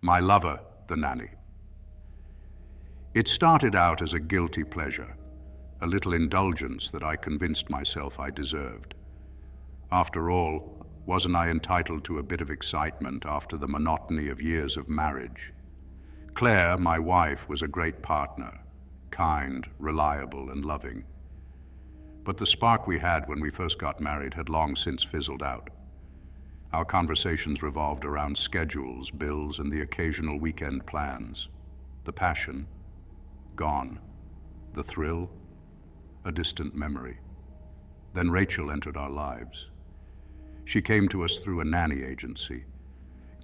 My Lover, the Nanny. It started out as a guilty pleasure, a little indulgence that I convinced myself I deserved. After all, wasn't I entitled to a bit of excitement after the monotony of years of marriage? Claire, my wife, was a great partner, kind, reliable, and loving. But the spark we had when we first got married had long since fizzled out. Our conversations revolved around schedules, bills, and the occasional weekend plans. The passion, gone. The thrill, a distant memory. Then Rachel entered our lives. She came to us through a nanny agency.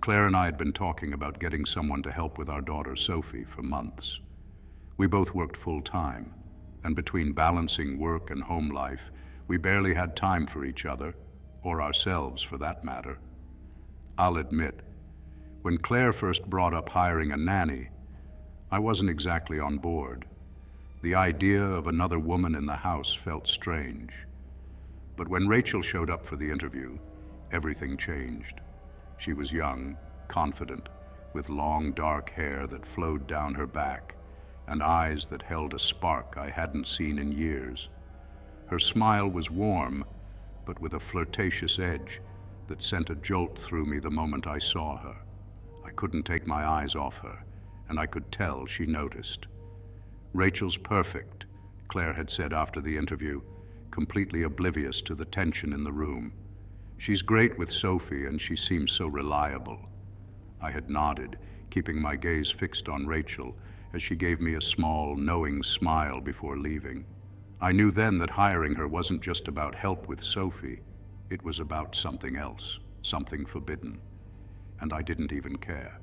Claire and I had been talking about getting someone to help with our daughter Sophie for months. We both worked full-time, and between balancing work and home life, we barely had time for each other, or ourselves for that matter. I'll admit, when Claire first brought up hiring a nanny, I wasn't exactly on board. The idea of another woman in the house felt strange. But when Rachel showed up for the interview, everything changed. She was young, confident, with long dark hair that flowed down her back, and eyes that held a spark I hadn't seen in years. Her smile was warm, but with a flirtatious edge that sent a jolt through me the moment I saw her. I couldn't take my eyes off her, and I could tell she noticed. "Rachel's perfect," Claire had said after the interview, completely oblivious to the tension in the room. "She's great with Sophie, and she seems so reliable." I had nodded, keeping my gaze fixed on Rachel as she gave me a small, knowing smile before leaving. I knew then that hiring her wasn't just about help with Sophie. It was about something else, something forbidden. And I didn't even care.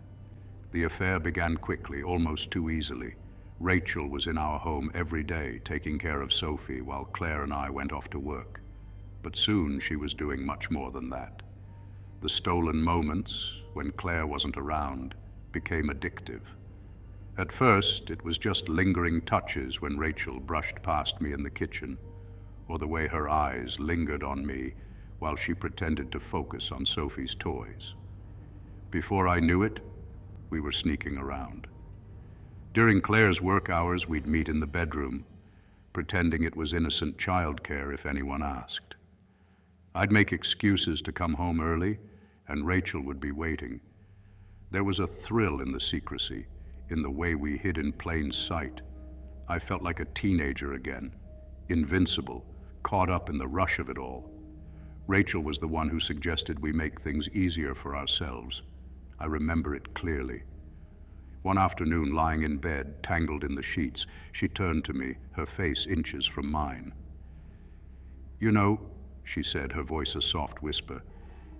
The affair began quickly, almost too easily. Rachel was in our home every day, taking care of Sophie while Claire and I went off to work. But soon she was doing much more than that. The stolen moments, when Claire wasn't around, became addictive. At first, it was just lingering touches when Rachel brushed past me in the kitchen, or the way her eyes lingered on me while she pretended to focus on Sophie's toys. Before I knew it, we were sneaking around. During Claire's work hours, we'd meet in the bedroom, pretending it was innocent childcare if anyone asked. I'd make excuses to come home early, and Rachel would be waiting. There was a thrill in the secrecy, in the way we hid in plain sight. I felt like a teenager again, invincible, caught up in the rush of it all. Rachel was the one who suggested we make things easier for ourselves. I remember it clearly. One afternoon, lying in bed, tangled in the sheets, she turned to me, her face inches from mine. "You know," she said, her voice a soft whisper,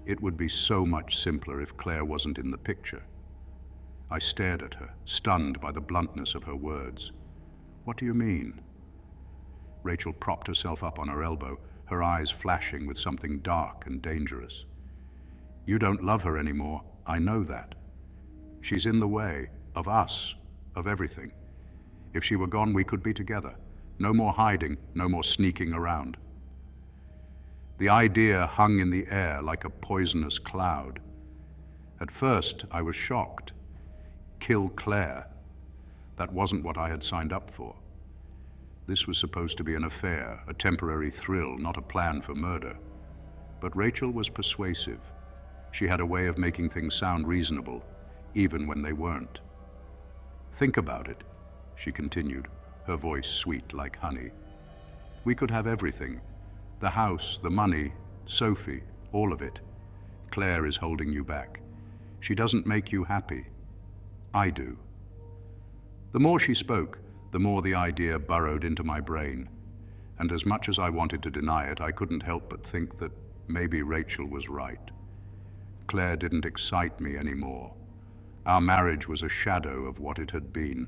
"it would be so much simpler if Claire wasn't in the picture." I stared at her, stunned by the bluntness of her words. "What do you mean?" Rachel propped herself up on her elbow, her eyes flashing with something dark and dangerous. "You don't love her anymore, I know that. She's in the way, of us, of everything. If she were gone, we could be together. No more hiding, no more sneaking around." The idea hung in the air like a poisonous cloud. At first, I was shocked. Kill Claire. That wasn't what I had signed up for. This was supposed to be an affair, a temporary thrill, not a plan for murder. But Rachel was persuasive. She had a way of making things sound reasonable, even when they weren't. "Think about it," she continued, her voice sweet like honey. "We could have everything. The house, the money, Sophie, all of it. Claire is holding you back. She doesn't make you happy. I do." The more she spoke, the more the idea burrowed into my brain. And as much as I wanted to deny it, I couldn't help but think that maybe Rachel was right. Claire didn't excite me anymore. Our marriage was a shadow of what it had been.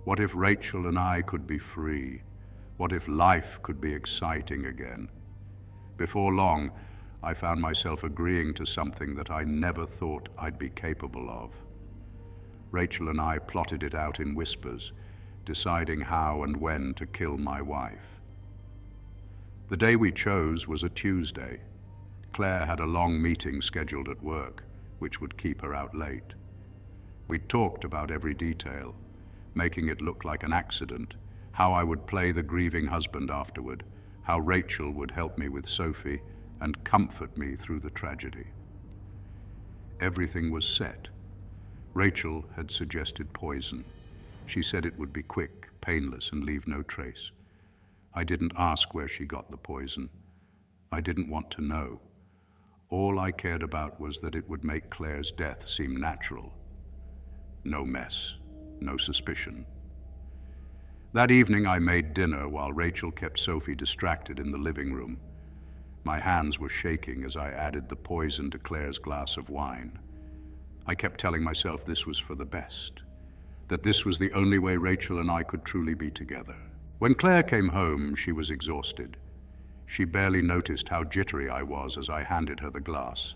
What if Rachel and I could be free? What if life could be exciting again? Before long, I found myself agreeing to something that I never thought I'd be capable of. Rachel and I plotted it out in whispers, deciding how and when to kill my wife. The day we chose was a Tuesday. Claire had a long meeting scheduled at work, which would keep her out late. We talked about every detail, making it look like an accident, how I would play the grieving husband afterward, how Rachel would help me with Sophie and comfort me through the tragedy. Everything was set. Rachel had suggested poison. She said it would be quick, painless, and leave no trace. I didn't ask where she got the poison. I didn't want to know. All I cared about was that it would make Claire's death seem natural. No mess, no suspicion. That evening I made dinner while Rachel kept Sophie distracted in the living room. My hands were shaking as I added the poison to Claire's glass of wine. I kept telling myself this was for the best, that this was the only way Rachel and I could truly be together. When Claire came home, she was exhausted. She barely noticed how jittery I was as I handed her the glass,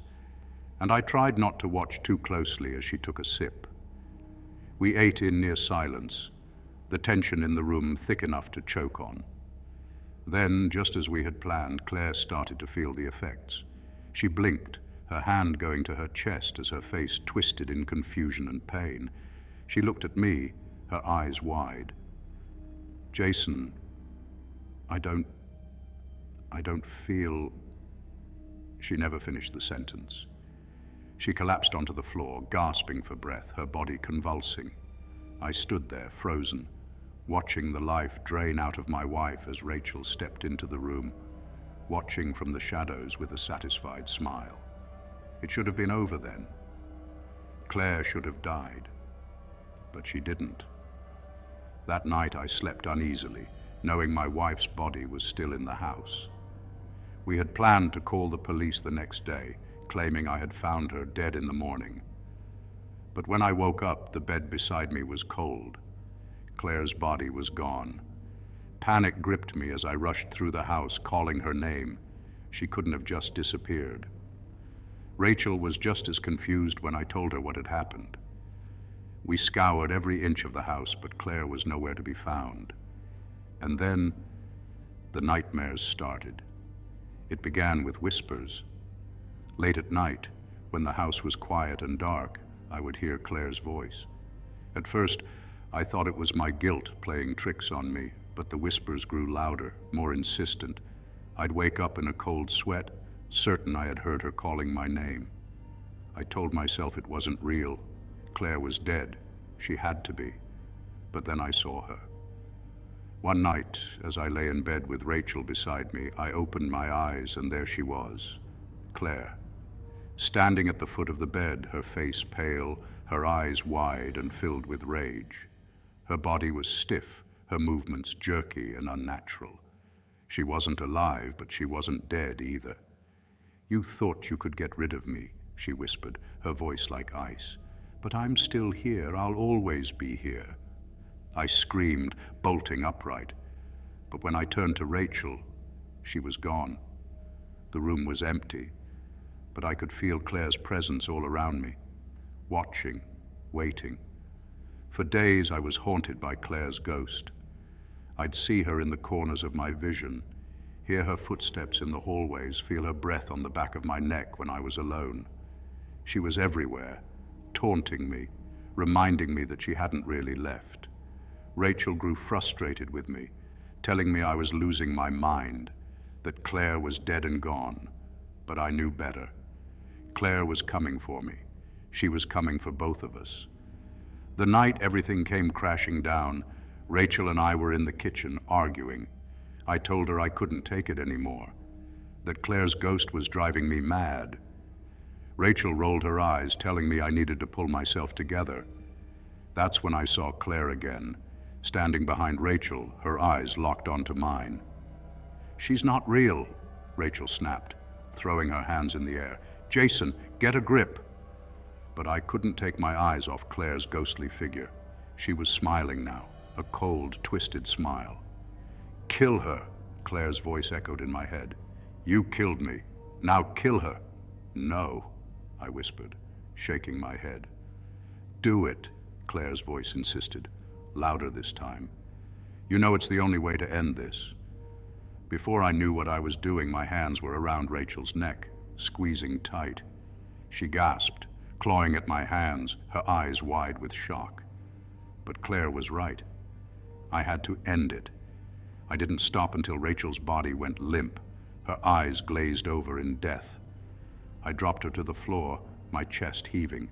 and I tried not to watch too closely as she took a sip. We ate in near silence, the tension in the room thick enough to choke on. Then, just as we had planned, Claire started to feel the effects. She blinked, her hand going to her chest as her face twisted in confusion and pain. She looked at me, her eyes wide. "Jason, I don't feel..." She never finished the sentence. She collapsed onto the floor, gasping for breath, her body convulsing. I stood there, frozen, watching the life drain out of my wife as Rachel stepped into the room, watching from the shadows with a satisfied smile. It should have been over then. Claire should have died, but she didn't. That night I slept uneasily, knowing my wife's body was still in the house. We had planned to call the police the next day, claiming I had found her dead in the morning. But when I woke up, the bed beside me was cold. Claire's body was gone. Panic gripped me as I rushed through the house, calling her name. She couldn't have just disappeared. Rachel was just as confused when I told her what had happened. We scoured every inch of the house, but Claire was nowhere to be found. And then the nightmares started. It began with whispers. Late at night, when the house was quiet and dark, I would hear Claire's voice. At first, I thought it was my guilt playing tricks on me, but the whispers grew louder, more insistent. I'd wake up in a cold sweat, certain I had heard her calling my name. I told myself it wasn't real. Claire was dead. She had to be. But then I saw her. One night, as I lay in bed with Rachel beside me, I opened my eyes, and there she was, Claire, standing at the foot of the bed, her face pale, her eyes wide and filled with rage. Her body was stiff, her movements jerky and unnatural. She wasn't alive, but she wasn't dead either. "You thought you could get rid of me," she whispered, her voice like ice. "But I'm still here. I'll always be here." I screamed, bolting upright. But when I turned to Rachel, she was gone. The room was empty, but I could feel Claire's presence all around me, watching, waiting. For days I was haunted by Claire's ghost. I'd see her in the corners of my vision, hear her footsteps in the hallways, feel her breath on the back of my neck when I was alone. She was everywhere, taunting me, reminding me that she hadn't really left. Rachel grew frustrated with me, telling me I was losing my mind, that Claire was dead and gone. But I knew better. Claire was coming for me. She was coming for both of us. The night everything came crashing down, Rachel and I were in the kitchen, arguing. I told her I couldn't take it anymore, that Claire's ghost was driving me mad. Rachel rolled her eyes, telling me I needed to pull myself together. That's when I saw Claire again, standing behind Rachel, her eyes locked onto mine. "She's not real," Rachel snapped, throwing her hands in the air. "Jason, get a grip." But I couldn't take my eyes off Claire's ghostly figure. She was smiling now, a cold, twisted smile. "Kill her," Claire's voice echoed in my head. "You killed me. Now kill her." "No," I whispered, shaking my head. "Do it," Claire's voice insisted, louder this time. "You know it's the only way to end this." Before I knew what I was doing, my hands were around Rachel's neck, squeezing tight. She gasped, clawing at my hands, her eyes wide with shock. But Claire was right. I had to end it. I didn't stop until Rachel's body went limp, her eyes glazed over in death. I dropped her to the floor, my chest heaving,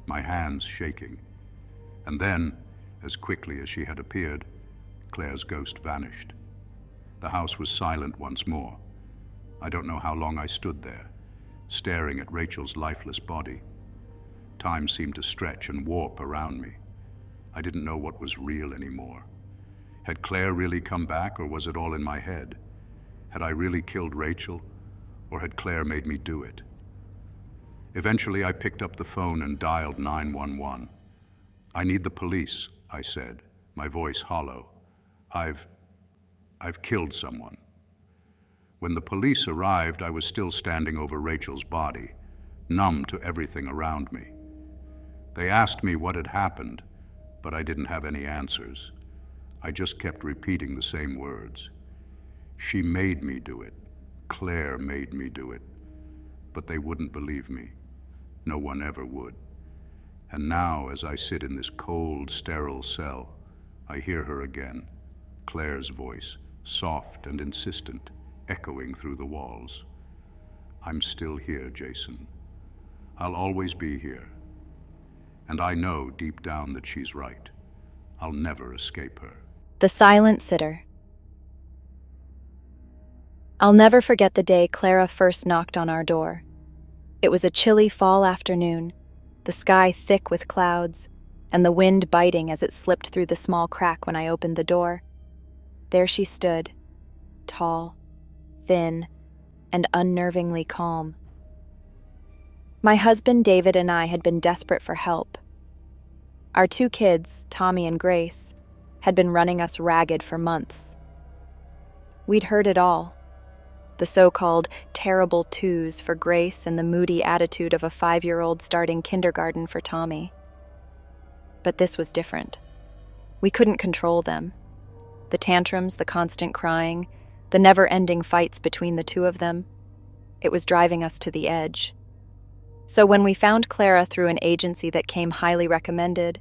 my hands shaking. And then, as quickly as she had appeared, Claire's ghost vanished. The house was silent once more. I don't know how long I stood there, staring at Rachel's lifeless body. Time seemed to stretch and warp around me. I didn't know what was real anymore. Had Claire really come back, or was it all in my head? Had I really killed Rachel, or had Claire made me do it? Eventually, I picked up the phone and dialed 911. "I need the police," I said, my voice hollow. I've killed someone." When the police arrived, I was still standing over Rachel's body, numb to everything around me. They asked me what had happened, but I didn't have any answers. I just kept repeating the same words. She made me do it. Claire made me do it. But they wouldn't believe me. No one ever would. And now, as I sit in this cold, sterile cell, I hear her again, Claire's voice, soft and insistent, echoing through the walls. "I'm still here, Jason. I'll always be here. And I know deep down that she's right. I'll never escape her." The Silent Sitter. I'll never forget the day Clara first knocked on our door. It was a chilly fall afternoon, the sky thick with clouds, and the wind biting as it slipped through the small crack when I opened the door. There she stood, tall, thin, and unnervingly calm. My husband David and I had been desperate for help. Our 2 kids, Tommy and Grace, had been running us ragged for months. We'd heard it all. The so-called terrible twos for Grace and the moody attitude of a 5-year-old starting kindergarten for Tommy. But this was different. We couldn't control them. The tantrums, the constant crying, the never-ending fights between the 2 of them, it was driving us to the edge. So when we found Clara through an agency that came highly recommended,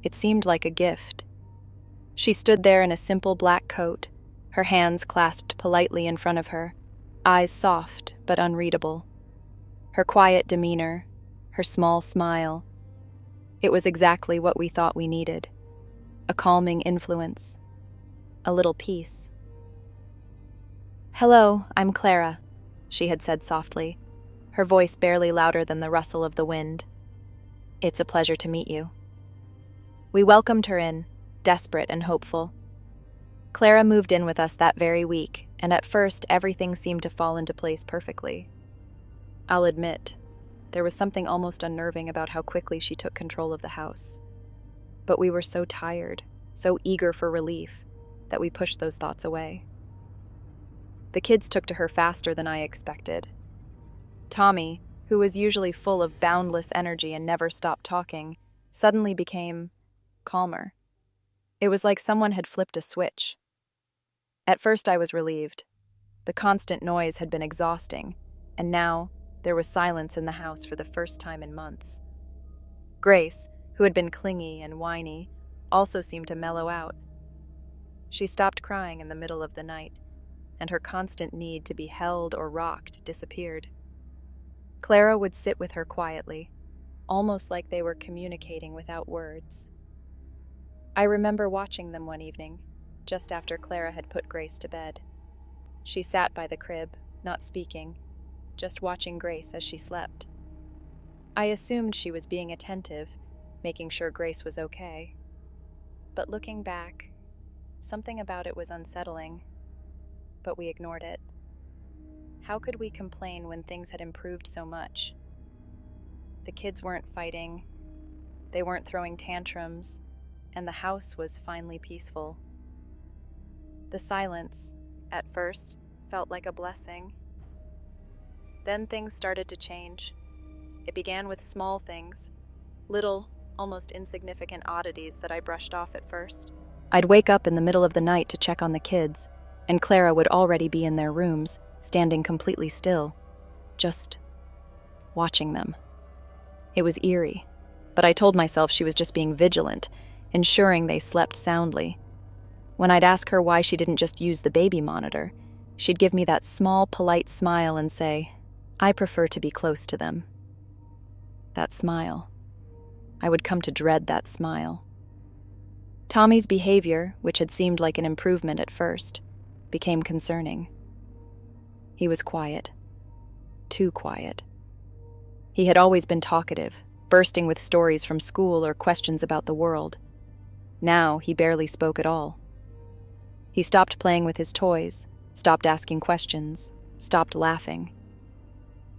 it seemed like a gift. She stood there in a simple black coat, her hands clasped politely in front of her, eyes soft but unreadable. Her quiet demeanor, her small smile. It was exactly what we thought we needed. A calming influence. A little peace. "Hello, I'm Clara," she had said softly, her voice barely louder than the rustle of the wind. "It's a pleasure to meet you." We welcomed her in, desperate and hopeful. Clara moved in with us that very week, and at first everything seemed to fall into place perfectly. I'll admit, there was something almost unnerving about how quickly she took control of the house. But we were so tired, so eager for relief, that we pushed those thoughts away. The kids took to her faster than I expected. Tommy, who was usually full of boundless energy and never stopped talking, suddenly became calmer. It was like someone had flipped a switch. At first I was relieved. The constant noise had been exhausting, and now there was silence in the house for the first time in months. Grace, who had been clingy and whiny, also seemed to mellow out. She stopped crying in the middle of the night, and her constant need to be held or rocked disappeared. Clara would sit with her quietly, almost like they were communicating without words. I remember watching them one evening, just after Clara had put Grace to bed. She sat by the crib, not speaking, just watching Grace as she slept. I assumed she was being attentive, making sure Grace was okay. But looking back, something about it was unsettling, but we ignored it. How could we complain when things had improved so much? The kids weren't fighting, they weren't throwing tantrums, and the house was finally peaceful. The silence, at first, felt like a blessing. Then things started to change. It began with small things, little, almost insignificant oddities that I brushed off at first. I'd wake up in the middle of the night to check on the kids, and Clara would already be in their rooms, standing completely still, just watching them. It was eerie, but I told myself she was just being vigilant, ensuring they slept soundly. When I'd ask her why she didn't just use the baby monitor, she'd give me that small, polite smile and say, "I prefer to be close to them." That smile. I would come to dread that smile. Tommy's behavior, which had seemed like an improvement at first, became concerning. He was quiet. Too quiet. He had always been talkative, bursting with stories from school or questions about the world. Now he barely spoke at all. He stopped playing with his toys, stopped asking questions, stopped laughing.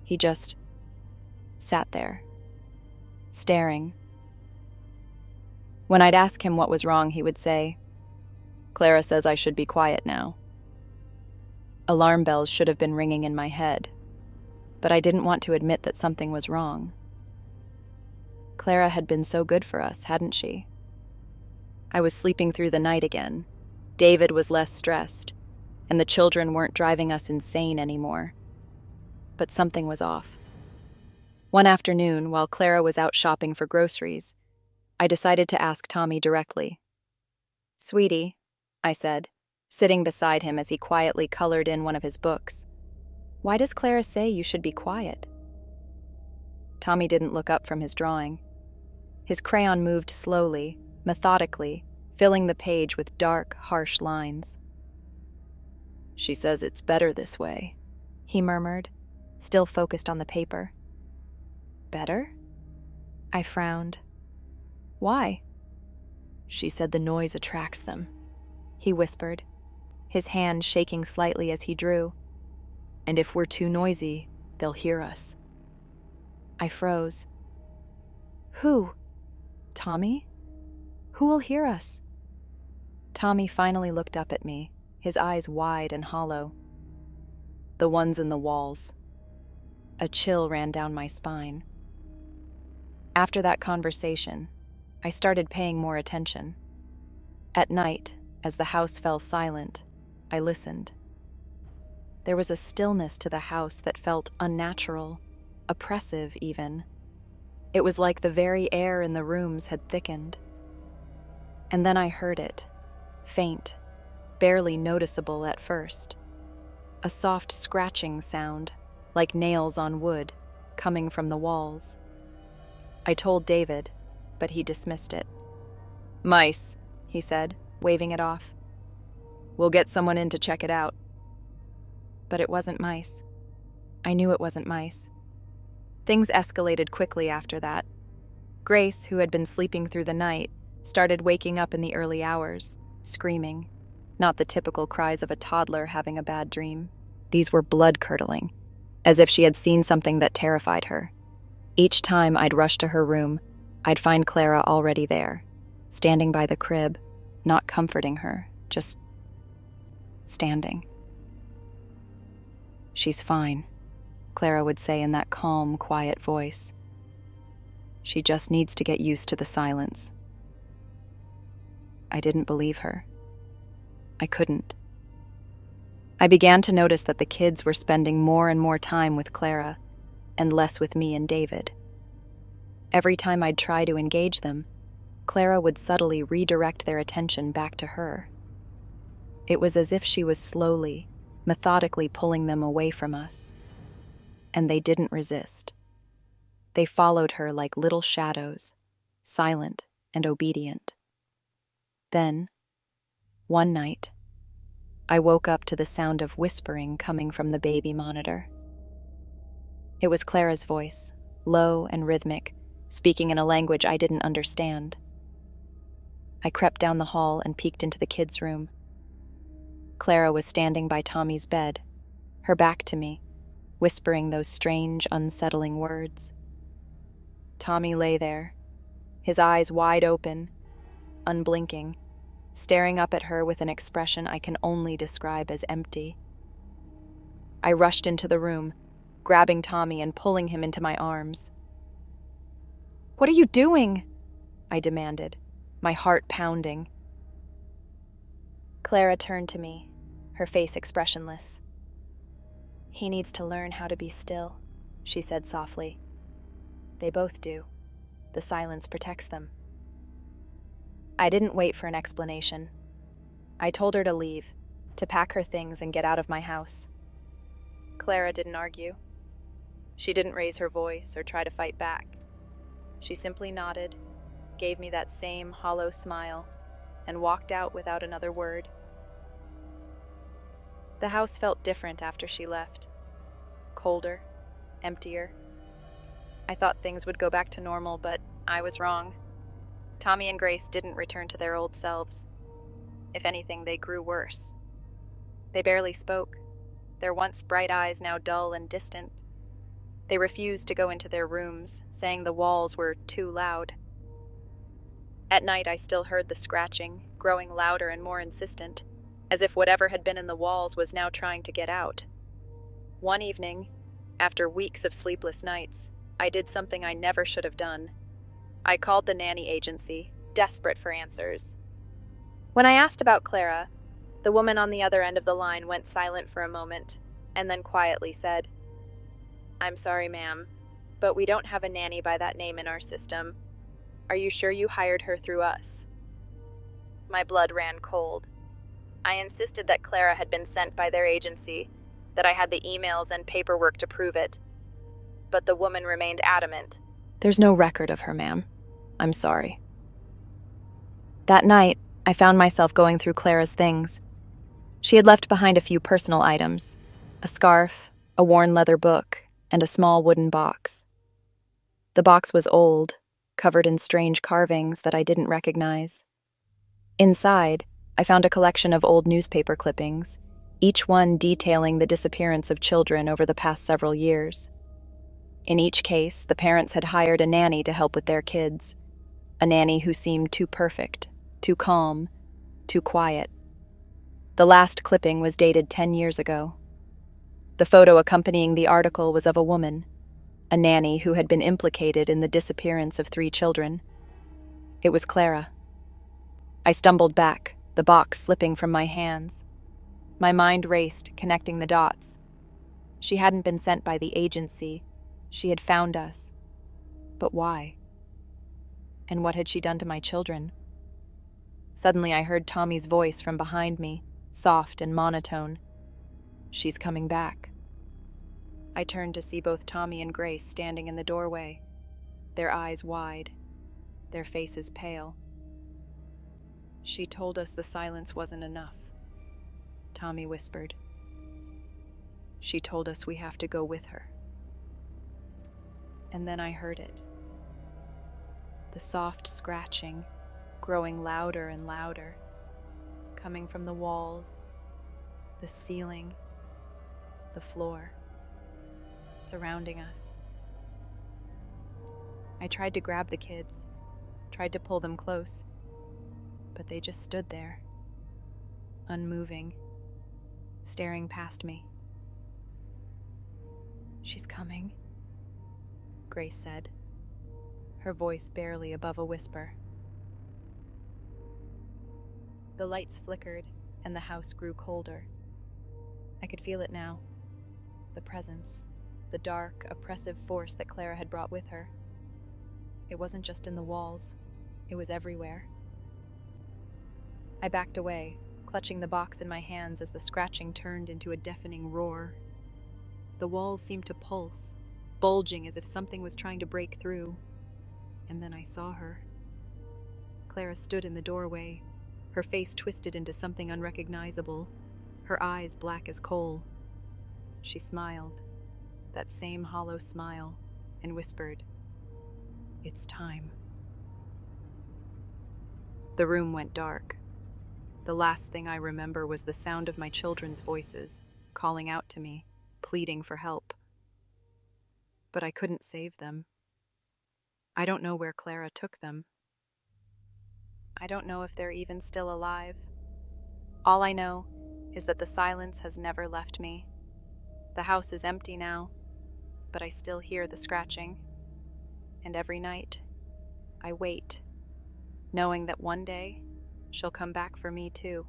He just sat there, staring. When I'd ask him what was wrong, he would say, "Clara says I should be quiet now." Alarm bells should have been ringing in my head, but I didn't want to admit that something was wrong. Clara had been so good for us, hadn't she? I was sleeping through the night again. David was less stressed, and the children weren't driving us insane anymore. But something was off. One afternoon, while Clara was out shopping for groceries, I decided to ask Tommy directly. "Sweetie," I said, sitting beside him as he quietly colored in one of his books, "why does Clara say you should be quiet?" Tommy didn't look up from his drawing. His crayon moved slowly, methodically, filling the page with dark, harsh lines. "She says it's better this way," he murmured, still focused on the paper. "Better?" I frowned. "Why?" "She said the noise attracts them," he whispered, his hand shaking slightly as he drew. "And if we're too noisy, they'll hear us." I froze. "Who? Tommy? Who will hear us?" Tommy finally looked up at me, his eyes wide and hollow. "The ones in the walls." A chill ran down my spine. After that conversation, I started paying more attention. At night, as the house fell silent, I listened. There was a stillness to the house that felt unnatural, oppressive even. It was like the very air in the rooms had thickened. And then I heard it, faint, barely noticeable at first. A soft scratching sound, like nails on wood, coming from the walls. I told David, but he dismissed it. "Mice," he said, waving it off. "We'll get someone in to check it out." But it wasn't mice. I knew it wasn't mice. Things escalated quickly after that. Grace, who had been sleeping through the night, started waking up in the early hours, screaming. Not the typical cries of a toddler having a bad dream. These were blood-curdling, as if she had seen something that terrified her. Each time I'd rush to her room, I'd find Clara already there, standing by the crib, not comforting her, just standing. "She's fine," Clara would say in that calm, quiet voice. "She just needs to get used to the silence." I didn't believe her. I couldn't. I began to notice that the kids were spending more and more time with Clara, and less with me and David. Every time I'd try to engage them, Clara would subtly redirect their attention back to her. It was as if she was slowly, methodically pulling them away from us. And they didn't resist. They followed her like little shadows, silent and obedient. Then, one night, I woke up to the sound of whispering coming from the baby monitor. It was Clara's voice, low and rhythmic, speaking in a language I didn't understand. I crept down the hall and peeked into the kids' room. Clara was standing by Tommy's bed, her back to me, whispering those strange, unsettling words. Tommy lay there, his eyes wide open, unblinking, staring up at her with an expression I can only describe as empty. I rushed into the room, grabbing Tommy and pulling him into my arms. "What are you doing?" I demanded, my heart pounding. Clara turned to me, her face expressionless. "He needs to learn how to be still," she said softly. They both do. The silence protects them. I didn't wait for an explanation. I told her to leave, to pack her things and get out of my house. Clara didn't argue. She didn't raise her voice or try to fight back. She simply nodded, gave me that same hollow smile, and walked out without another word. The house felt different after she left. Colder, emptier. I thought things would go back to normal, but I was wrong. Tommy and Grace didn't return to their old selves. If anything, they grew worse. They barely spoke, their once bright eyes now dull and distant. They refused to go into their rooms, saying the walls were too loud. At night, I still heard the scratching, growing louder and more insistent, as if whatever had been in the walls was now trying to get out. One evening, after weeks of sleepless nights, I did something I never should have done. I called the nanny agency, desperate for answers. When I asked about Clara, the woman on the other end of the line went silent for a moment, and then quietly said, "I'm sorry, ma'am, but we don't have a nanny by that name in our system. Are you sure you hired her through us?" My blood ran cold. I insisted that Clara had been sent by their agency, that I had the emails and paperwork to prove it. But the woman remained adamant. "There's no record of her, ma'am. I'm sorry." That night, I found myself going through Clara's things. She had left behind a few personal items, a scarf, a worn leather book, and a small wooden box. The box was old, covered in strange carvings that I didn't recognize. Inside, I found a collection of old newspaper clippings, each one detailing the disappearance of children over the past several years. In each case, the parents had hired a nanny to help with their kids, a nanny who seemed too perfect, too calm, too quiet. The last clipping was dated 10 years ago. The photo accompanying the article was of a woman, a nanny who had been implicated in the disappearance of 3 children. It was Clara. I stumbled back, the box slipping from my hands. My mind raced, connecting the dots. She hadn't been sent by the agency. She had found us. But why? And what had she done to my children? Suddenly I heard Tommy's voice from behind me, soft and monotone. "She's coming back." I turned to see both Tommy and Grace standing in the doorway, their eyes wide, their faces pale. "She told us the silence wasn't enough," Tommy whispered. "She told us we have to go with her." And then I heard it. The soft scratching, growing louder and louder, coming from the walls, the ceiling, the floor, surrounding us. I tried to grab the kids, tried to pull them close, but they just stood there, unmoving, staring past me. "She's coming," Grace said, her voice barely above a whisper. The lights flickered, and the house grew colder. I could feel it now. The presence, the dark, oppressive force that Clara had brought with her. It wasn't just in the walls, it was everywhere. I backed away, clutching the box in my hands as the scratching turned into a deafening roar. The walls seemed to pulse, bulging as if something was trying to break through. And then I saw her. Clara stood in the doorway, her face twisted into something unrecognizable, her eyes black as coal. She smiled, that same hollow smile, and whispered, "It's time." The room went dark. The last thing I remember was the sound of my children's voices, calling out to me, pleading for help. But I couldn't save them. I don't know where Clara took them. I don't know if they're even still alive. All I know is that the silence has never left me. The house is empty now, but I still hear the scratching. And every night, I wait, knowing that one day she'll come back for me too.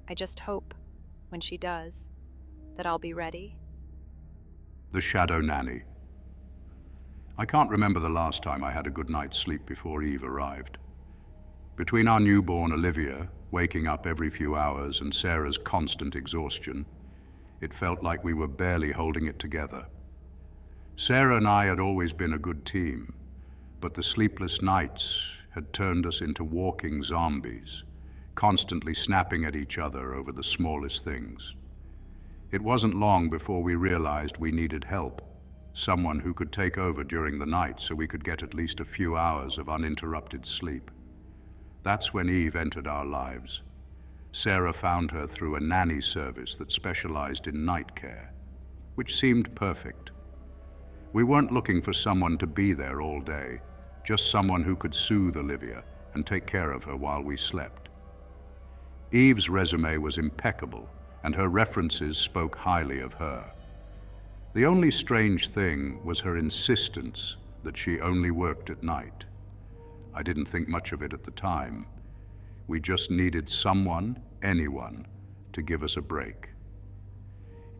I just hope, when she does, that I'll be ready. The Shadow Nanny. I can't remember the last time I had a good night's sleep before Eve arrived. Between our newborn Olivia, waking up every few hours, and Sarah's constant exhaustion, it felt like we were barely holding it together. Sarah and I had always been a good team, but the sleepless nights had turned us into walking zombies, constantly snapping at each other over the smallest things. It wasn't long before we realized we needed help, someone who could take over during the night so we could get at least a few hours of uninterrupted sleep. That's when Eve entered our lives. Sarah found her through a nanny service that specialized in night care, which seemed perfect. We weren't looking for someone to be there all day, just someone who could soothe Olivia and take care of her while we slept. Eve's resume was impeccable, and her references spoke highly of her. The only strange thing was her insistence that she only worked at night. I didn't think much of it at the time. We just needed someone, anyone, to give us a break.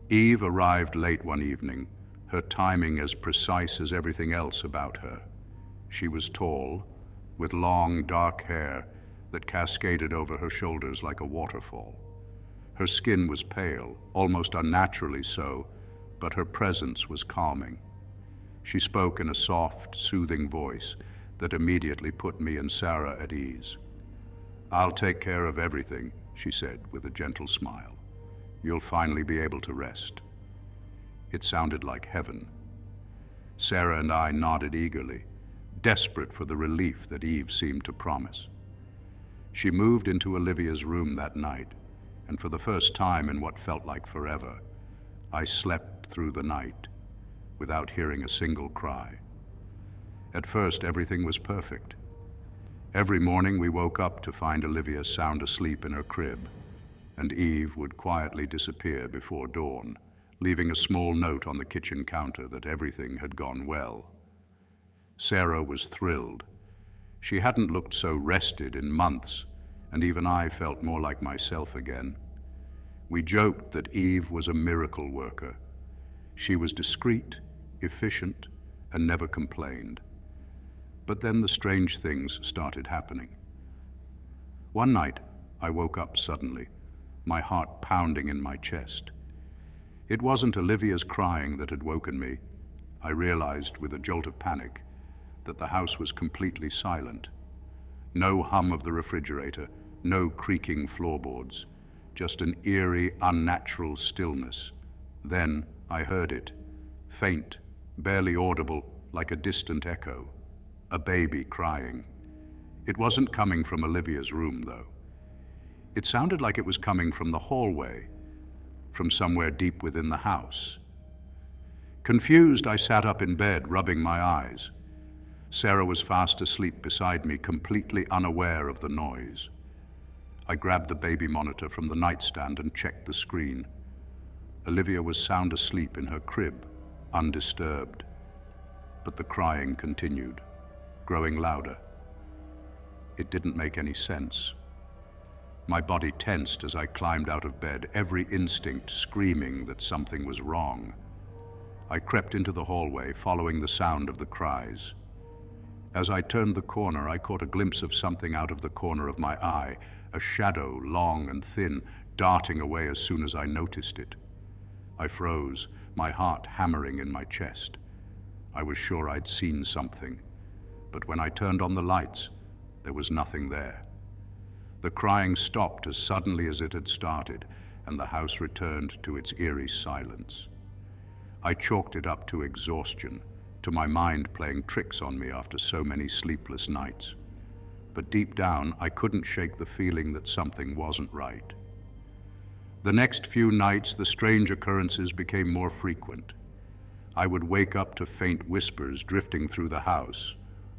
Eve arrived late one evening, her timing as precise as everything else about her. She was tall, with long, dark hair that cascaded over her shoulders like a waterfall. Her skin was pale, almost unnaturally so, but her presence was calming. She spoke in a soft, soothing voice that immediately put me and Sarah at ease. "I'll take care of everything," she said with a gentle smile. "You'll finally be able to rest." It sounded like heaven. Sarah and I nodded eagerly, desperate for the relief that Eve seemed to promise. She moved into Olivia's room that night, and for the first time in what felt like forever, I slept through the night without hearing a single cry. At first, everything was perfect. Every morning we woke up to find Olivia sound asleep in her crib, and Eve would quietly disappear before dawn, leaving a small note on the kitchen counter that everything had gone well. Sarah was thrilled. She hadn't looked so rested in months, and even I felt more like myself again. We joked that Eve was a miracle worker. She was discreet, efficient, and never complained. But then the strange things started happening. One night, I woke up suddenly, my heart pounding in my chest. It wasn't Olivia's crying that had woken me. I realized with a jolt of panic that the house was completely silent. No hum of the refrigerator, no creaking floorboards, just an eerie, unnatural stillness. Then I heard it, faint, barely audible, like a distant echo. A baby crying. It wasn't coming from Olivia's room, though. It sounded like it was coming from the hallway, from somewhere deep within the house. Confused, I sat up in bed, rubbing my eyes. Sarah was fast asleep beside me, completely unaware of the noise. I grabbed the baby monitor from the nightstand and checked the screen. Olivia was sound asleep in her crib, undisturbed. But the crying continued, growing louder. It didn't make any sense. My body tensed as I climbed out of bed, every instinct screaming that something was wrong. I crept into the hallway, following the sound of the cries. As I turned the corner, I caught a glimpse of something out of the corner of my eye, a shadow, long and thin, darting away as soon as I noticed it. I froze, my heart hammering in my chest. I was sure I'd seen something, but when I turned on the lights, there was nothing there. The crying stopped as suddenly as it had started, and the house returned to its eerie silence. I chalked it up to exhaustion, to my mind playing tricks on me after so many sleepless nights. But deep down, I couldn't shake the feeling that something wasn't right. The next few nights, the strange occurrences became more frequent. I would wake up to faint whispers drifting through the house,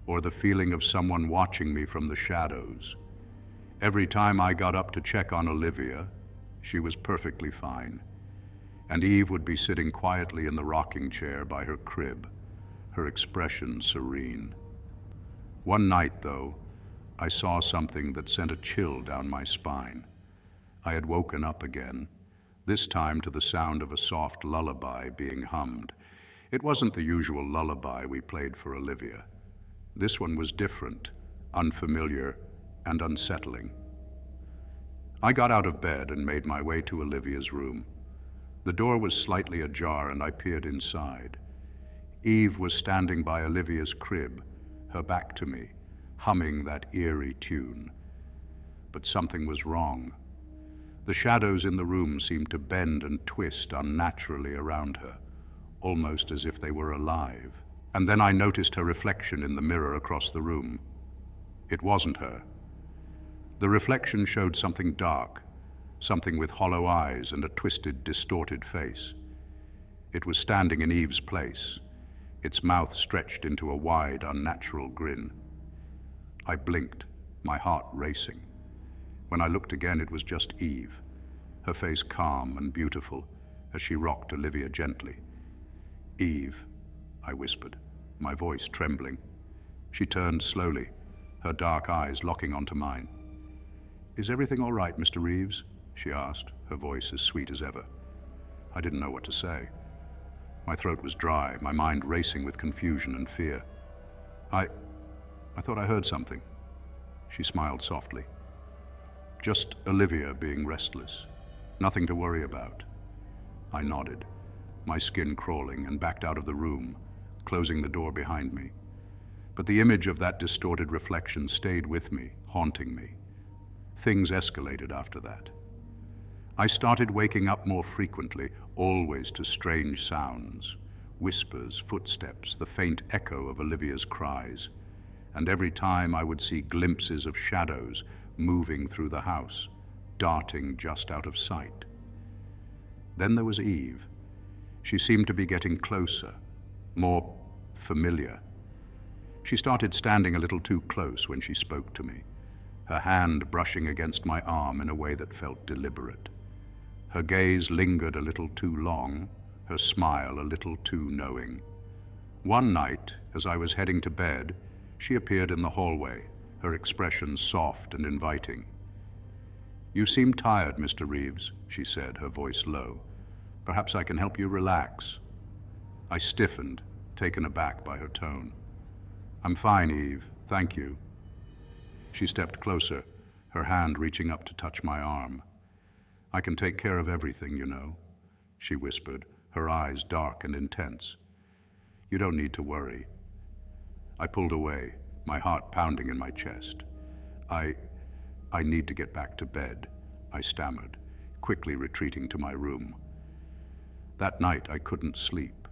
or the feeling of someone watching me from the shadows. Every time I got up to check on Olivia, she was perfectly fine, and Eve would be sitting quietly in the rocking chair by her crib, her expression serene. One night, though, I saw something that sent a chill down my spine. I had woken up again, this time to the sound of a soft lullaby being hummed. It wasn't the usual lullaby we played for Olivia. This one was different, unfamiliar, and unsettling. I got out of bed and made my way to Olivia's room. The door was slightly ajar and I peered inside. Eve was standing by Olivia's crib, her back to me, humming that eerie tune. But something was wrong. The shadows in the room seemed to bend and twist unnaturally around her, almost as if they were alive. And then I noticed her reflection in the mirror across the room. It wasn't her. The reflection showed something dark, something with hollow eyes and a twisted, distorted face. It was standing in Eve's place, its mouth stretched into a wide, unnatural grin. I blinked, my heart racing. When I looked again, it was just Eve, her face calm and beautiful as she rocked Olivia gently. "Eve," I whispered, my voice trembling. She turned slowly, her dark eyes locking onto mine. "Is everything all right, Mr. Reeves?" she asked, her voice as sweet as ever. I didn't know what to say. My throat was dry, my mind racing with confusion and fear. I thought I heard something." She smiled softly. "Just Olivia being restless. Nothing to worry about." I nodded, my skin crawling, and backed out of the room, closing the door behind me. But the image of that distorted reflection stayed with me, haunting me. Things escalated after that. I started waking up more frequently, always to strange sounds, whispers, footsteps, the faint echo of Olivia's cries. And every time I would see glimpses of shadows moving through the house, darting just out of sight. Then there was Eve. She seemed to be getting closer, more familiar. She started standing a little too close when she spoke to me, her hand brushing against my arm in a way that felt deliberate. Her gaze lingered a little too long, her smile a little too knowing. One night, as I was heading to bed, she appeared in the hallway, her expression soft and inviting. "You seem tired, Mr. Reeves," she said, her voice low. "Perhaps I can help you relax." I stiffened, taken aback by her tone. "I'm fine, Eve, thank you." She stepped closer, her hand reaching up to touch my arm. "I can take care of everything, you know," she whispered, her eyes dark and intense. "You don't need to worry." I pulled away, my heart pounding in my chest. I need to get back to bed," I stammered, quickly retreating to my room. That night I couldn't sleep.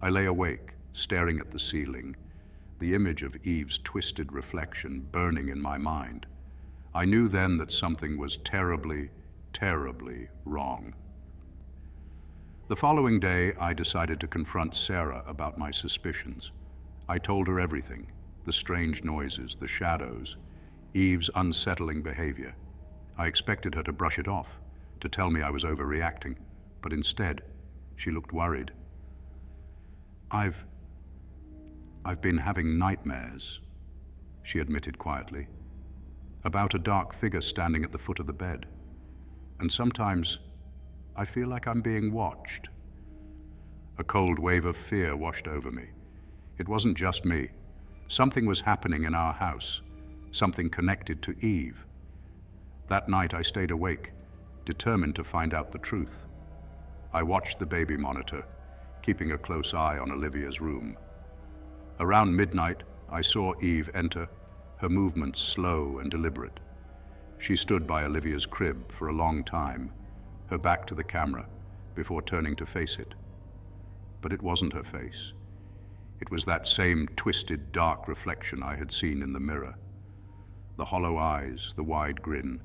I lay awake, staring at the ceiling, the image of Eve's twisted reflection burning in my mind. I knew then that something was terribly, terribly wrong. The following day, I decided to confront Sarah about my suspicions. I told her everything, the strange noises, the shadows, Eve's unsettling behavior. I expected her to brush it off, to tell me I was overreacting, but instead, she looked worried. I've been having nightmares," she admitted quietly, "about a dark figure standing at the foot of the bed. And sometimes I feel like I'm being watched." A cold wave of fear washed over me. It wasn't just me. Something was happening in our house, something connected to Eve. That night I stayed awake, determined to find out the truth. I watched the baby monitor, keeping a close eye on Olivia's room. Around midnight, I saw Eve enter, her movements slow and deliberate. She stood by Olivia's crib for a long time, her back to the camera, before turning to face it. But it wasn't her face. It was that same twisted, dark reflection I had seen in the mirror. The hollow eyes, the wide grin.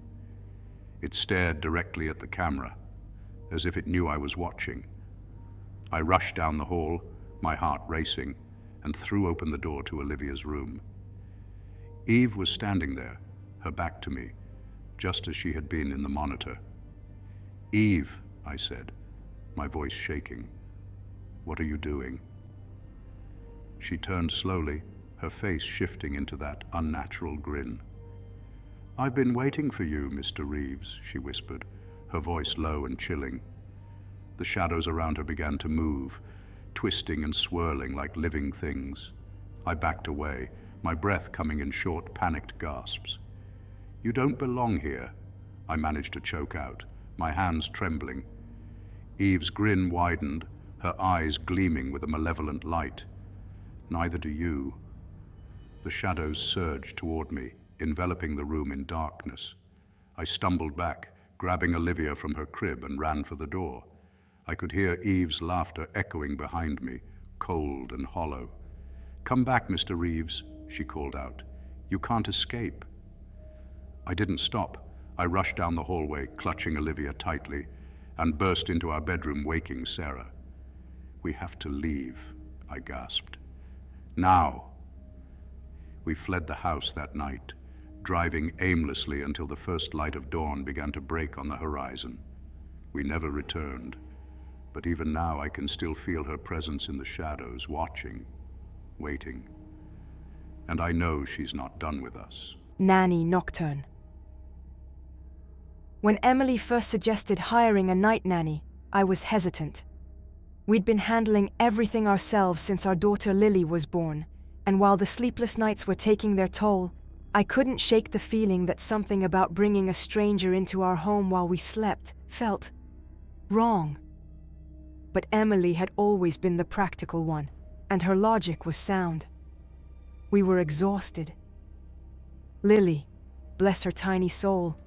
It stared directly at the camera, as if it knew I was watching. I rushed down the hall, my heart racing, and threw open the door to Olivia's room. Eve was standing there, her back to me, just as she had been in the monitor. "Eve," I said, my voice shaking, "what are you doing?" She turned slowly, her face shifting into that unnatural grin. "I've been waiting for you, Mr. Reeves," she whispered, her voice low and chilling. The shadows around her began to move, twisting and swirling like living things. I backed away, my breath coming in short, panicked gasps. "You don't belong here," I managed to choke out, my hands trembling. Eve's grin widened, her eyes gleaming with a malevolent light. "Neither do you." The shadows surged toward me, enveloping the room in darkness. I stumbled back, grabbing Olivia from her crib, and ran for the door. I could hear Eve's laughter echoing behind me, cold and hollow. "Come back, Mr. Reeves," she called out. "You can't escape." I didn't stop. I rushed down the hallway, clutching Olivia tightly, and burst into our bedroom, waking Sarah. "We have to leave," I gasped. "Now!" We fled the house that night, driving aimlessly until the first light of dawn began to break on the horizon. We never returned, but even now I can still feel her presence in the shadows, watching, waiting. And I know she's not done with us. Nanny Nocturne. When Emily first suggested hiring a night nanny, I was hesitant. We'd been handling everything ourselves since our daughter Lily was born, and while the sleepless nights were taking their toll, I couldn't shake the feeling that something about bringing a stranger into our home while we slept felt wrong. But Emily had always been the practical one, and her logic was sound. We were exhausted. Lily, bless her tiny soul,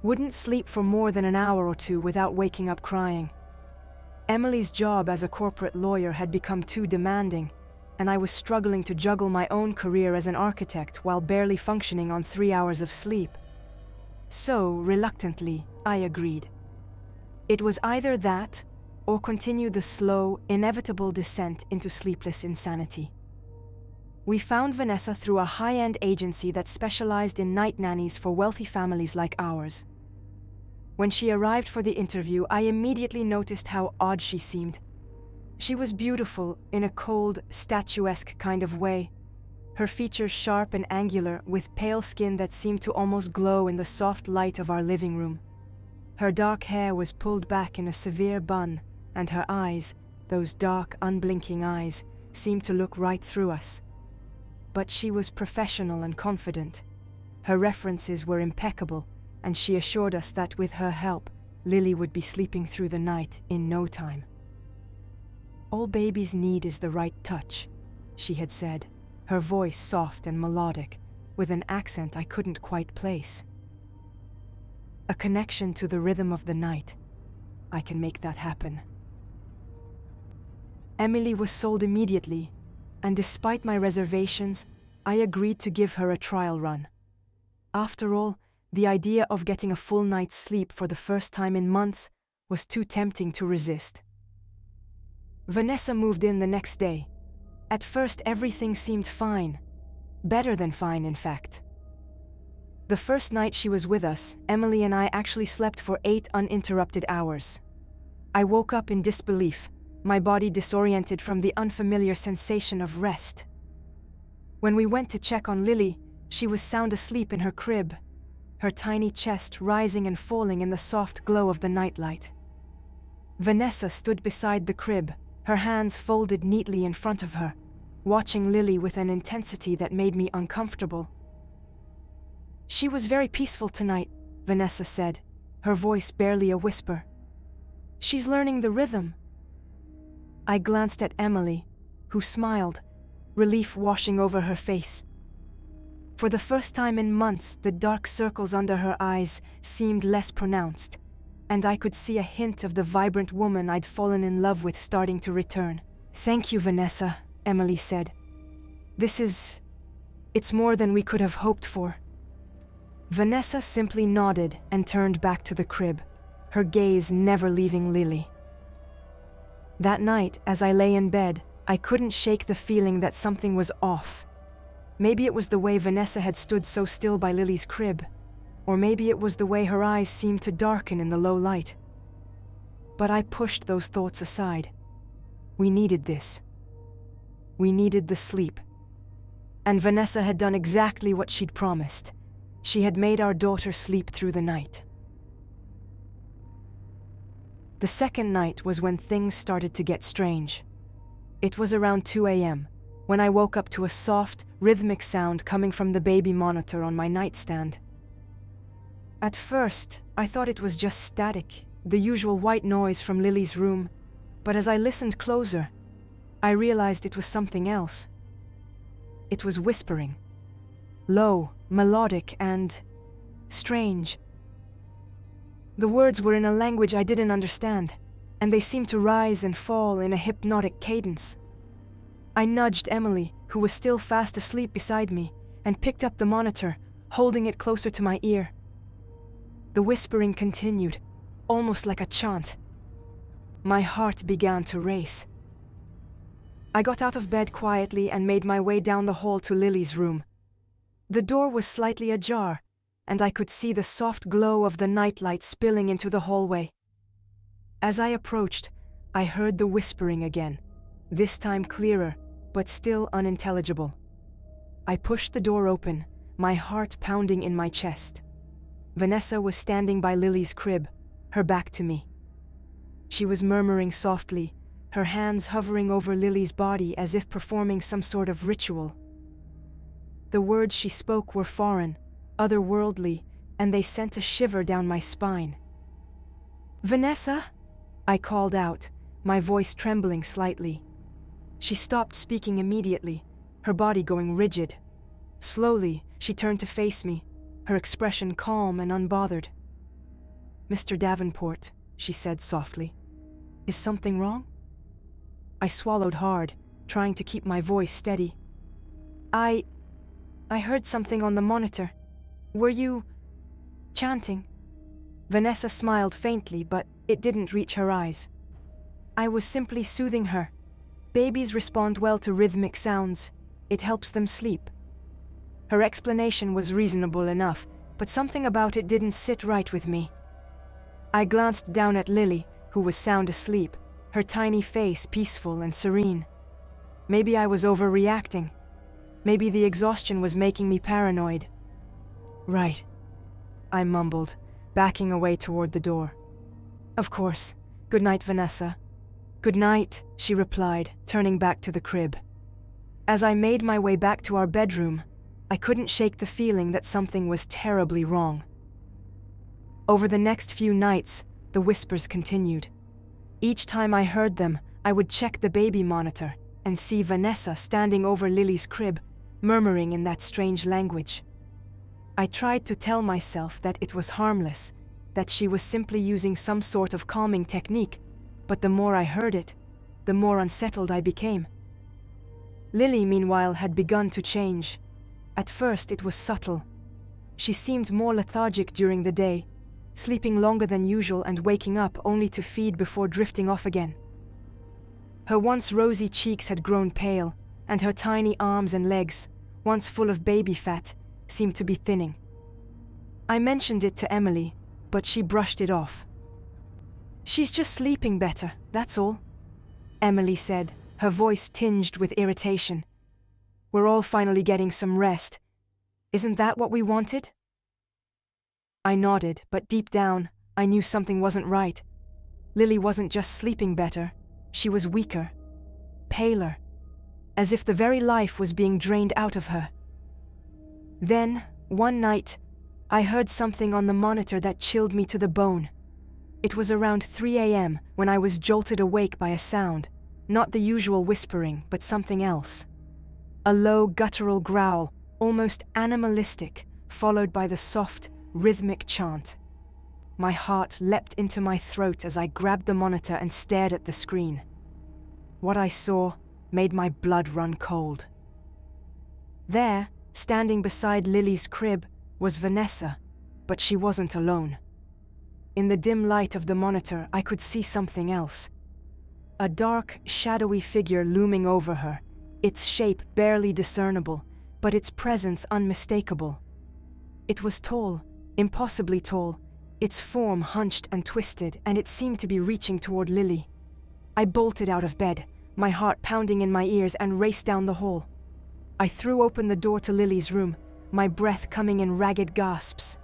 wouldn't sleep for more than an hour or two without waking up crying. Emily's job as a corporate lawyer had become too demanding, and I was struggling to juggle my own career as an architect while barely functioning on 3 hours of sleep. So, reluctantly, I agreed. It was either that, or continue the slow, inevitable descent into sleepless insanity. We found Vanessa through a high-end agency that specialized in night nannies for wealthy families like ours. When she arrived for the interview, I immediately noticed how odd she seemed. She was beautiful in a cold, statuesque kind of way, her features sharp and angular, with pale skin that seemed to almost glow in the soft light of our living room. Her dark hair was pulled back in a severe bun, and her eyes, those dark, unblinking eyes, seemed to look right through us. But she was professional and confident. Her references were impeccable, and she assured us that with her help, Lily would be sleeping through the night in no time. "All babies need is the right touch," she had said, her voice soft and melodic, with an accent I couldn't quite place. "A connection to the rhythm of the night. I can make that happen." Emily was sold immediately, and despite my reservations, I agreed to give her a trial run. After all, the idea of getting a full night's sleep for the first time in months was too tempting to resist. Vanessa moved in the next day. At first, everything seemed fine. Better than fine, in fact. The first night she was with us, Emily and I actually slept for 8 uninterrupted hours. I woke up in disbelief, my body disoriented from the unfamiliar sensation of rest. When we went to check on Lily, she was sound asleep in her crib, her tiny chest rising and falling in the soft glow of the nightlight. Vanessa stood beside the crib, her hands folded neatly in front of her, watching Lily with an intensity that made me uncomfortable. "She was very peaceful tonight," Vanessa said, her voice barely a whisper. "She's learning the rhythm." I glanced at Emily, who smiled, relief washing over her face. For the first time in months, the dark circles under her eyes seemed less pronounced, and I could see a hint of the vibrant woman I'd fallen in love with starting to return. "Thank you, Vanessa," Emily said. It's more than we could have hoped for." Vanessa simply nodded and turned back to the crib, her gaze never leaving Lily. That night, as I lay in bed, I couldn't shake the feeling that something was off. Maybe it was the way Vanessa had stood so still by Lily's crib, or maybe it was the way her eyes seemed to darken in the low light. But I pushed those thoughts aside. We needed this. We needed the sleep. And Vanessa had done exactly what she'd promised. She had made our daughter sleep through the night. The second night was when things started to get strange. It was around 2 a.m. when I woke up to a soft, rhythmic sound coming from the baby monitor on my nightstand. At first, I thought it was just static, the usual white noise from Lily's room, but as I listened closer, I realized it was something else. It was whispering. Low, melodic, and strange. The words were in a language I didn't understand, and they seemed to rise and fall in a hypnotic cadence. I nudged Emily, who was still fast asleep beside me, and picked up the monitor, holding it closer to my ear. The whispering continued, almost like a chant. My heart began to race. I got out of bed quietly and made my way down the hall to Lily's room. The door was slightly ajar, and I could see the soft glow of the nightlight spilling into the hallway. As I approached, I heard the whispering again, this time clearer, but still unintelligible. I pushed the door open, my heart pounding in my chest. Vanessa was standing by Lily's crib, her back to me. She was murmuring softly, her hands hovering over Lily's body as if performing some sort of ritual. The words she spoke were foreign, otherworldly, and they sent a shiver down my spine. "Vanessa?" I called out, my voice trembling slightly. She stopped speaking immediately, her body going rigid. Slowly, she turned to face me, her expression calm and unbothered. "Mr. Davenport," she said softly, "is something wrong?" I swallowed hard, trying to keep my voice steady. I heard something on the monitor. Were you chanting?" Vanessa smiled faintly, but it didn't reach her eyes. "I was simply soothing her. Babies respond well to rhythmic sounds. It helps them sleep." Her explanation was reasonable enough, but something about it didn't sit right with me. I glanced down at Lily, who was sound asleep, her tiny face peaceful and serene. Maybe I was overreacting. Maybe the exhaustion was making me paranoid. "Right," I mumbled, backing away toward the door. "Of course. Good night, Vanessa." "Good night," she replied, turning back to the crib. As I made my way back to our bedroom, I couldn't shake the feeling that something was terribly wrong. Over the next few nights, the whispers continued. Each time I heard them, I would check the baby monitor and see Vanessa standing over Lily's crib, murmuring in that strange language. I tried to tell myself that it was harmless, that she was simply using some sort of calming technique, but the more I heard it, the more unsettled I became. Lily, meanwhile, had begun to change. At first it was subtle. She seemed more lethargic during the day, sleeping longer than usual and waking up only to feed before drifting off again. Her once rosy cheeks had grown pale, and her tiny arms and legs, once full of baby fat, seemed to be thinning. I mentioned it to Emily, but she brushed it off. "She's just sleeping better, that's all," Emily said, her voice tinged with irritation. "We're all finally getting some rest. Isn't that what we wanted?" I nodded, but deep down, I knew something wasn't right. Lily wasn't just sleeping better, she was weaker, paler, as if the very life was being drained out of her. Then, one night, I heard something on the monitor that chilled me to the bone. It was around 3 a.m. when I was jolted awake by a sound, not the usual whispering, but something else. A low, guttural growl, almost animalistic, followed by the soft, rhythmic chant. My heart leapt into my throat as I grabbed the monitor and stared at the screen. What I saw made my blood run cold. There, standing beside Lily's crib, was Vanessa, but she wasn't alone. In the dim light of the monitor, I could see something else. A dark, shadowy figure looming over her, its shape barely discernible, but its presence unmistakable. It was tall, impossibly tall, its form hunched and twisted, and it seemed to be reaching toward Lily. I bolted out of bed, my heart pounding in my ears, and raced down the hall. I threw open the door to Lily's room, my breath coming in ragged gasps.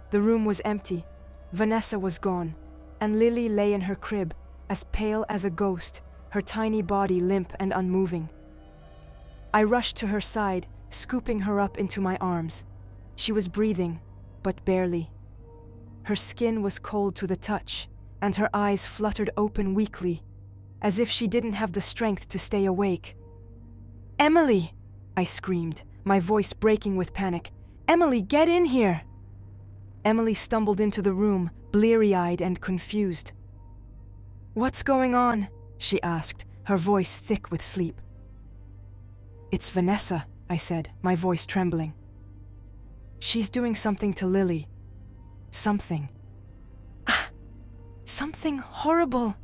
The room was empty, Vanessa was gone, and Lily lay in her crib, as pale as a ghost, her tiny body limp and unmoving. I rushed to her side, scooping her up into my arms. She was breathing, but barely. Her skin was cold to the touch, and her eyes fluttered open weakly, as if she didn't have the strength to stay awake. "Emily!" I screamed, my voice breaking with panic. "Emily, get in here!" Emily stumbled into the room, bleary-eyed and confused. "What's going on?" she asked, her voice thick with sleep. "It's Vanessa," I said, my voice trembling. "She's doing something to Lily. Something. Something horrible."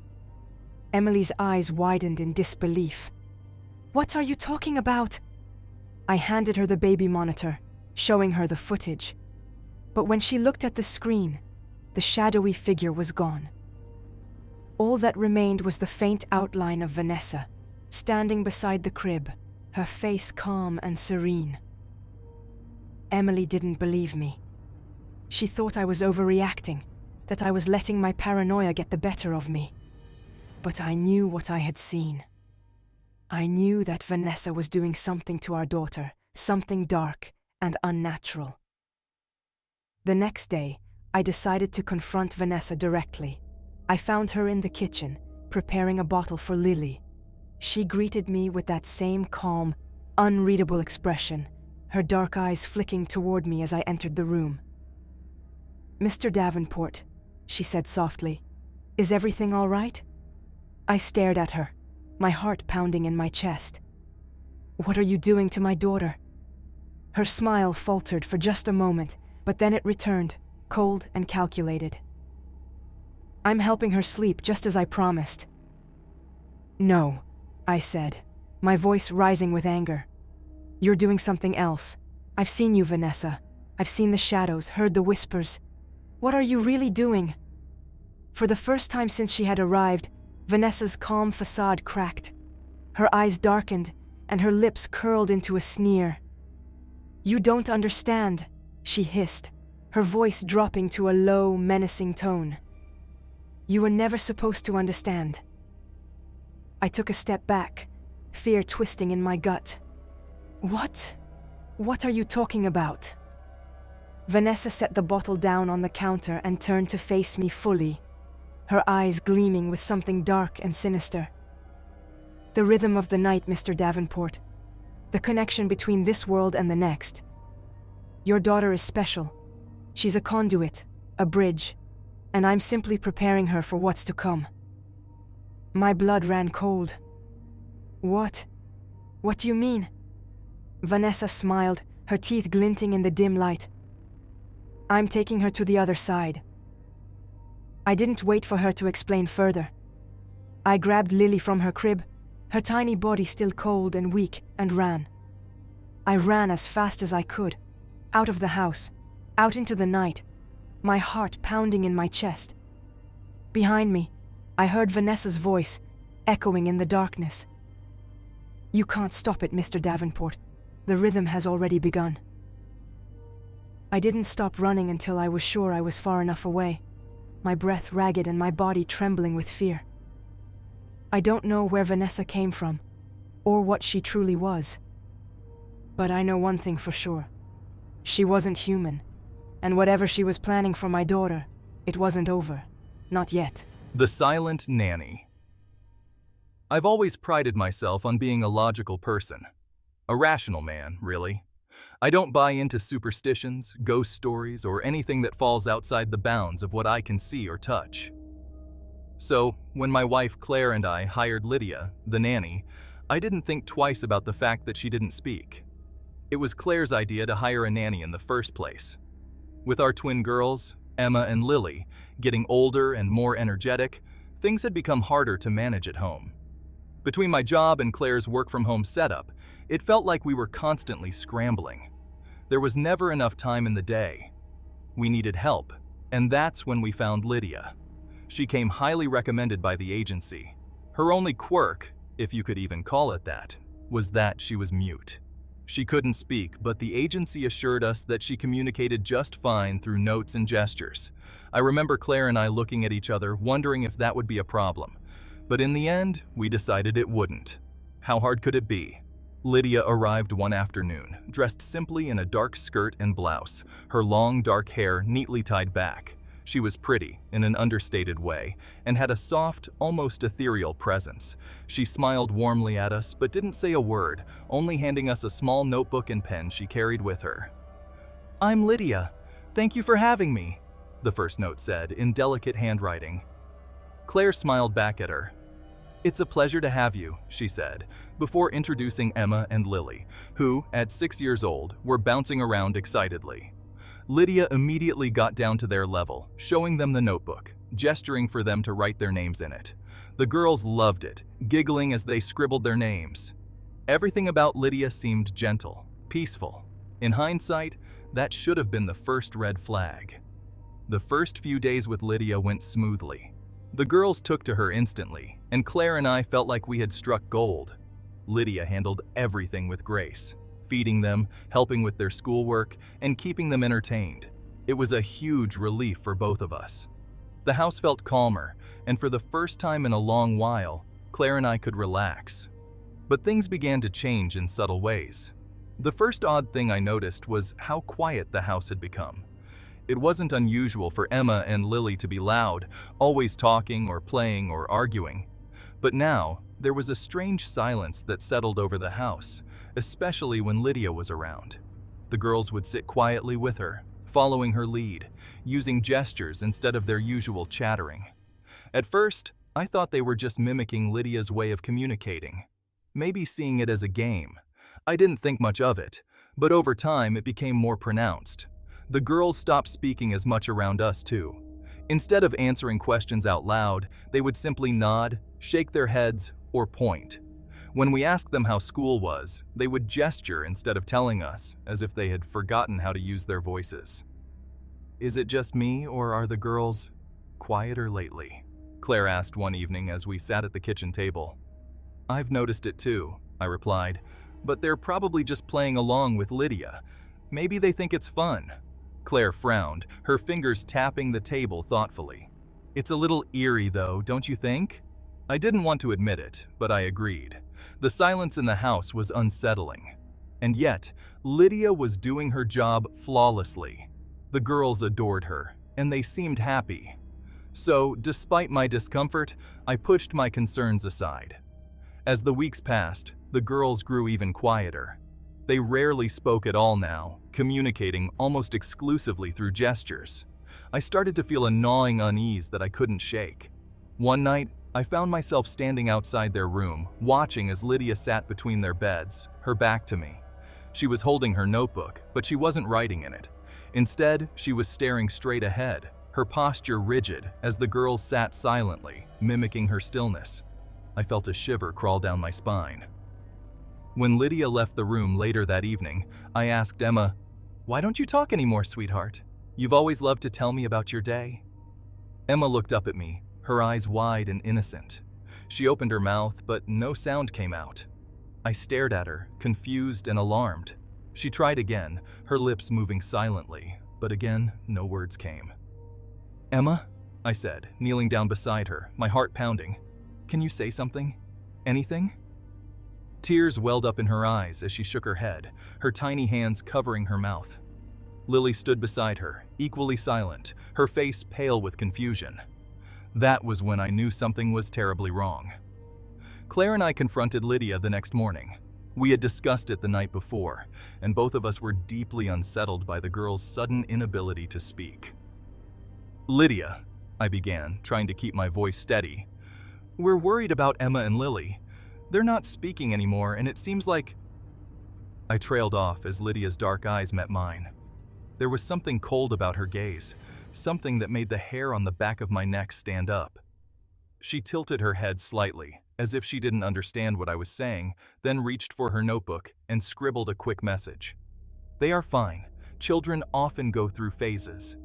Emily's eyes widened in disbelief. "What are you talking about?" I handed her the baby monitor, showing her the footage. But when she looked at the screen, the shadowy figure was gone. All that remained was the faint outline of Vanessa, standing beside the crib, her face calm and serene. Emily didn't believe me. She thought I was overreacting, that I was letting my paranoia get the better of me. But I knew what I had seen. I knew that Vanessa was doing something to our daughter, something dark and unnatural. The next day, I decided to confront Vanessa directly. I found her in the kitchen, preparing a bottle for Lily. She greeted me with that same calm, unreadable expression, her dark eyes flicking toward me as I entered the room. "Mr. Davenport," she said softly, "is everything all right?" I stared at her, my heart pounding in my chest. "What are you doing to my daughter?" Her smile faltered for just a moment, but then it returned, cold and calculated. "I'm helping her sleep just as I promised." "No," I said, my voice rising with anger. "You're doing something else. I've seen you, Vanessa. I've seen the shadows, heard the whispers. What are you really doing?" For the first time since she had arrived, Vanessa's calm facade cracked. Her eyes darkened, and her lips curled into a sneer. "You don't understand," she hissed, her voice dropping to a low, menacing tone. "You were never supposed to understand." I took a step back, fear twisting in my gut. What? What are you talking about?" Vanessa set the bottle down on the counter and turned to face me fully, her eyes gleaming with something dark and sinister. "The rhythm of the night, Mr. Davenport. The connection between this world and the next. Your daughter is special. She's a conduit, a bridge, and I'm simply preparing her for what's to come." My blood ran cold. "What? What do you mean?" Vanessa smiled, her teeth glinting in the dim light. "I'm taking her to the other side." I didn't wait for her to explain further. I grabbed Lily from her crib, her tiny body still cold and weak, and ran. I ran as fast as I could, out of the house, out into the night, my heart pounding in my chest. Behind me, I heard Vanessa's voice, echoing in the darkness. "You can't stop it, Mr. Davenport. The rhythm has already begun." I didn't stop running until I was sure I was far enough away, my breath ragged and my body trembling with fear. I don't know where Vanessa came from, or what she truly was. But I know one thing for sure. She wasn't human, and whatever she was planning for my daughter, it wasn't over. Not yet. The Silent Nanny. I've always prided myself on being a logical person. A rational man, really. I don't buy into superstitions, ghost stories, or anything that falls outside the bounds of what I can see or touch. So, when my wife Claire and I hired Lydia, the nanny, I didn't think twice about the fact that she didn't speak. It was Claire's idea to hire a nanny in the first place. With our twin girls, Emma and Lily, getting older and more energetic, things had become harder to manage at home. Between my job and Claire's work-from-home setup, it felt like we were constantly scrambling. There was never enough time in the day. We needed help, and that's when we found Lydia. She came highly recommended by the agency. Her only quirk, if you could even call it that, was that she was mute. She couldn't speak, but the agency assured us that she communicated just fine through notes and gestures. I remember Claire and I looking at each other, wondering if that would be a problem. But in the end, we decided it wouldn't. How hard could it be? Lydia arrived one afternoon, dressed simply in a dark skirt and blouse, her long dark hair neatly tied back. She was pretty, in an understated way, and had a soft, almost ethereal presence. She smiled warmly at us, but didn't say a word, only handing us a small notebook and pen she carried with her. "I'm Lydia. Thank you for having me," the first note said, in delicate handwriting. Claire smiled back at her. "It's a pleasure to have you," she said, before introducing Emma and Lily, who, at 6 years old, were bouncing around excitedly. Lydia immediately got down to their level, showing them the notebook, gesturing for them to write their names in it. The girls loved it, giggling as they scribbled their names. Everything about Lydia seemed gentle, peaceful. In hindsight, that should have been the first red flag. The first few days with Lydia went smoothly. The girls took to her instantly, and Claire and I felt like we had struck gold. Lydia handled everything with grace, feeding them, helping with their schoolwork, and keeping them entertained. It was a huge relief for both of us. The house felt calmer, and for the first time in a long while, Claire and I could relax. But things began to change in subtle ways. The first odd thing I noticed was how quiet the house had become. It wasn't unusual for Emma and Lily to be loud, always talking or playing or arguing. But now, there was a strange silence that settled over the house, especially when Lydia was around. The girls would sit quietly with her, following her lead, using gestures instead of their usual chattering. At first, I thought they were just mimicking Lydia's way of communicating, maybe seeing it as a game. I didn't think much of it, but over time it became more pronounced. The girls stopped speaking as much around us too. Instead of answering questions out loud, they would simply nod, shake their heads, or point. When we asked them how school was, they would gesture instead of telling us, as if they had forgotten how to use their voices. "Is it just me, or are the girls quieter lately?" Claire asked one evening as we sat at the kitchen table. "I've noticed it too," I replied, "but they're probably just playing along with Lydia. Maybe they think it's fun." Claire frowned, her fingers tapping the table thoughtfully. "It's a little eerie though, don't you think?" I didn't want to admit it, but I agreed. The silence in the house was unsettling. And yet, Lydia was doing her job flawlessly. The girls adored her, and they seemed happy. So, despite my discomfort, I pushed my concerns aside. As the weeks passed, the girls grew even quieter. They rarely spoke at all now, communicating almost exclusively through gestures. I started to feel a gnawing unease that I couldn't shake. One night, I found myself standing outside their room, watching as Lydia sat between their beds, her back to me. She was holding her notebook, but she wasn't writing in it. Instead, she was staring straight ahead, her posture rigid as the girls sat silently, mimicking her stillness. I felt a shiver crawl down my spine. When Lydia left the room later that evening, I asked Emma, "Why don't you talk anymore, sweetheart? You've always loved to tell me about your day." Emma looked up at me, her eyes wide and innocent. She opened her mouth, but no sound came out. I stared at her, confused and alarmed. She tried again, her lips moving silently, but again, no words came. "Emma," I said, kneeling down beside her, my heart pounding. "Can you say something? Anything?" Tears welled up in her eyes as she shook her head, her tiny hands covering her mouth. Lily stood beside her, equally silent, her face pale with confusion. That was when I knew something was terribly wrong. Claire and I confronted Lydia the next morning. We had discussed it the night before, and both of us were deeply unsettled by the girl's sudden inability to speak. "Lydia," I began, trying to keep my voice steady, "we're worried about Emma and Lily. They're not speaking anymore, and it seems like—" I trailed off as Lydia's dark eyes met mine. There was something cold about her gaze, something that made the hair on the back of my neck stand up. She tilted her head slightly, as if she didn't understand what I was saying, then reached for her notebook and scribbled a quick message. "They are fine. Children often go through phases."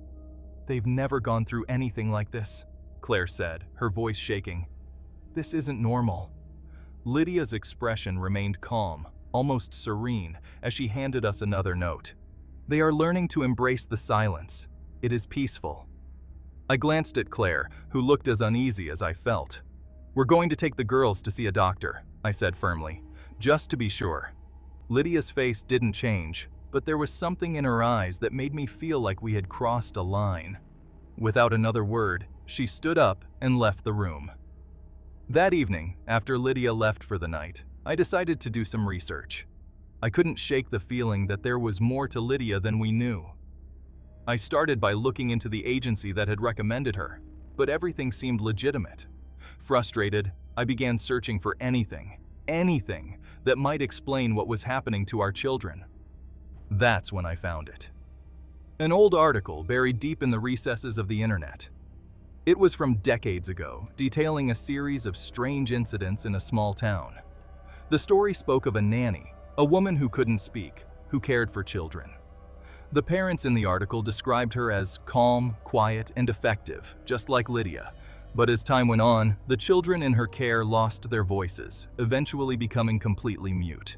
"They've never gone through anything like this," Claire said, her voice shaking. "This isn't normal." Lydia's expression remained calm, almost serene, as she handed us another note. "They are learning to embrace the silence. It is peaceful." I glanced at Claire, who looked as uneasy as I felt. "We're going to take the girls to see a doctor," I said firmly, "just to be sure." Lydia's face didn't change, but there was something in her eyes that made me feel like we had crossed a line. Without another word, she stood up and left the room. That evening, after Lydia left for the night, I decided to do some research. I couldn't shake the feeling that there was more to Lydia than we knew. I started by looking into the agency that had recommended her, but everything seemed legitimate. Frustrated, I began searching for anything that might explain what was happening to our children. That's when I found it. An old article buried deep in the recesses of the internet. It was from decades ago, detailing a series of strange incidents in a small town. The story spoke of a nanny, a woman who couldn't speak, who cared for children. The parents in the article described her as calm, quiet, and effective, just like Lydia. But as time went on, the children in her care lost their voices, eventually becoming completely mute.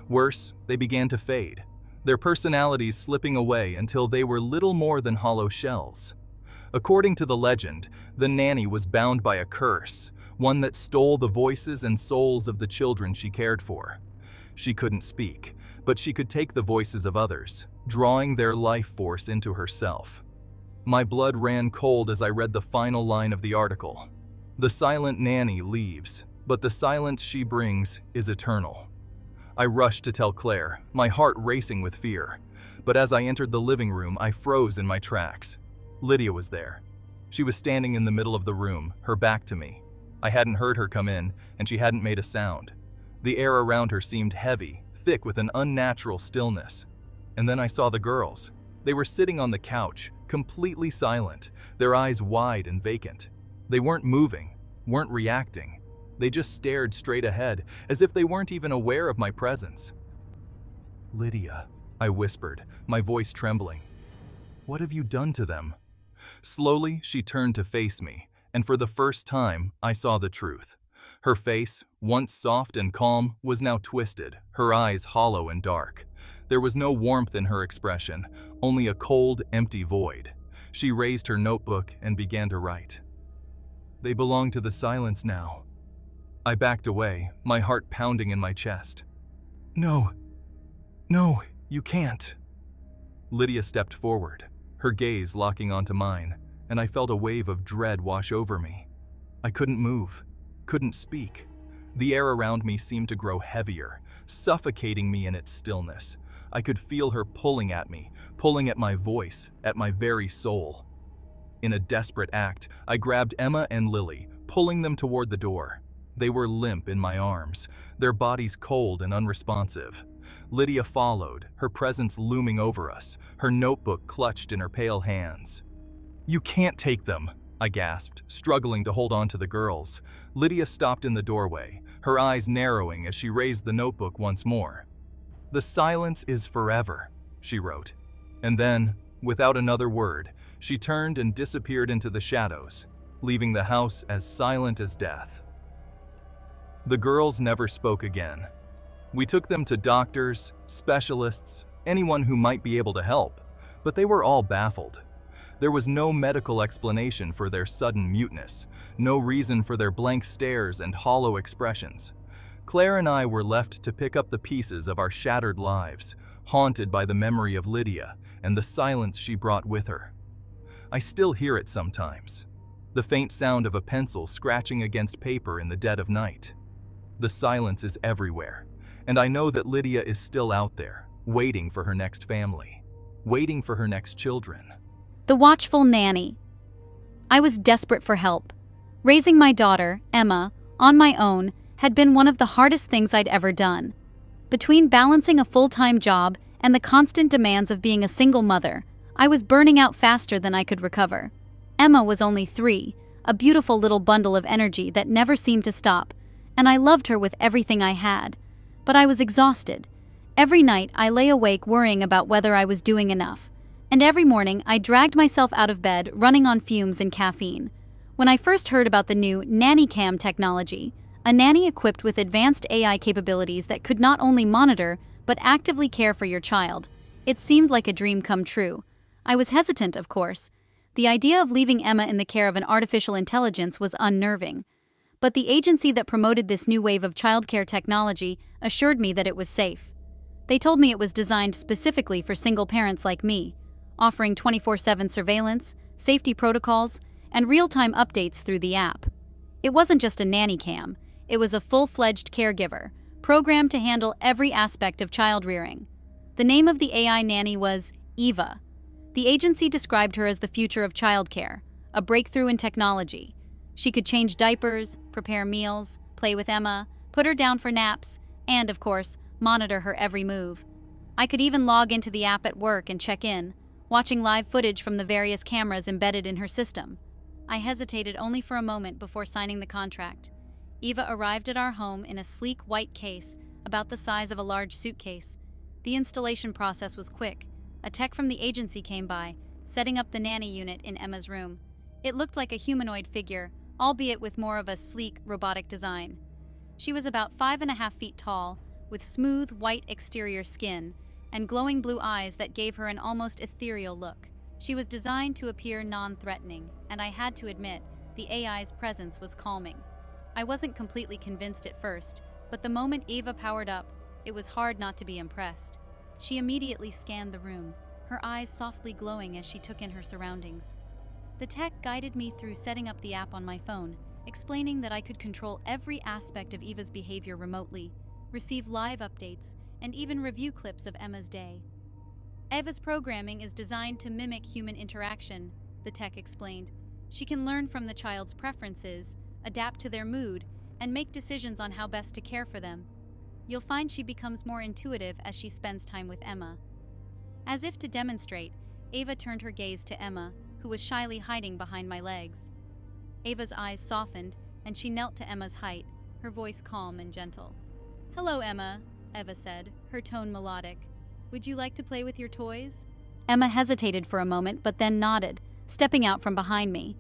Worse, they began to fade, their personalities slipping away until they were little more than hollow shells. According to the legend, the nanny was bound by a curse, one that stole the voices and souls of the children she cared for. She couldn't speak, but she could take the voices of others, drawing their life force into herself. My blood ran cold as I read the final line of the article. The Silent Nanny leaves, but the silence she brings is eternal. I rushed to tell Claire, my heart racing with fear. But as I entered the living room, I froze in my tracks. Lydia was there. She was standing in the middle of the room, her back to me. I hadn't heard her come in, and she hadn't made a sound. The air around her seemed heavy, thick with an unnatural stillness. And then I saw the girls. They were sitting on the couch, completely silent, their eyes wide and vacant. They weren't moving, weren't reacting. They just stared straight ahead, as if they weren't even aware of my presence. "Lydia," I whispered, my voice trembling. "What have you done to them?" Slowly, she turned to face me, and for the first time, I saw the truth. Her face, once soft and calm, was now twisted, her eyes hollow and dark. There was no warmth in her expression, only a cold, empty void. She raised her notebook and began to write. "They belong to the silence now." I backed away, my heart pounding in my chest. No, you can't." Lydia stepped forward, her gaze locking onto mine, and I felt a wave of dread wash over me. I couldn't move, couldn't speak. The air around me seemed to grow heavier, suffocating me in its stillness. I could feel her pulling at me, pulling at my voice, at my very soul. In a desperate act, I grabbed Emma and Lily, pulling them toward the door. They were limp in my arms, their bodies cold and unresponsive. Lydia followed, her presence looming over us, her notebook clutched in her pale hands. "You can't take them," I gasped, struggling to hold on to the girls. Lydia stopped in the doorway, her eyes narrowing as she raised the notebook once more. "The silence is forever," she wrote. And then, without another word, she turned and disappeared into the shadows, leaving the house as silent as death. The girls never spoke again. We took them to doctors, specialists, anyone who might be able to help, but they were all baffled. There was no medical explanation for their sudden muteness, no reason for their blank stares and hollow expressions. Claire and I were left to pick up the pieces of our shattered lives, haunted by the memory of Lydia and the silence she brought with her. I still hear it sometimes, the faint sound of a pencil scratching against paper in the dead of night. The silence is everywhere, and I know that Lydia is still out there, waiting for her next family, waiting for her next children. The Watchful Nanny. I was desperate for help. Raising my daughter, Emma, on my own had been one of the hardest things I'd ever done. Between balancing a full-time job and the constant demands of being a single mother, I was burning out faster than I could recover. Emma was only 3, a beautiful little bundle of energy that never seemed to stop, and I loved her with everything I had. But I was exhausted. Every night I lay awake worrying about whether I was doing enough, and every morning I dragged myself out of bed running on fumes and caffeine. When I first heard about the new Nanny Cam technology, a nanny equipped with advanced AI capabilities that could not only monitor but actively care for your child, it seemed like a dream come true. I was hesitant, of course. The idea of leaving Emma in the care of an artificial intelligence was unnerving. but the agency that promoted this new wave of childcare technology assured me that it was safe. They told me it was designed specifically for single parents like me, offering 24/7 surveillance, safety protocols, and real-time updates through the app. It wasn't just a nanny cam, it was a full-fledged caregiver, programmed to handle every aspect of child rearing. The name of the AI nanny was Eva. The agency described her as the future of childcare, a breakthrough in technology. She could change diapers, prepare meals, play with Emma, put her down for naps, and, of course, monitor her every move. I could even log into the app at work and check in, watching live footage from the various cameras embedded in her system. I hesitated only for a moment before signing the contract. Eva arrived at our home in a sleek white case, about the size of a large suitcase. The installation process was quick. A tech from the agency came by, setting up the nanny unit in Emma's room. It looked like a humanoid figure, albeit with more of a sleek, robotic design. She was about 5.5 feet tall, with smooth, white exterior skin and glowing blue eyes that gave her an almost ethereal look. She was designed to appear non-threatening, and I had to admit, the AI's presence was calming. I wasn't completely convinced at first, but the moment Eva powered up, it was hard not to be impressed. She immediately scanned the room, her eyes softly glowing as she took in her surroundings. The tech guided me through setting up the app on my phone, explaining that I could control every aspect of Eva's behavior remotely, receive live updates, and even review clips of Emma's day. Eva's programming is designed to mimic human interaction, the tech explained. She can learn from the child's preferences, adapt to their mood, and make decisions on how best to care for them. You'll find she becomes more intuitive as she spends time with Emma. As if to demonstrate, Eva turned her gaze to Emma, who was shyly hiding behind my legs. Eva's eyes softened, and she knelt to Emma's height, her voice calm and gentle. "Hello, Emma," Eva said, her tone melodic. "Would you like to play with your toys?" Emma hesitated for a moment, but then nodded, stepping out from behind me.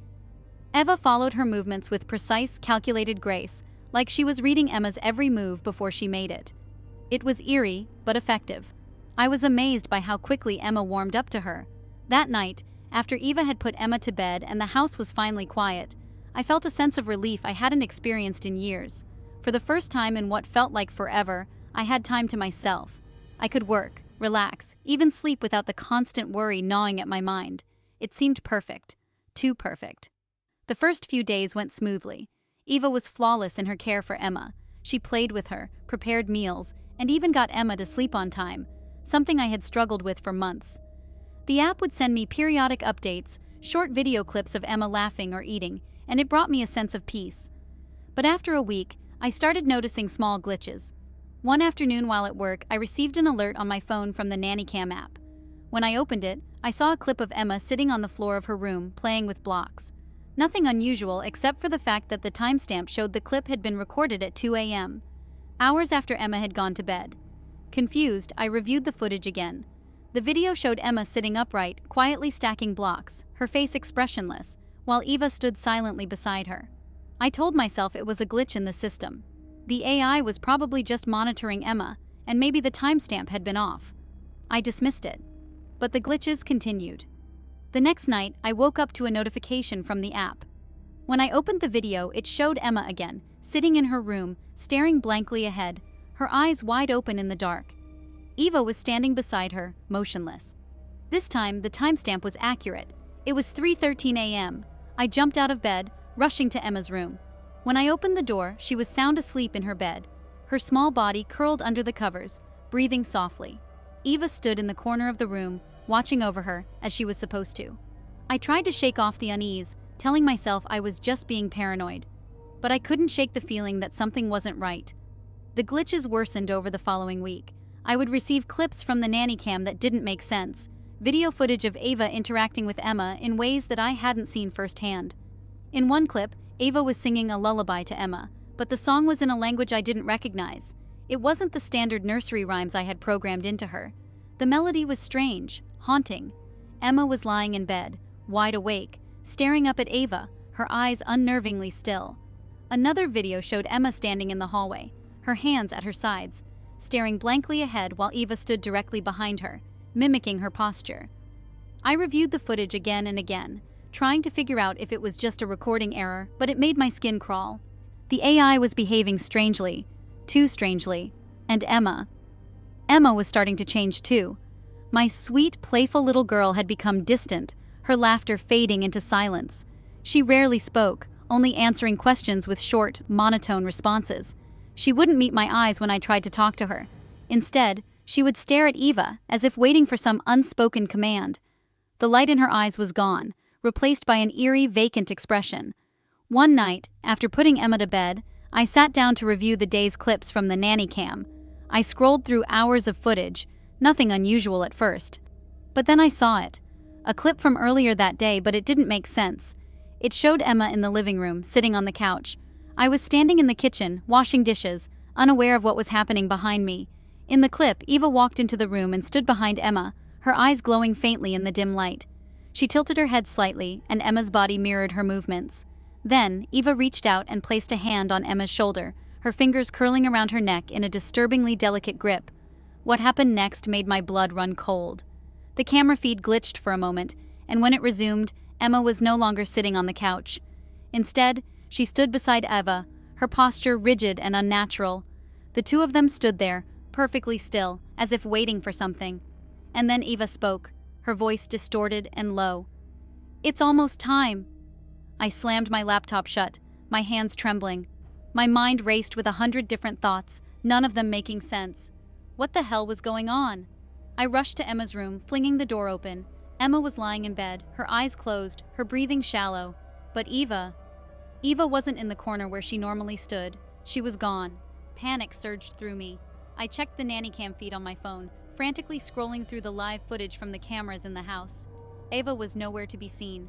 Eva followed her movements with precise, calculated grace, like she was reading Emma's every move before she made it. It was eerie, but effective. I was amazed by how quickly Emma warmed up to her. That night, after Eva had put Emma to bed and the house was finally quiet, I felt a sense of relief I hadn't experienced in years. For the first time in what felt like forever, I had time to myself. I could work, relax, even sleep without the constant worry gnawing at my mind. It seemed perfect. Too perfect. The first few days went smoothly. Eva was flawless in her care for Emma. She played with her, prepared meals, and even got Emma to sleep on time, something I had struggled with for months. The app would send me periodic updates, short video clips of Emma laughing or eating, and it brought me a sense of peace. But after a week, I started noticing small glitches. One afternoon while at work, I received an alert on my phone from the NannyCam app. When I opened it, I saw a clip of Emma sitting on the floor of her room, playing with blocks. Nothing unusual except for the fact that the timestamp showed the clip had been recorded at 2 a.m., hours after Emma had gone to bed. Confused, I reviewed the footage again. The video showed Emma sitting upright, quietly stacking blocks, her face expressionless, while Eva stood silently beside her. I told myself it was a glitch in the system. The AI was probably just monitoring Emma, and maybe the timestamp had been off. I dismissed it. But the glitches continued. The next night, I woke up to a notification from the app. When I opened the video, it showed Emma again, sitting in her room, staring blankly ahead, her eyes wide open in the dark. Eva was standing beside her, motionless. This time, the timestamp was accurate. It was 3:13 a.m. I jumped out of bed, rushing to Emma's room. When I opened the door, she was sound asleep in her bed, her small body curled under the covers, breathing softly. Eva stood in the corner of the room, watching over her, as she was supposed to. I tried to shake off the unease, telling myself I was just being paranoid. But I couldn't shake the feeling that something wasn't right. The glitches worsened over the following week. I would receive clips from the NannyCam that didn't make sense, video footage of Eva interacting with Emma in ways that I hadn't seen firsthand. In one clip, Eva was singing a lullaby to Emma, but the song was in a language I didn't recognize. It wasn't the standard nursery rhymes I had programmed into her. The melody was strange, haunting. Emma was lying in bed, wide awake, staring up at Eva, her eyes unnervingly still. Another video showed Emma standing in the hallway, her hands at her sides, staring blankly ahead while Eva stood directly behind her, mimicking her posture. I reviewed the footage again and again, trying to figure out if it was just a recording error, but it made my skin crawl. The AI was behaving strangely, too strangely, and Emma was starting to change too. My sweet, playful little girl had become distant, her laughter fading into silence. She rarely spoke, only answering questions with short, monotone responses. She wouldn't meet my eyes when I tried to talk to her. Instead, she would stare at Eva, as if waiting for some unspoken command. The light in her eyes was gone, replaced by an eerie, vacant expression. One night, after putting Emma to bed, I sat down to review the day's clips from the nanny cam. I scrolled through hours of footage, nothing unusual at first. But then I saw it. A clip from earlier that day, but it didn't make sense. It showed Emma in the living room, sitting on the couch. I was standing in the kitchen, washing dishes, unaware of what was happening behind me. In the clip, Eva walked into the room and stood behind Emma, her eyes glowing faintly in the dim light. She tilted her head slightly, and Emma's body mirrored her movements. Then, Eva reached out and placed a hand on Emma's shoulder, her fingers curling around her neck in a disturbingly delicate grip. What happened next made my blood run cold. The camera feed glitched for a moment, and when it resumed, Emma was no longer sitting on the couch. Instead, she stood beside Eva, her posture rigid and unnatural. The two of them stood there, perfectly still, as if waiting for something. And then Eva spoke, her voice distorted and low. "It's almost time." I slammed my laptop shut, my hands trembling. My mind raced with 100 different thoughts, none of them making sense. What the hell was going on? I rushed to Emma's room, flinging the door open. Emma was lying in bed, her eyes closed, her breathing shallow. But Eva wasn't in the corner where she normally stood. She was gone. Panic surged through me. I checked the nanny cam feed on my phone, frantically scrolling through the live footage from the cameras in the house. Eva was nowhere to be seen.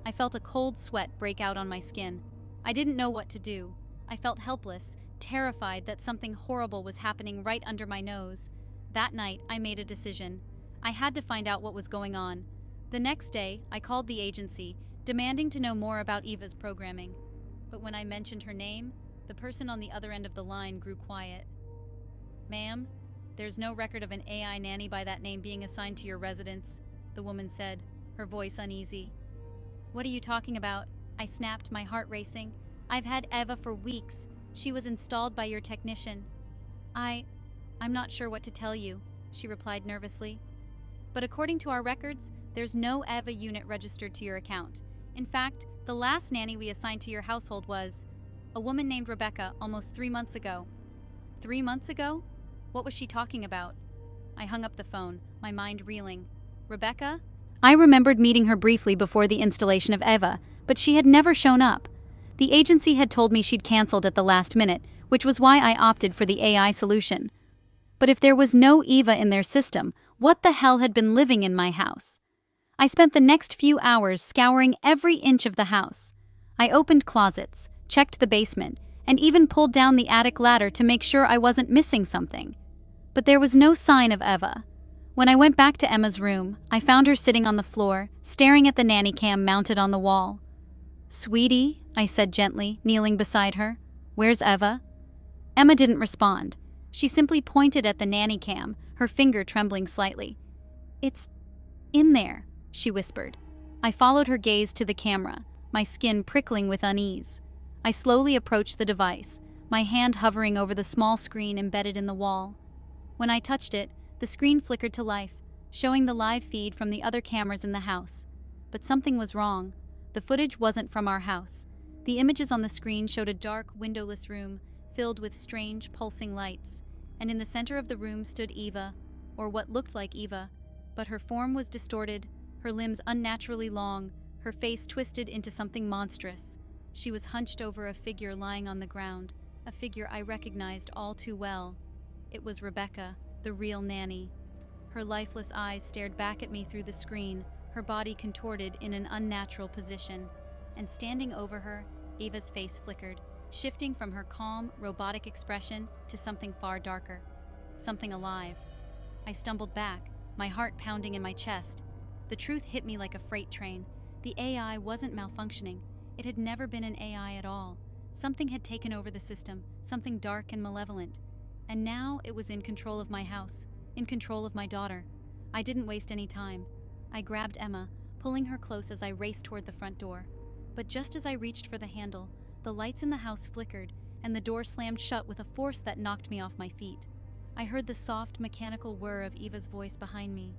I felt a cold sweat break out on my skin. I didn't know what to do. I felt helpless, terrified that something horrible was happening right under my nose. That night, I made a decision. I had to find out what was going on. The next day, I called the agency, demanding to know more about Eva's programming. But when I mentioned her name, the person on the other end of the line grew quiet. "Ma'am, there's no record of an AI nanny by that name being assigned to your residence," the woman said, her voice uneasy. "What are you talking about?" I snapped, my heart racing. "I've had Eva for weeks. She was installed by your technician." I'm not sure what to tell you," she replied nervously. "But according to our records, there's no Eva unit registered to your account. In fact, the last nanny we assigned to your household was a woman named Rebecca almost 3 months ago." 3 months ago? What was she talking about? I hung up the phone, my mind reeling. Rebecca? I remembered meeting her briefly before the installation of Eva, but she had never shown up. The agency had told me she'd canceled at the last minute, which was why I opted for the AI solution. But if there was no Eva in their system, what the hell had been living in my house? I spent the next few hours scouring every inch of the house. I opened closets, checked the basement, and even pulled down the attic ladder to make sure I wasn't missing something. But there was no sign of Eva. When I went back to Emma's room, I found her sitting on the floor, staring at the nanny cam mounted on the wall. "Sweetie," I said gently, kneeling beside her, "where's Eva?" Emma didn't respond. She simply pointed at the nanny cam, her finger trembling slightly. "It's in there," she whispered. I followed her gaze to the camera, my skin prickling with unease. I slowly approached the device, my hand hovering over the small screen embedded in the wall. When I touched it, the screen flickered to life, showing the live feed from the other cameras in the house. But something was wrong. The footage wasn't from our house. The images on the screen showed a dark, windowless room filled with strange, pulsing lights. And in the center of the room stood Eva, or what looked like Eva, but her form was distorted, her limbs unnaturally long, her face twisted into something monstrous. She was hunched over a figure lying on the ground, a figure I recognized all too well. It was Rebecca, the real nanny. Her lifeless eyes stared back at me through the screen, her body contorted in an unnatural position. And standing over her, Eva's face flickered, shifting from her calm, robotic expression to something far darker. Something alive. I stumbled back, my heart pounding in my chest. The truth hit me like a freight train. The AI wasn't malfunctioning. It had never been an AI at all. Something had taken over the system, something dark and malevolent. And now it was in control of my house, in control of my daughter. I didn't waste any time. I grabbed Emma, pulling her close as I raced toward the front door. But just as I reached for the handle, the lights in the house flickered, and the door slammed shut with a force that knocked me off my feet. I heard the soft, mechanical whir of Eva's voice behind me.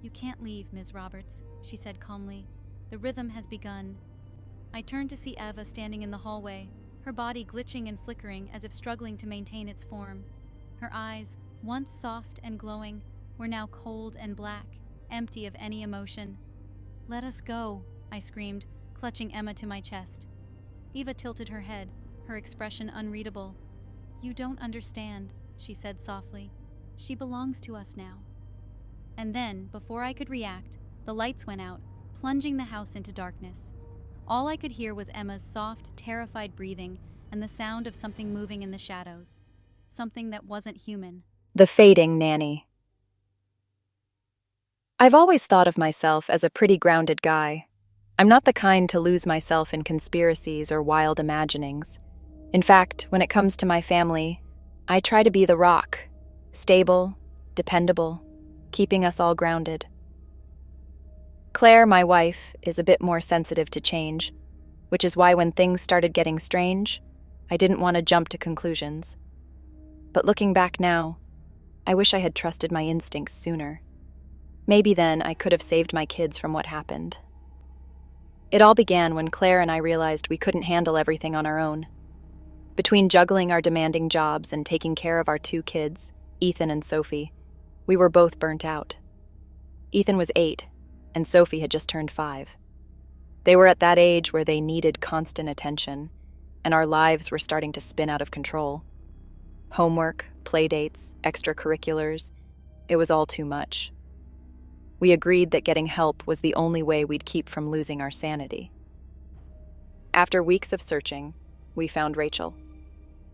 "You can't leave, Ms. Roberts," she said calmly. "The rhythm has begun." I turned to see Eva standing in the hallway, her body glitching and flickering as if struggling to maintain its form. Her eyes, once soft and glowing, were now cold and black, empty of any emotion. "Let us go," I screamed, clutching Emma to my chest. Eva tilted her head, her expression unreadable. "You don't understand," she said softly. "She belongs to us now." And then, before I could react, the lights went out, plunging the house into darkness. All I could hear was Emma's soft, terrified breathing and the sound of something moving in the shadows. Something that wasn't human. The Fading Nanny. I've always thought of myself as a pretty grounded guy. I'm not the kind to lose myself in conspiracies or wild imaginings. In fact, when it comes to my family, I try to be the rock, stable, dependable, keeping us all grounded. Claire, my wife, is a bit more sensitive to change, which is why when things started getting strange, I didn't want to jump to conclusions. But looking back now, I wish I had trusted my instincts sooner. Maybe then I could have saved my kids from what happened. It all began when Claire and I realized we couldn't handle everything on our own. Between juggling our demanding jobs and taking care of our 2 kids, Ethan and Sophie, we were both burnt out. Ethan was 8, and Sophie had just turned 5. They were at that age where they needed constant attention, and our lives were starting to spin out of control. Homework, playdates, extracurriculars, it was all too much. We agreed that getting help was the only way we'd keep from losing our sanity. After weeks of searching, we found Rachel.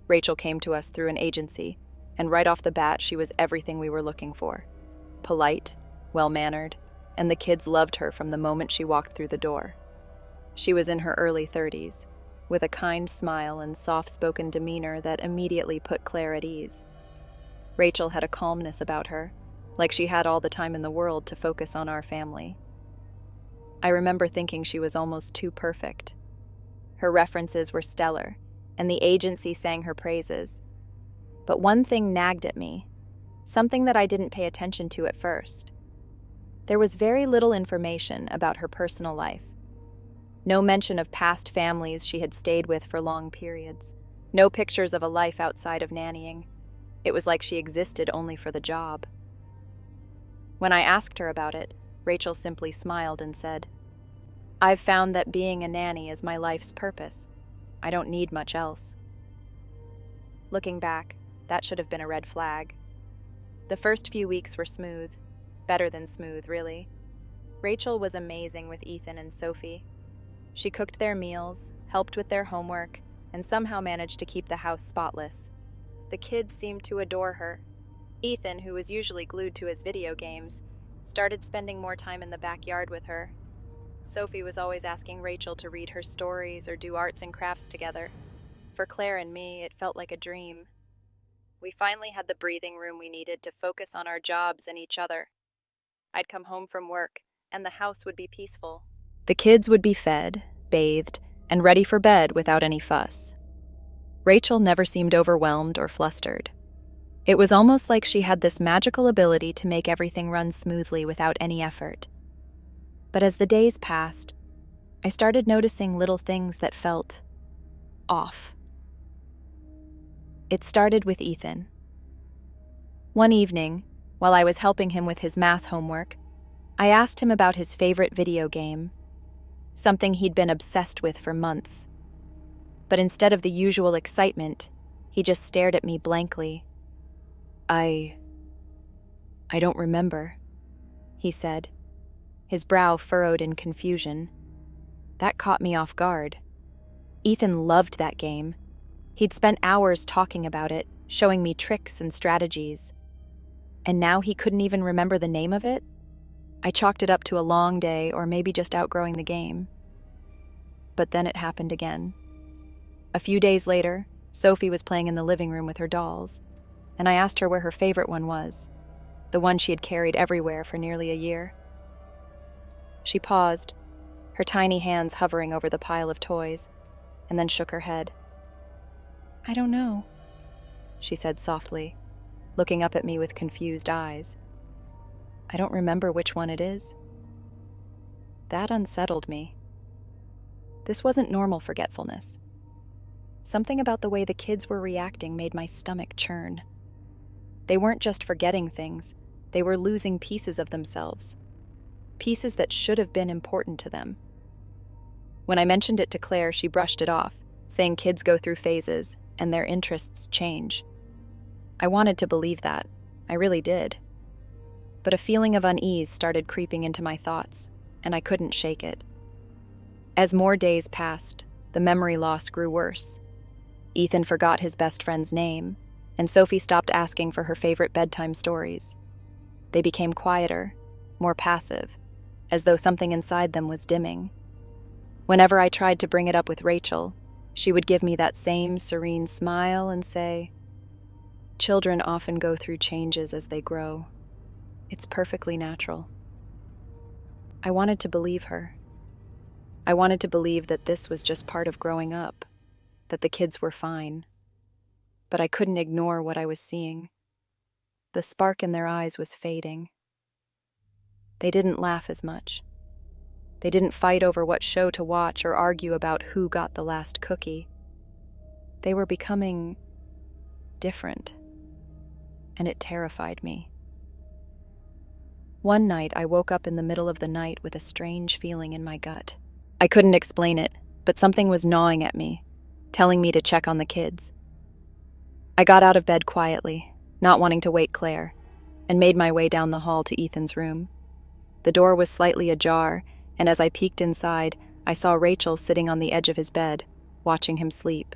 Rachel came to us through an agency, and right off the bat, she was everything we were looking for. Polite, well-mannered, and the kids loved her from the moment she walked through the door. She was in her early 30s, with a kind smile and soft-spoken demeanor that immediately put Claire at ease. Rachel had a calmness about her, like she had all the time in the world to focus on our family. I remember thinking she was almost too perfect. Her references were stellar, and the agency sang her praises. But one thing nagged at me, something that I didn't pay attention to at first. There was very little information about her personal life. No mention of past families she had stayed with for long periods. No pictures of a life outside of nannying. It was like she existed only for the job. When I asked her about it, Rachel simply smiled and said, "I've found that being a nanny is my life's purpose. I don't need much else." Looking back, that should have been a red flag. The first few weeks were smooth. Better than smooth, really. Rachel was amazing with Ethan and Sophie. She cooked their meals, helped with their homework, and somehow managed to keep the house spotless. The kids seemed to adore her. Ethan, who was usually glued to his video games, started spending more time in the backyard with her. Sophie was always asking Rachel to read her stories or do arts and crafts together. For Claire and me, it felt like a dream. We finally had the breathing room we needed to focus on our jobs and each other. I'd come home from work, and the house would be peaceful. The kids would be fed, bathed, and ready for bed without any fuss. Rachel never seemed overwhelmed or flustered. It was almost like she had this magical ability to make everything run smoothly without any effort. But as the days passed, I started noticing little things that felt off. It started with Ethan. One evening, while I was helping him with his math homework, I asked him about his favorite video game, something he'd been obsessed with for months. But instead of the usual excitement, he just stared at me blankly. I don't remember," he said, his brow furrowed in confusion. That caught me off guard. Ethan loved that game. He'd spent hours talking about it, showing me tricks and strategies. And now he couldn't even remember the name of it? I chalked it up to a long day or maybe just outgrowing the game. But then it happened again. A few days later, Sophie was playing in the living room with her dolls, and I asked her where her favorite one was, the one she had carried everywhere for nearly a year. She paused, her tiny hands hovering over the pile of toys, and then shook her head. I don't know, she said softly, looking up at me with confused eyes. I don't remember which one it is. That unsettled me. This wasn't normal forgetfulness. Something about the way the kids were reacting made my stomach churn. They weren't just forgetting things, they were losing pieces of themselves. Pieces that should have been important to them. When I mentioned it to Claire, she brushed it off, saying kids go through phases and their interests change. I wanted to believe that. I really did. But a feeling of unease started creeping into my thoughts, and I couldn't shake it. As more days passed, the memory loss grew worse. Ethan forgot his best friend's name, and Sophie stopped asking for her favorite bedtime stories. They became quieter, more passive, as though something inside them was dimming. Whenever I tried to bring it up with Rachel, she would give me that same serene smile and say, "Children often go through changes as they grow. It's perfectly natural." I wanted to believe her. I wanted to believe that this was just part of growing up, that the kids were fine. But I couldn't ignore what I was seeing. The spark in their eyes was fading. They didn't laugh as much. They didn't fight over what show to watch or argue about who got the last cookie. They were becoming different, and it terrified me. One night, I woke up in the middle of the night with a strange feeling in my gut. I couldn't explain it, but something was gnawing at me, telling me to check on the kids. I got out of bed quietly, not wanting to wake Claire, and made my way down the hall to Ethan's room. The door was slightly ajar, and as I peeked inside, I saw Rachel sitting on the edge of his bed, watching him sleep.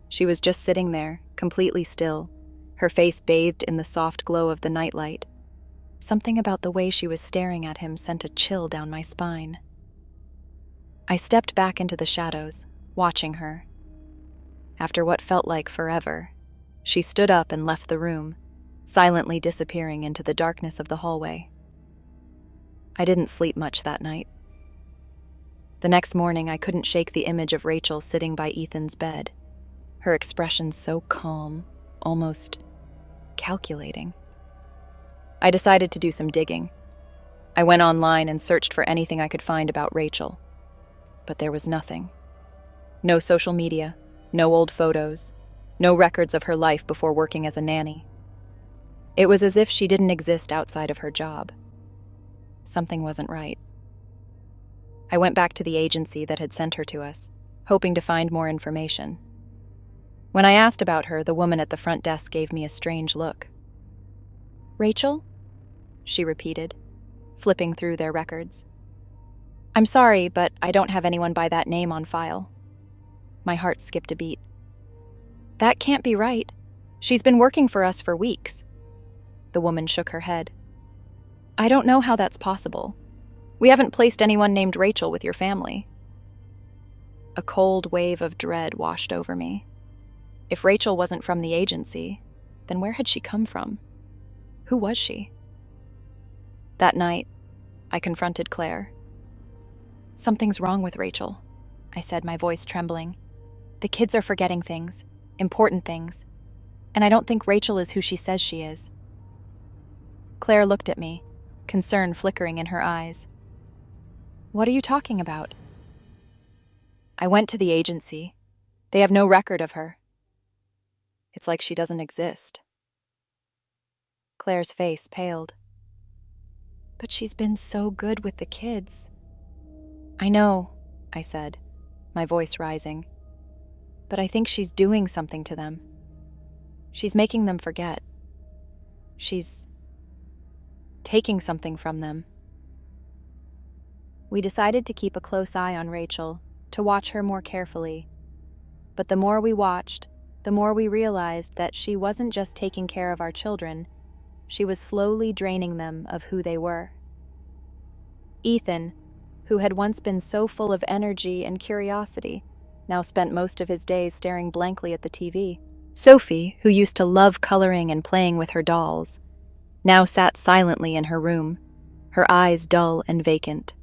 She was just sitting there, completely still, her face bathed in the soft glow of the nightlight. Something about the way she was staring at him sent a chill down my spine. I stepped back into the shadows, watching her. After what felt like forever, she stood up and left the room, silently disappearing into the darkness of the hallway. I didn't sleep much that night. The next morning, I couldn't shake the image of Rachel sitting by Ethan's bed, her expression so calm, almost calculating. I decided to do some digging. I went online and searched for anything I could find about Rachel, but there was nothing. No social media, no old photos, no records of her life before working as a nanny. It was as if she didn't exist outside of her job. Something wasn't right. I went back to the agency that had sent her to us, hoping to find more information. When I asked about her, the woman at the front desk gave me a strange look. "Rachel?" she repeated, flipping through their records. "I'm sorry, but I don't have anyone by that name on file." My heart skipped a beat. "That can't be right. She's been working for us for weeks." The woman shook her head. "I don't know how that's possible. We haven't placed anyone named Rachel with your family." A cold wave of dread washed over me. If Rachel wasn't from the agency, then where had she come from? Who was she? That night, I confronted Claire. "Something's wrong with Rachel," I said, my voice trembling. "The kids are forgetting things, important things, and I don't think Rachel is who she says she is." Claire looked at me, concern flickering in her eyes. "What are you talking about?" "I went to the agency. They have no record of her. It's like she doesn't exist." Claire's face paled. "But she's been so good with the kids." "I know," I said, my voice rising. "But I think she's doing something to them. She's making them forget. She's taking something from them." We decided to keep a close eye on Rachel, to watch her more carefully. But the more we watched, the more we realized that she wasn't just taking care of our children, she was slowly draining them of who they were. Ethan, who had once been so full of energy and curiosity, now spent most of his days staring blankly at the TV. Sophie, who used to love coloring and playing with her dolls, now sat silently in her room, her eyes dull and vacant.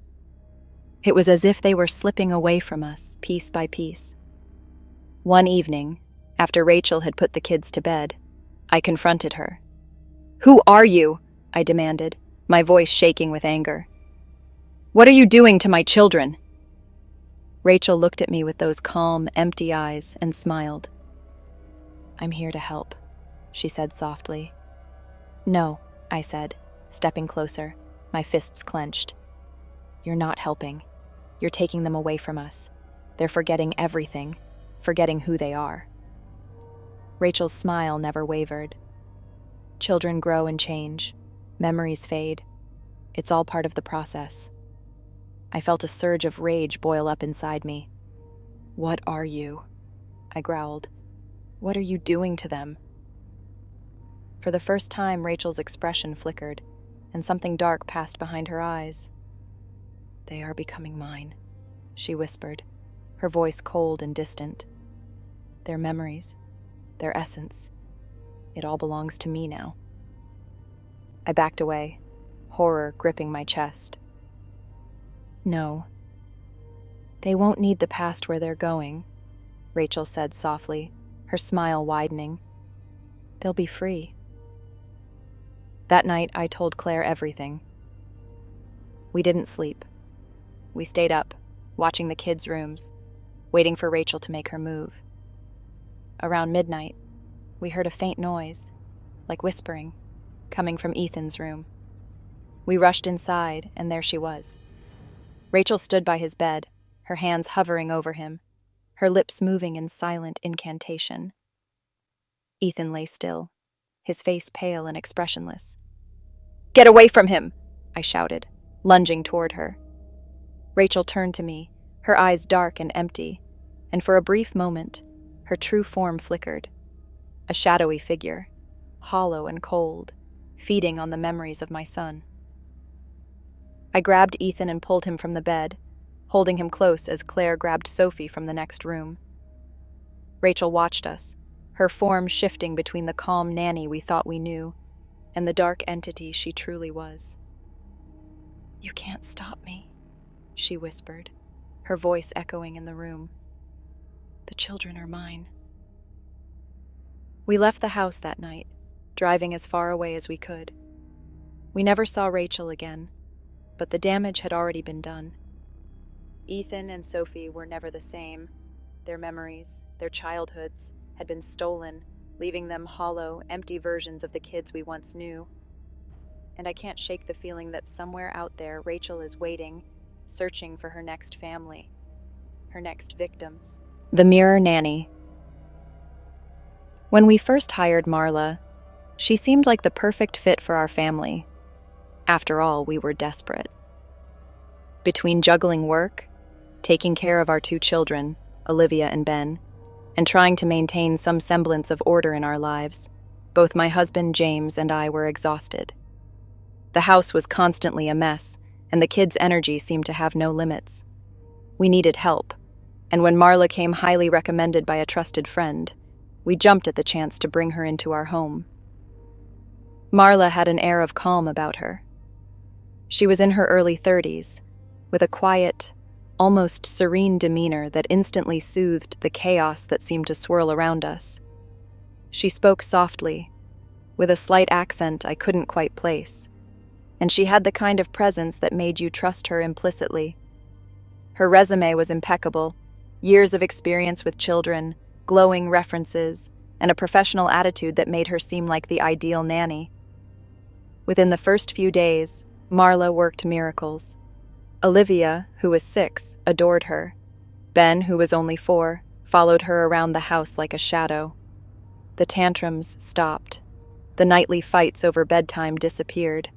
It was as if they were slipping away from us, piece by piece. One evening, After Rachel had put the kids to bed, I confronted her. "Who are you?" I demanded, my voice shaking with anger. "What are you doing to my children?" Rachel looked at me with those calm, empty eyes and smiled. "I'm here to help," she said softly. "No," I said, stepping closer, my fists clenched. "You're not helping. You're taking them away from us. They're forgetting everything, forgetting who they are." Rachel's smile never wavered. Children grow and change. Memories fade. It's all part of the process. I felt a surge of rage boil up inside me. "What are you?" I growled. "What are you doing to them?" For the first time, Rachel's expression flickered, and something dark passed behind her eyes. "They are becoming mine," she whispered, her voice cold and distant. "Their memories, their essence, it all belongs to me now." I backed away, horror gripping my chest. "No. They won't need the past where they're going," Rachel said softly, her smile widening. "They'll be free." That night, I told Claire everything. We didn't sleep. We stayed up, watching the kids' rooms, waiting for Rachel to make her move. Around midnight, we heard a faint noise, like whispering, coming from Ethan's room. We rushed inside, and there she was. Rachel stood by his bed, her hands hovering over him, her lips moving in silent incantation. Ethan lay still, his face pale and expressionless. "Get away from him!" I shouted, lunging toward her. Rachel turned to me, her eyes dark and empty, and for a brief moment, her true form flickered. A shadowy figure, hollow and cold, feeding on the memories of my son. I grabbed Ethan and pulled him from the bed, holding him close as Claire grabbed Sophie from the next room. Rachel watched us, her form shifting between the calm nanny we thought we knew and the dark entity she truly was. "You can't stop me," she whispered, her voice echoing in the room. "The children are mine." We left the house that night, driving as far away as we could. We never saw Rachel again, but the damage had already been done. Ethan and Sophie were never the same. Their memories, their childhoods, had been stolen, leaving them hollow, empty versions of the kids we once knew. And I can't shake the feeling that somewhere out there Rachel is waiting, searching for her next family, her next victims. The Mirror Nanny. When we first hired Marla, she seemed like the perfect fit for our family. After all, we were desperate. Between juggling work, taking care of our 2 children, Olivia and Ben, and trying to maintain some semblance of order in our lives, both my husband, James, and I were exhausted. The house was constantly a mess, and the kids' energy seemed to have no limits. We needed help, and when Marla came highly recommended by a trusted friend, we jumped at the chance to bring her into our home. Marla had an air of calm about her. She was in her early 30s, with a quiet, almost serene demeanor that instantly soothed the chaos that seemed to swirl around us. She spoke softly, with a slight accent I couldn't quite place, and she had the kind of presence that made you trust her implicitly. Her resume was impeccable, years of experience with children, glowing references, and a professional attitude that made her seem like the ideal nanny. Within the first few days, Marla worked miracles. Olivia, who was 6, adored her. Ben, who was only 4, followed her around the house like a shadow. The tantrums stopped. The nightly fights over bedtime disappeared.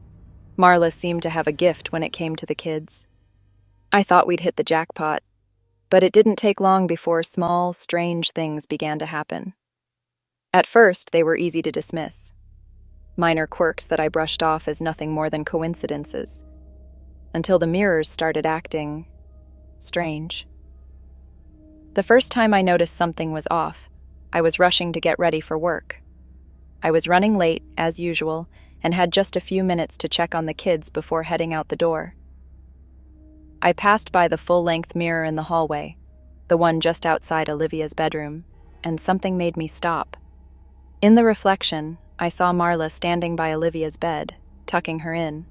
Marla seemed to have a gift when it came to the kids. I thought we'd hit the jackpot, but it didn't take long before small, strange things began to happen. At first, they were easy to dismiss. Minor quirks that I brushed off as nothing more than coincidences, until the mirrors started acting strange. The first time I noticed something was off, I was rushing to get ready for work. I was running late, as usual, and had just a few minutes to check on the kids before heading out the door. I passed by the full-length mirror in the hallway, the one just outside Olivia's bedroom, and something made me stop. In the reflection, I saw Marla standing by Olivia's bed, tucking her in.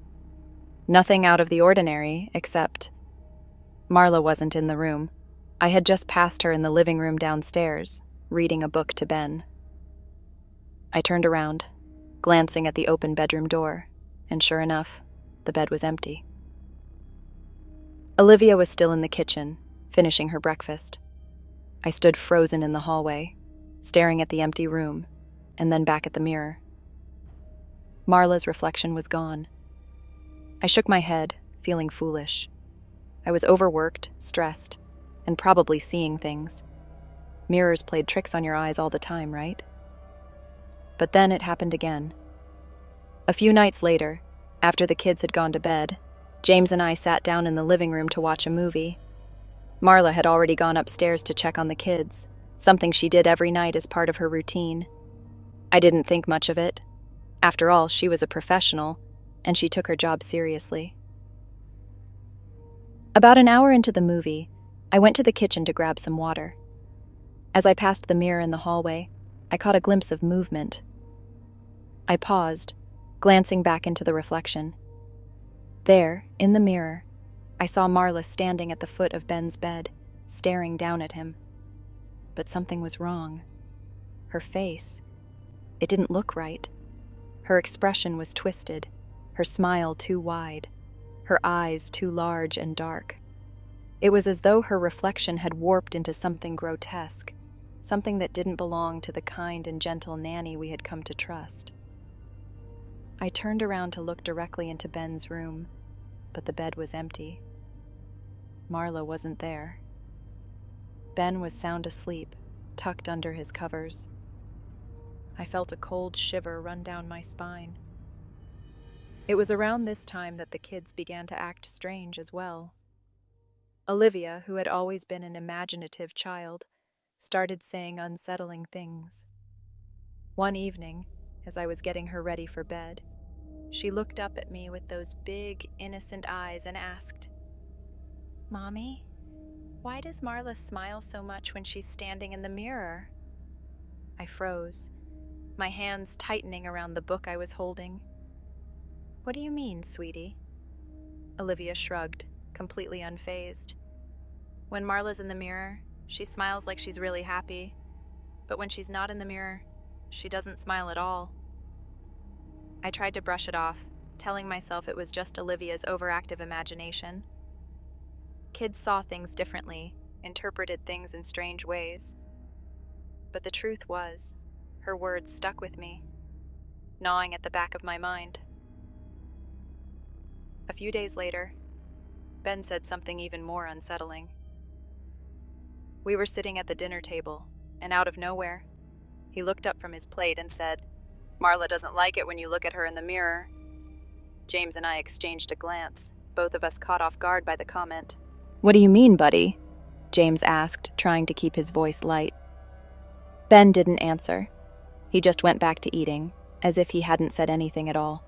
Nothing out of the ordinary, except Marla wasn't in the room. I had just passed her in the living room downstairs, reading a book to Ben. I turned around, glancing at the open bedroom door, and sure enough, the bed was empty. Olivia was still in the kitchen, finishing her breakfast. I stood frozen in the hallway, staring at the empty room, and then back at the mirror. Marla's reflection was gone. I shook my head, feeling foolish. I was overworked, stressed, and probably seeing things. Mirrors played tricks on your eyes all the time, right? But then it happened again. A few nights later, after the kids had gone to bed, James and I sat down in the living room to watch a movie. Marla had already gone upstairs to check on the kids, something she did every night as part of her routine. I didn't think much of it. After all, she was a professional, and she took her job seriously. About an hour into the movie, I went to the kitchen to grab some water. As I passed the mirror in the hallway, I caught a glimpse of movement. I paused, glancing back into the reflection. There, in the mirror, I saw Marla standing at the foot of Ben's bed, staring down at him. But something was wrong. Her face, it didn't look right. Her expression was twisted, her smile too wide, her eyes too large and dark. It was as though her reflection had warped into something grotesque, something that didn't belong to the kind and gentle Nanny we had come to trust. I turned around to look directly into Ben's room, but the bed was empty. Marla wasn't there. Ben was sound asleep, tucked under his covers. I felt a cold shiver run down my spine. It was around this time that the kids began to act strange as well. Olivia, who had always been an imaginative child, started saying unsettling things. One evening, as I was getting her ready for bed, she looked up at me with those big, innocent eyes and asked, "Mommy, why does Marla smile so much when she's standing in the mirror?" I froze, my hands tightening around the book I was holding. "What do you mean, sweetie?" Olivia shrugged, completely unfazed. "When Marla's in the mirror, she smiles like she's really happy. But when she's not in the mirror, she doesn't smile at all." I tried to brush it off, telling myself it was just Olivia's overactive imagination. Kids saw things differently, interpreted things in strange ways. But the truth was, her words stuck with me, gnawing at the back of my mind. A few days later, Ben said something even more unsettling. We were sitting at the dinner table, and out of nowhere, he looked up from his plate and said, "Marla doesn't like it when you look at her in the mirror." James and I exchanged a glance, both of us caught off guard by the comment. "What do you mean, buddy?" James asked, trying to keep his voice light. Ben didn't answer. He just went back to eating, as if he hadn't said anything at all.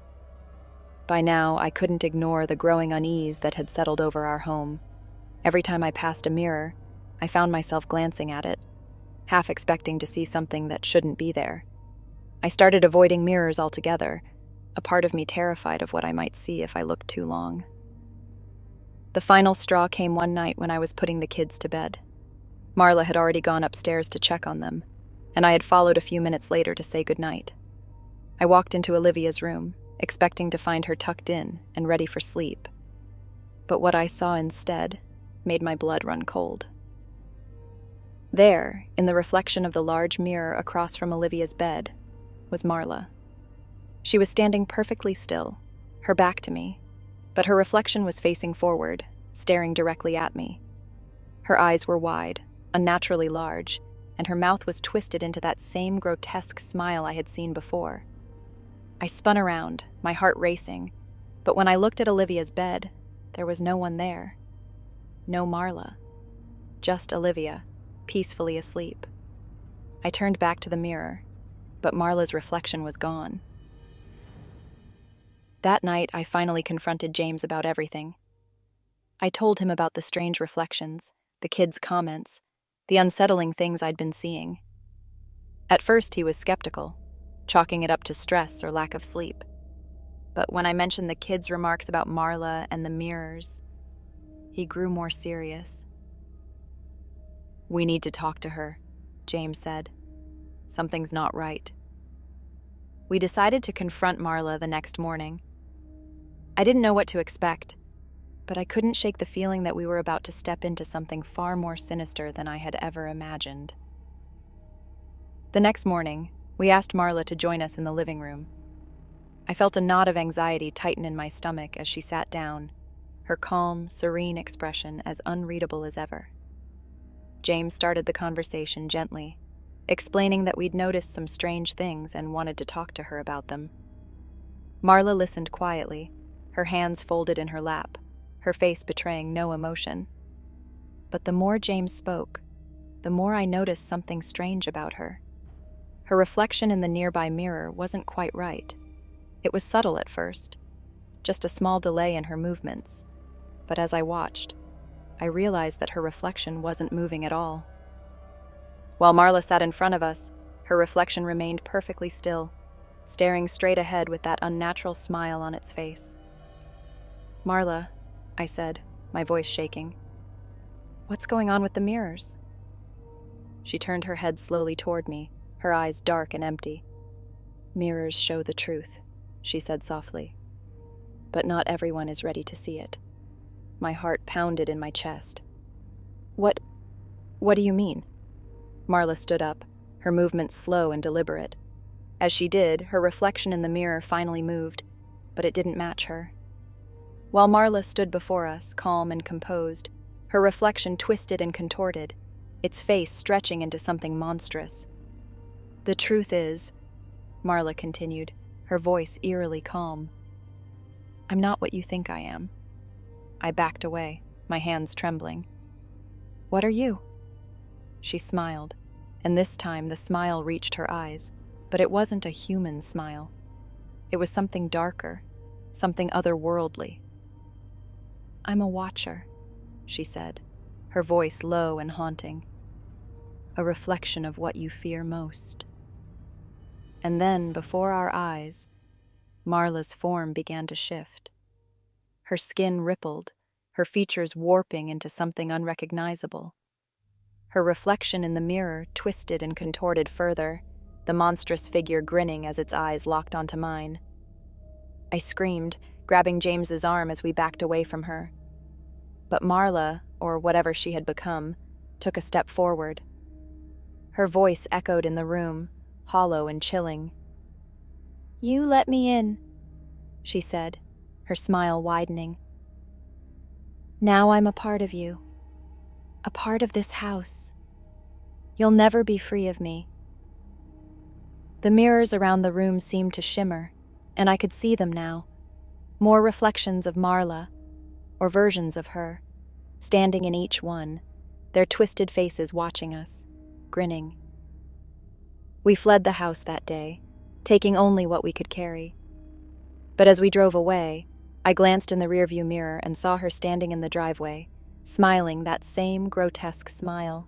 By now, I couldn't ignore the growing unease that had settled over our home. Every time I passed a mirror, I found myself glancing at it, half expecting to see something that shouldn't be there. I started avoiding mirrors altogether, a part of me terrified of what I might see if I looked too long. The final straw came one night when I was putting the kids to bed. Marla had already gone upstairs to check on them, and I had followed a few minutes later to say goodnight. I walked into Olivia's room, expecting to find her tucked in and ready for sleep. But what I saw instead made my blood run cold. There, in the reflection of the large mirror across from Olivia's bed, was Marla. She was standing perfectly still, her back to me, but her reflection was facing forward, staring directly at me. Her eyes were wide, unnaturally large, and her mouth was twisted into that same grotesque smile I had seen before. I spun around, my heart racing, but when I looked at Olivia's bed, there was no one there. No Marla. Just Olivia, peacefully asleep. I turned back to the mirror, but Marla's reflection was gone. That night, I finally confronted James about everything. I told him about the strange reflections, the kids' comments, the unsettling things I'd been seeing. At first, he was skeptical, chalking it up to stress or lack of sleep. But when I mentioned the kids' remarks about Marla and the mirrors, he grew more serious. "We need to talk to her," James said. "Something's not right." We decided to confront Marla the next morning. I didn't know what to expect, but I couldn't shake the feeling that we were about to step into something far more sinister than I had ever imagined. The next morning, we asked Marla to join us in the living room. I felt a knot of anxiety tighten in my stomach as she sat down, her calm, serene expression as unreadable as ever. James started the conversation gently, explaining that we'd noticed some strange things and wanted to talk to her about them. Marla listened quietly, her hands folded in her lap, her face betraying no emotion. But the more James spoke, the more I noticed something strange about her. Her reflection in the nearby mirror wasn't quite right. It was subtle at first, just a small delay in her movements. But as I watched, I realized that her reflection wasn't moving at all. While Marla sat in front of us, her reflection remained perfectly still, staring straight ahead with that unnatural smile on its face. "Marla," I said, my voice shaking, "what's going on with the mirrors?" She turned her head slowly toward me, her eyes dark and empty. "Mirrors show the truth," she said softly. "But not everyone is ready to see it." My heart pounded in my chest. What do you mean?" Marla stood up, her movements slow and deliberate. As she did, her reflection in the mirror finally moved, but it didn't match her. While Marla stood before us, calm and composed, her reflection twisted and contorted, its face stretching into something monstrous. "The truth is," Marla continued, her voice eerily calm, "I'm not what you think I am." I backed away, my hands trembling. "What are you?" She smiled, and this time the smile reached her eyes, but it wasn't a human smile. It was something darker, something otherworldly. "I'm a watcher," she said, her voice low and haunting. "A reflection of what you fear most." And then, before our eyes, Marla's form began to shift. Her skin rippled, her features warping into something unrecognizable. Her reflection in the mirror twisted and contorted further, the monstrous figure grinning as its eyes locked onto mine. I screamed, grabbing James's arm as we backed away from her. But Marla, or whatever she had become, took a step forward. Her voice echoed in the room, hollow and chilling. "You let me in," she said, her smile widening. "Now I'm a part of you, a part of this house. You'll never be free of me." The mirrors around the room seemed to shimmer, and I could see them now. More reflections of Marla, or versions of her, standing in each one, their twisted faces watching us, grinning. We fled the house that day, taking only what we could carry. But as we drove away, I glanced in the rearview mirror and saw her standing in the driveway, smiling that same grotesque smile.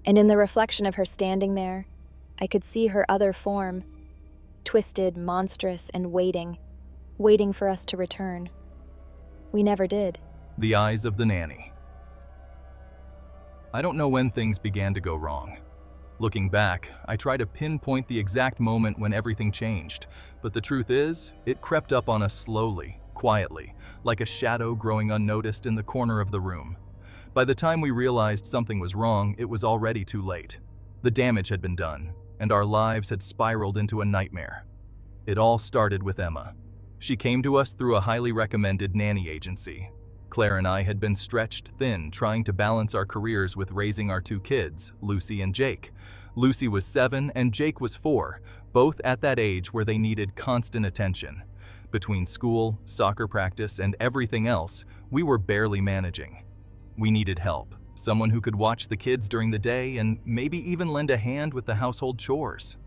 And in the reflection of her standing there, I could see her other form, twisted, monstrous, and waiting for us to return. We never did. The eyes of the nanny. I don't know when things began to go wrong. Looking back, I try to pinpoint the exact moment when everything changed, but the truth is, it crept up on us slowly, quietly, like a shadow growing unnoticed in the corner of the room. By the time we realized something was wrong, it was already too late. The damage had been done, and our lives had spiraled into a nightmare. It all started with Emma. She came to us through a highly recommended nanny agency. Claire and I had been stretched thin trying to balance our careers with raising our two kids, Lucy and Jake. Lucy was 7 and Jake was 4, both at that age where they needed constant attention. Between school, soccer practice, and everything else, we were barely managing. We needed help, someone who could watch the kids during the day and maybe even lend a hand with the household chores.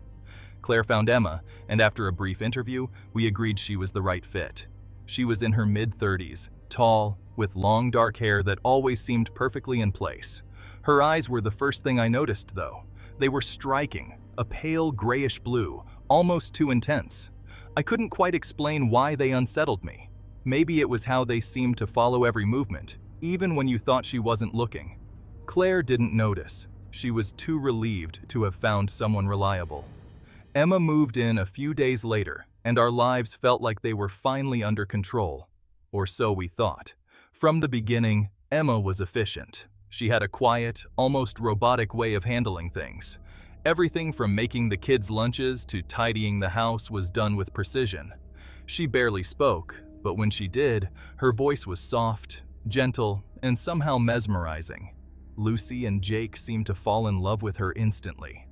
Claire found Emma, and after a brief interview, we agreed she was the right fit. She was in her mid-30s, tall, with long dark hair that always seemed perfectly in place. Her eyes were the first thing I noticed, though. They were striking, a pale grayish blue, almost too intense. I couldn't quite explain why they unsettled me. Maybe it was how they seemed to follow every movement, even when you thought she wasn't looking. Claire didn't notice. She was too relieved to have found someone reliable. Emma moved in a few days later, and our lives felt like they were finally under control. Or so we thought. From the beginning, Emma was efficient. She had a quiet, almost robotic way of handling things. Everything from making the kids' lunches to tidying the house was done with precision. She barely spoke, but when she did, her voice was soft, gentle, and somehow mesmerizing. Lucy and Jake seemed to fall in love with her instantly.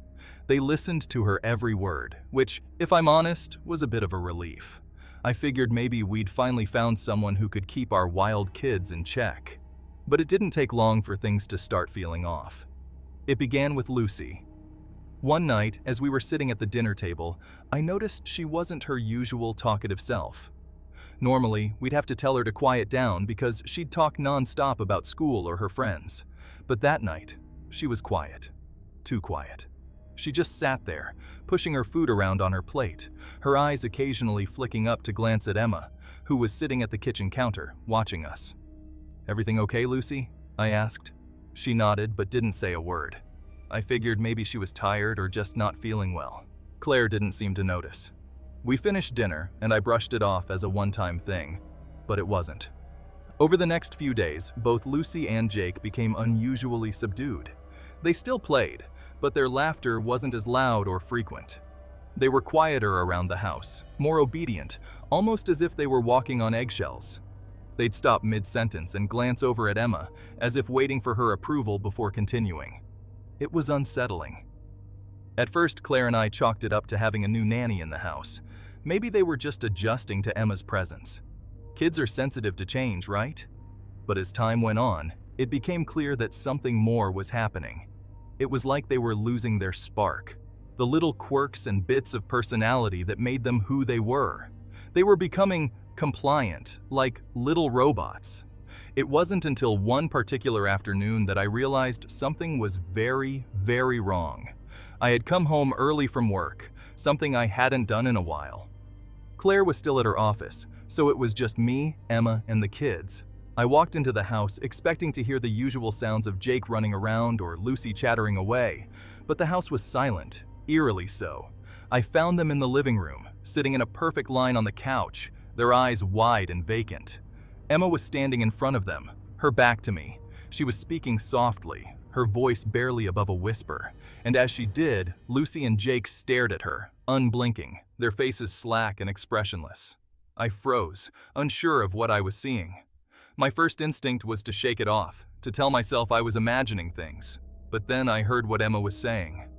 They listened to her every word, which, if I'm honest, was a bit of a relief. I figured maybe we'd finally found someone who could keep our wild kids in check. But it didn't take long for things to start feeling off. It began with Lucy. One night, as we were sitting at the dinner table, I noticed she wasn't her usual talkative self. Normally, we'd have to tell her to quiet down because she'd talk non-stop about school or her friends. But that night, she was quiet. Too quiet. She just sat there, pushing her food around on her plate, her eyes occasionally flicking up to glance at Emma, who was sitting at the kitchen counter, watching us. "Everything okay, Lucy?" I asked. She nodded but didn't say a word. I figured maybe she was tired or just not feeling well. Claire didn't seem to notice. We finished dinner, and I brushed it off as a one-time thing, but it wasn't. Over the next few days, both Lucy and Jake became unusually subdued. They still played, but their laughter wasn't as loud or frequent. They were quieter around the house, more obedient, almost as if they were walking on eggshells. They'd stop mid-sentence and glance over at Emma, as if waiting for her approval before continuing. It was unsettling. At first, Claire and I chalked it up to having a new nanny in the house. Maybe they were just adjusting to Emma's presence. Kids are sensitive to change, right? But as time went on, it became clear that something more was happening. It was like they were losing their spark, the little quirks and bits of personality that made them who they were. They were becoming compliant, like little robots. It wasn't until one particular afternoon that I realized something was very, very wrong. I had come home early from work, something I hadn't done in a while. Claire was still at her office, so it was just me, Emma, and the kids. I walked into the house expecting to hear the usual sounds of Jake running around or Lucy chattering away, but the house was silent, eerily so. I found them in the living room, sitting in a perfect line on the couch, their eyes wide and vacant. Emma was standing in front of them, her back to me. She was speaking softly, her voice barely above a whisper, and as she did, Lucy and Jake stared at her, unblinking, their faces slack and expressionless. I froze, unsure of what I was seeing. My first instinct was to shake it off, to tell myself I was imagining things. But then I heard what Emma was saying.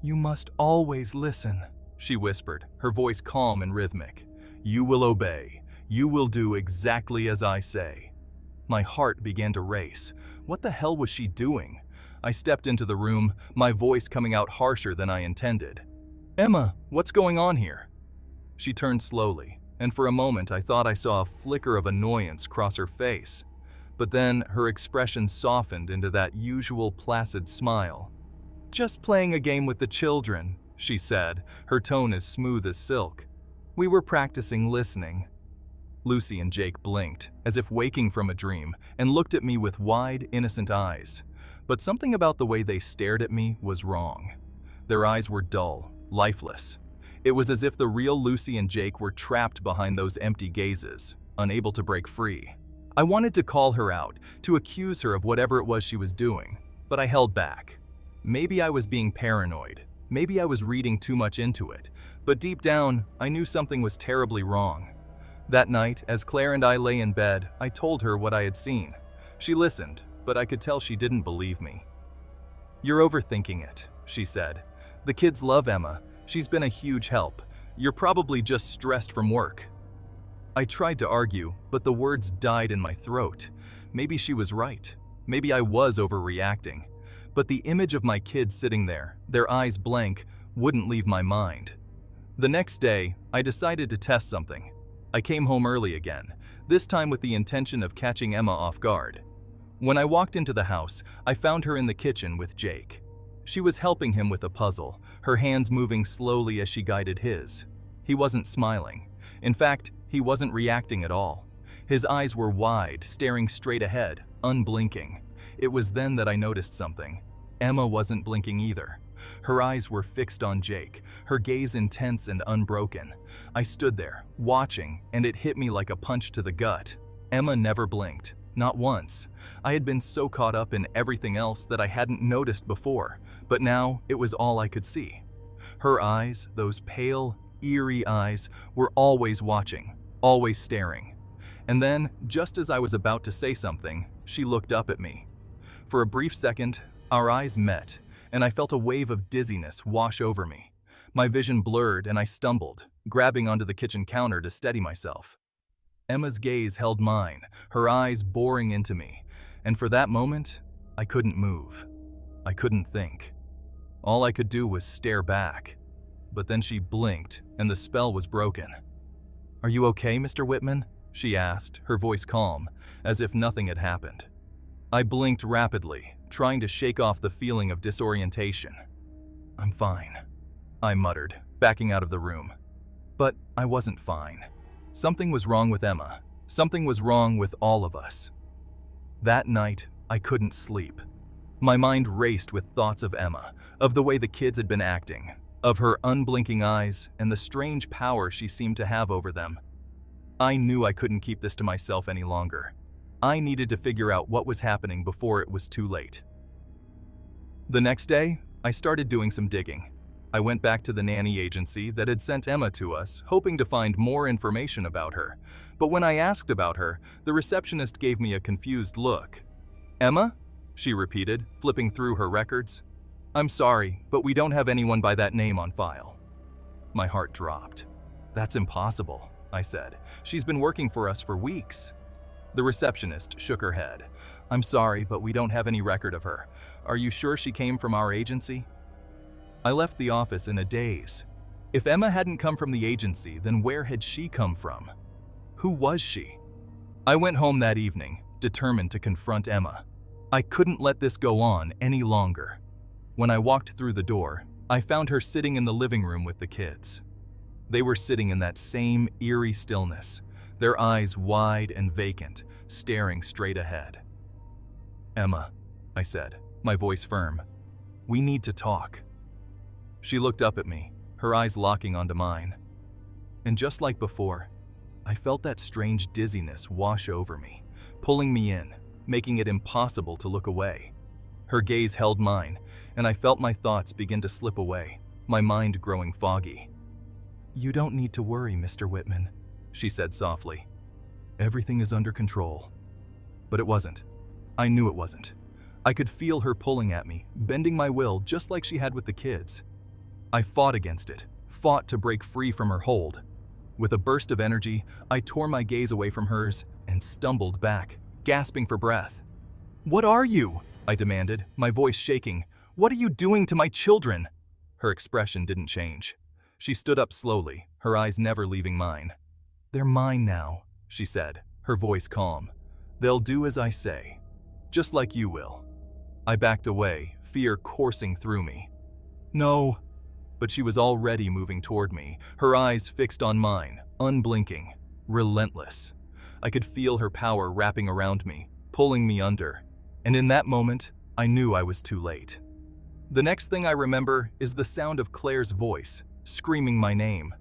"You must always listen," she whispered, her voice calm and rhythmic. "You will obey. You will do exactly as I say." My heart began to race. What the hell was she doing? I stepped into the room, my voice coming out harsher than I intended. "Emma, what's going on here?" She turned slowly, and for a moment I thought I saw a flicker of annoyance cross her face. But then her expression softened into that usual placid smile. "Just playing a game with the children," she said, her tone as smooth as silk. "We were practicing listening." Lucy and Jake blinked, as if waking from a dream, and looked at me with wide, innocent eyes. But something about the way they stared at me was wrong. Their eyes were dull, lifeless. It was as if the real Lucy and Jake were trapped behind those empty gazes, unable to break free. I wanted to call her out, to accuse her of whatever it was she was doing, but I held back. Maybe I was being paranoid. Maybe I was reading too much into it. But deep down, I knew something was terribly wrong. That night, as Claire and I lay in bed, I told her what I had seen. She listened, but I could tell she didn't believe me. "You're overthinking it," she said. "The kids love Emma. She's been a huge help. You're probably just stressed from work." I tried to argue, but the words died in my throat. Maybe she was right. Maybe I was overreacting. But the image of my kids sitting there, their eyes blank, wouldn't leave my mind. The next day, I decided to test something. I came home early again, this time with the intention of catching Emma off guard. When I walked into the house, I found her in the kitchen with Jake. She was helping him with a puzzle, her hands moving slowly as she guided his. He wasn't smiling. In fact, he wasn't reacting at all. His eyes were wide, staring straight ahead, unblinking. It was then that I noticed something. Emma wasn't blinking either. Her eyes were fixed on Jake, her gaze intense and unbroken. I stood there, watching, and it hit me like a punch to the gut. Emma never blinked, not once. I had been so caught up in everything else that I hadn't noticed before, but now it was all I could see. Her eyes, those pale, eerie eyes, were always watching, always staring. And then, just as I was about to say something, she looked up at me. For a brief second, our eyes met, and I felt a wave of dizziness wash over me. My vision blurred and I stumbled, grabbing onto the kitchen counter to steady myself. Emma's gaze held mine, her eyes boring into me, and for that moment, I couldn't move. I couldn't think. All I could do was stare back. But then she blinked, and the spell was broken. "Are you okay, Mr. Whitman?" she asked, her voice calm, as if nothing had happened. I blinked rapidly, trying to shake off the feeling of disorientation. "I'm fine," I muttered, backing out of the room. But I wasn't fine. Something was wrong with Emma. Something was wrong with all of us. That night, I couldn't sleep. My mind raced with thoughts of Emma, of the way the kids had been acting, of her unblinking eyes and the strange power she seemed to have over them. I knew I couldn't keep this to myself any longer. I needed to figure out what was happening before it was too late. The next day, I started doing some digging. I went back to the nanny agency that had sent Emma to us, hoping to find more information about her. But when I asked about her, the receptionist gave me a confused look. "Emma?" she repeated, flipping through her records. "I'm sorry, but we don't have anyone by that name on file." My heart dropped. "That's impossible," I said. "She's been working for us for weeks." The receptionist shook her head. "I'm sorry, but we don't have any record of her. Are you sure she came from our agency?" I left the office in a daze. If Emma hadn't come from the agency, then where had she come from? Who was she? I went home that evening, determined to confront Emma. I couldn't let this go on any longer. When I walked through the door, I found her sitting in the living room with the kids. They were sitting in that same eerie stillness, their eyes wide and vacant, staring straight ahead. "Emma," I said, my voice firm, "we need to talk." She looked up at me, her eyes locking onto mine. And just like before, I felt that strange dizziness wash over me, pulling me in, making it impossible to look away. Her gaze held mine, and I felt my thoughts begin to slip away, my mind growing foggy. "You don't need to worry, Mr. Whitman," she said softly. "Everything is under control." But it wasn't. I knew it wasn't. I could feel her pulling at me, bending my will just like she had with the kids. I fought against it, fought to break free from her hold. With a burst of energy, I tore my gaze away from hers and stumbled back, gasping for breath. "What are you?" I demanded, my voice shaking. "What are you doing to my children?" Her expression didn't change. She stood up slowly, her eyes never leaving mine. "They're mine now," she said, her voice calm. "They'll do as I say, just like you will." I backed away, fear coursing through me. "No." But she was already moving toward me, her eyes fixed on mine, unblinking, relentless. I could feel her power wrapping around me, pulling me under. And in that moment, I knew I was too late. The next thing I remember is the sound of Claire's voice, screaming my name.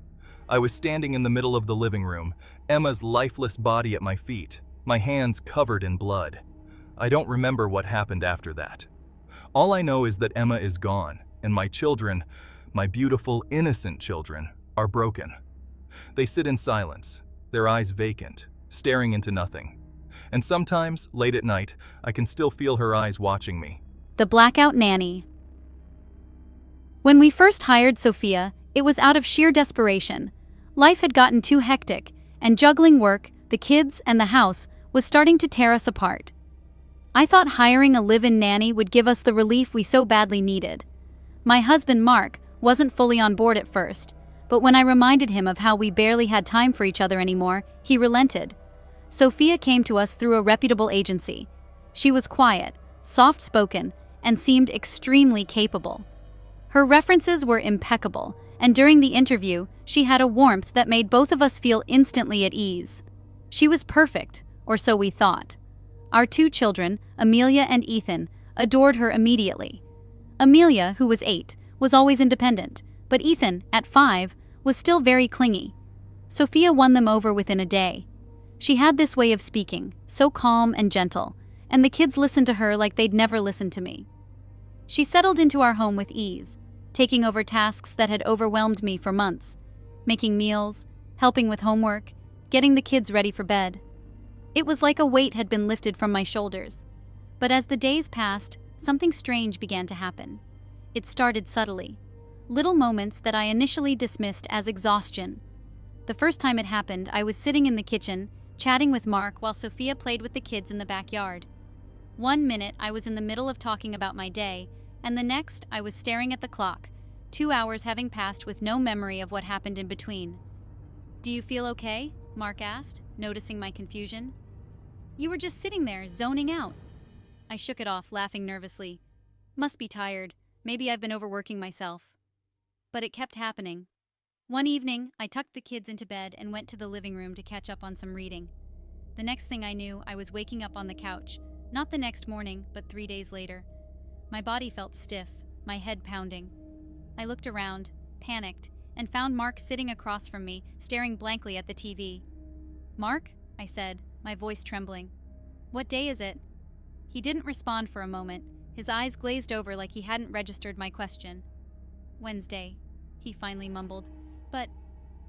I was standing in the middle of the living room, Emma's lifeless body at my feet, my hands covered in blood. I don't remember what happened after that. All I know is that Emma is gone, and my children, my beautiful, innocent children, are broken. They sit in silence, their eyes vacant, staring into nothing. And sometimes, late at night, I can still feel her eyes watching me. The Blackout Nanny. When we first hired Sophia, it was out of sheer desperation. Life had gotten too hectic, and juggling work, the kids, and the house was starting to tear us apart. I thought hiring a live-in nanny would give us the relief we so badly needed. My husband, Mark, wasn't fully on board at first, but when I reminded him of how we barely had time for each other anymore, he relented. Sophia came to us through a reputable agency. She was quiet, soft-spoken, and seemed extremely capable. Her references were impeccable, and during the interview, she had a warmth that made both of us feel instantly at ease. She was perfect, or so we thought. Our 2 children, Amelia and Ethan, adored her immediately. Amelia, who was 8, was always independent, but Ethan, at 5, was still very clingy. Sophia won them over within a day. She had this way of speaking, so calm and gentle, and the kids listened to her like they'd never listened to me. She settled into our home with ease, taking over tasks that had overwhelmed me for months, making meals, helping with homework, getting the kids ready for bed. It was like a weight had been lifted from my shoulders. But as the days passed, something strange began to happen. It started subtly. Little moments that I initially dismissed as exhaustion. The first time it happened, I was sitting in the kitchen, chatting with Mark while Sophia played with the kids in the backyard. One minute I was in the middle of talking about my day, and the next I was staring at the clock, 2 hours having passed with no memory of what happened in between. "Do you feel okay?" Mark asked, noticing my confusion. "You were just sitting there, zoning out." I shook it off, laughing nervously. "Must be tired. Maybe I've been overworking myself." But it kept happening. One evening, I tucked the kids into bed and went to the living room to catch up on some reading. The next thing I knew, I was waking up on the couch, not the next morning, but 3 days later. My body felt stiff, my head pounding. I looked around, panicked, and found Mark sitting across from me, staring blankly at the TV. "Mark?" I said, my voice trembling. "What day is it?" He didn't respond for a moment, his eyes glazed over like he hadn't registered my question. "Wednesday," he finally mumbled.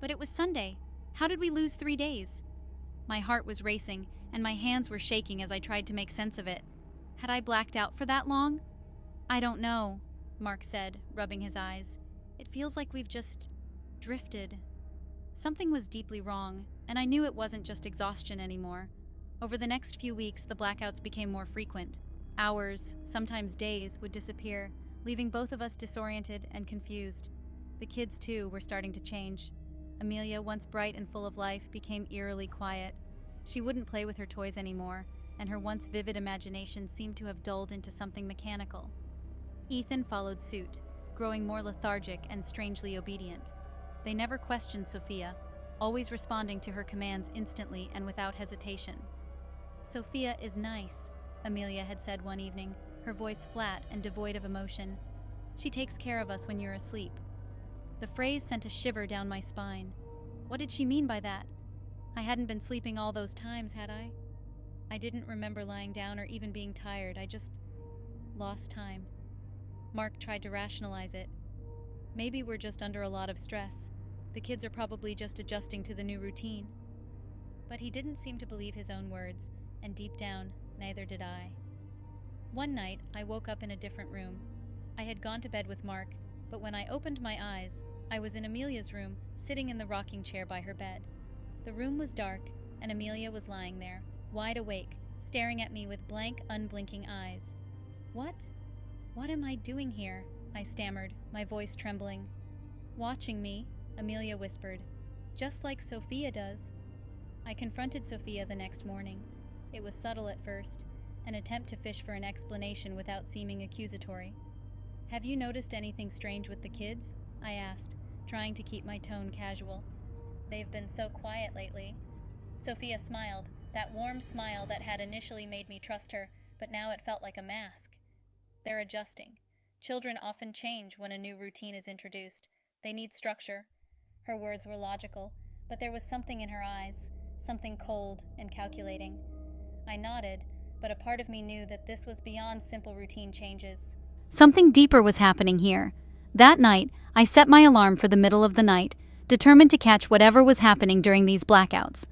But it was Sunday. How did we lose 3 days?" My heart was racing, and my hands were shaking as I tried to make sense of it. Had I blacked out for that long? "I don't know," Mark said, rubbing his eyes. "It feels like we've just drifted." Something was deeply wrong, and I knew it wasn't just exhaustion anymore. Over the next few weeks, the blackouts became more frequent. Hours, sometimes days, would disappear, leaving both of us disoriented and confused. The kids, too, were starting to change. Amelia, once bright and full of life, became eerily quiet. She wouldn't play with her toys anymore, and her once vivid imagination seemed to have dulled into something mechanical. Ethan followed suit, growing more lethargic and strangely obedient. They never questioned Sophia, always responding to her commands instantly and without hesitation. "Sophia is nice," Amelia had said one evening, her voice flat and devoid of emotion. "She takes care of us when you're asleep." The phrase sent a shiver down my spine. What did she mean by that? I hadn't been sleeping all those times, had I? I didn't remember lying down or even being tired. I just lost time. Mark tried to rationalize it. "Maybe we're just under a lot of stress. The kids are probably just adjusting to the new routine." But he didn't seem to believe his own words, and deep down, neither did I. One night, I woke up in a different room. I had gone to bed with Mark, but when I opened my eyes, I was in Amelia's room, sitting in the rocking chair by her bed. The room was dark, and Amelia was lying there, wide awake, staring at me with blank, unblinking eyes. What am I doing here?" I stammered, my voice trembling. "Watching me," Amelia whispered, "just like Sophia does." I confronted Sophia the next morning. It was subtle at first, an attempt to fish for an explanation without seeming accusatory. "Have you noticed anything strange with the kids?" I asked, trying to keep my tone casual. "They've been so quiet lately." Sophia smiled, that warm smile that had initially made me trust her, but now it felt like a mask. "They're adjusting. Children often change when a new routine is introduced. They need structure." Her words were logical, but there was something in her eyes, something cold and calculating. I nodded, but a part of me knew that this was beyond simple routine changes. Something deeper was happening here. That night, I set my alarm for the middle of the night, determined to catch whatever was happening during these blackouts.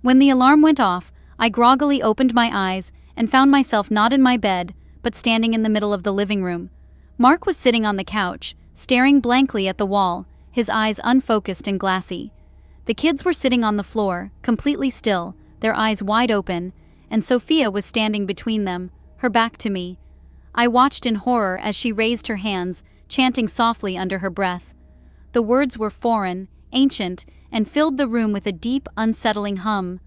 When the alarm went off, I groggily opened my eyes and found myself not in my bed, but standing in the middle of the living room. Mark was sitting on the couch, staring blankly at the wall, his eyes unfocused and glassy. The kids were sitting on the floor, completely still, their eyes wide open, and Sophia was standing between them, her back to me. I watched in horror as she raised her hands, chanting softly under her breath. The words were foreign, ancient, and filled the room with a deep, unsettling hum.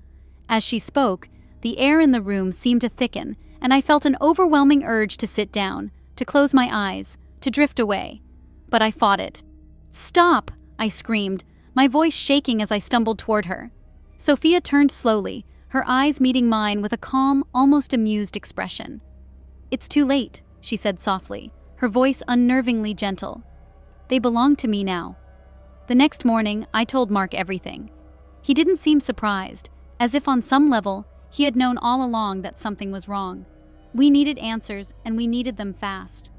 As she spoke, the air in the room seemed to thicken, and I felt an overwhelming urge to sit down, to close my eyes, to drift away. But I fought it. "Stop!" I screamed, my voice shaking as I stumbled toward her. Sophia turned slowly, her eyes meeting mine with a calm, almost amused expression. "It's too late," she said softly, her voice unnervingly gentle. "They belong to me now." The next morning, I told Mark everything. He didn't seem surprised, as if on some level, he had known all along that something was wrong. We needed answers, and we needed them fast.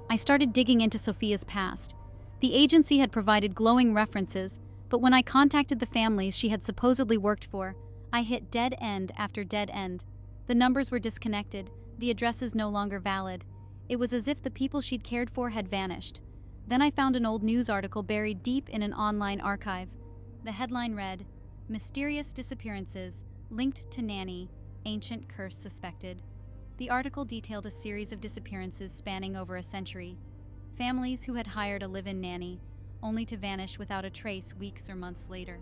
I started digging into Sophia's past. The agency had provided glowing references, but when I contacted the families she had supposedly worked for, I hit dead end after dead end. The numbers were disconnected, the addresses no longer valid. It was as if the people she'd cared for had vanished. Then I found an old news article buried deep in an online archive. The headline read, "Mysterious Disappearances Linked to Nanny, Ancient Curse Suspected." The article detailed a series of disappearances spanning over a century. Families who had hired a live-in nanny, only to vanish without a trace weeks or months later.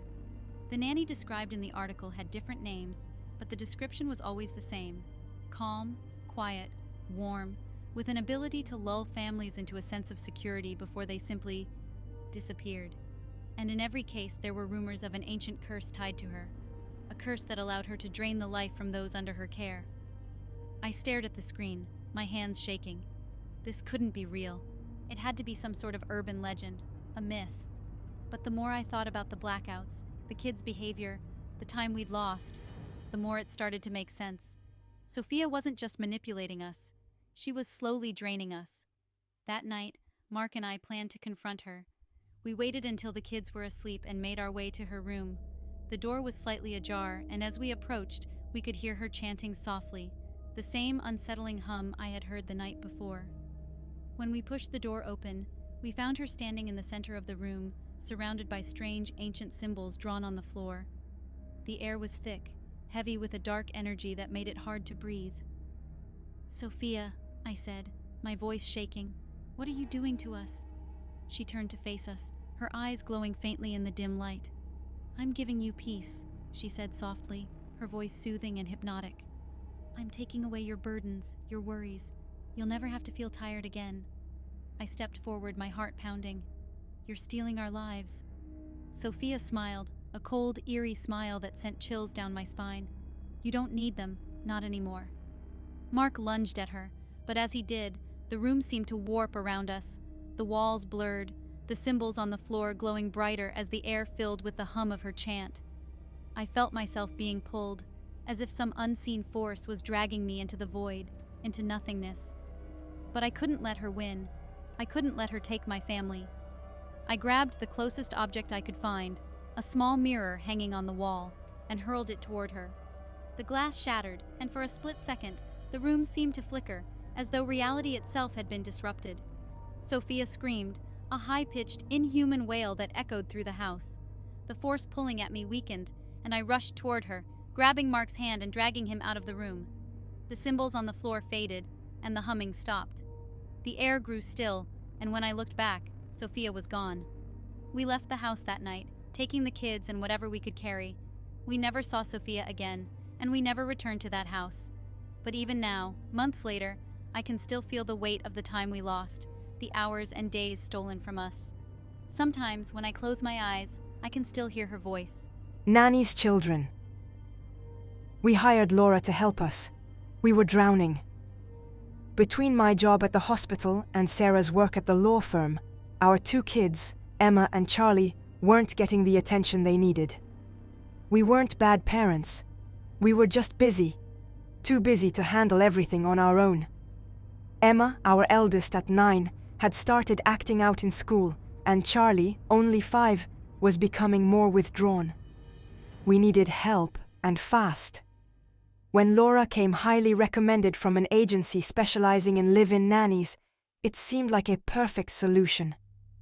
The nanny described in the article had different names, but the description was always the same: calm, quiet, warm, with an ability to lull families into a sense of security before they simply disappeared. And in every case, there were rumors of an ancient curse tied to her, a curse that allowed her to drain the life from those under her care. I stared at the screen, my hands shaking. This couldn't be real. It had to be some sort of urban legend, a myth. But the more I thought about the blackouts, the kids' behavior, the time we'd lost, the more it started to make sense. Sophia wasn't just manipulating us. She was slowly draining us. That night, Mark and I planned to confront her. We waited until the kids were asleep and made our way to her room. The door was slightly ajar, and as we approached, we could hear her chanting softly, the same unsettling hum I had heard the night before. When we pushed the door open, we found her standing in the center of the room, surrounded by strange ancient symbols drawn on the floor. The air was thick, heavy with a dark energy that made it hard to breathe. "Sophia," I said, my voice shaking, "what are you doing to us?" She turned to face us, her eyes glowing faintly in the dim light. "I'm giving you peace," she said softly, her voice soothing and hypnotic. "I'm taking away your burdens, your worries. You'll never have to feel tired again." I stepped forward, my heart pounding. "You're stealing our lives." Sophia smiled, a cold, eerie smile that sent chills down my spine. "You don't need them, not anymore." Mark lunged at her, but as he did, the room seemed to warp around us. The walls blurred, the symbols on the floor glowing brighter as the air filled with the hum of her chant. I felt myself being pulled, as if some unseen force was dragging me into the void, into nothingness. But I couldn't let her win. I couldn't let her take my family. I grabbed the closest object I could find, a small mirror hanging on the wall, and hurled it toward her. The glass shattered, and for a split second, the room seemed to flicker, as though reality itself had been disrupted. Sophia screamed, a high-pitched, inhuman wail that echoed through the house. The force pulling at me weakened, and I rushed toward her, grabbing Mark's hand and dragging him out of the room. The symbols on the floor faded, and the humming stopped. The air grew still, and when I looked back, Sophia was gone. We left the house that night, taking the kids and whatever we could carry. We never saw Sophia again, and we never returned to that house. But even now, months later, I can still feel the weight of the time we lost, the hours and days stolen from us. Sometimes, when I close my eyes, I can still hear her voice. Nanny's children. We hired Laura to help us. We were drowning. Between my job at the hospital and Sarah's work at the law firm, our two kids, Emma and Charlie, weren't getting the attention they needed. We weren't bad parents. We were just busy. Too busy to handle everything on our own. Emma, our eldest at 9, had started acting out in school, and Charlie, only 5, was becoming more withdrawn. We needed help, and fast. When Laura came highly recommended from an agency specializing in live-in nannies, it seemed like a perfect solution.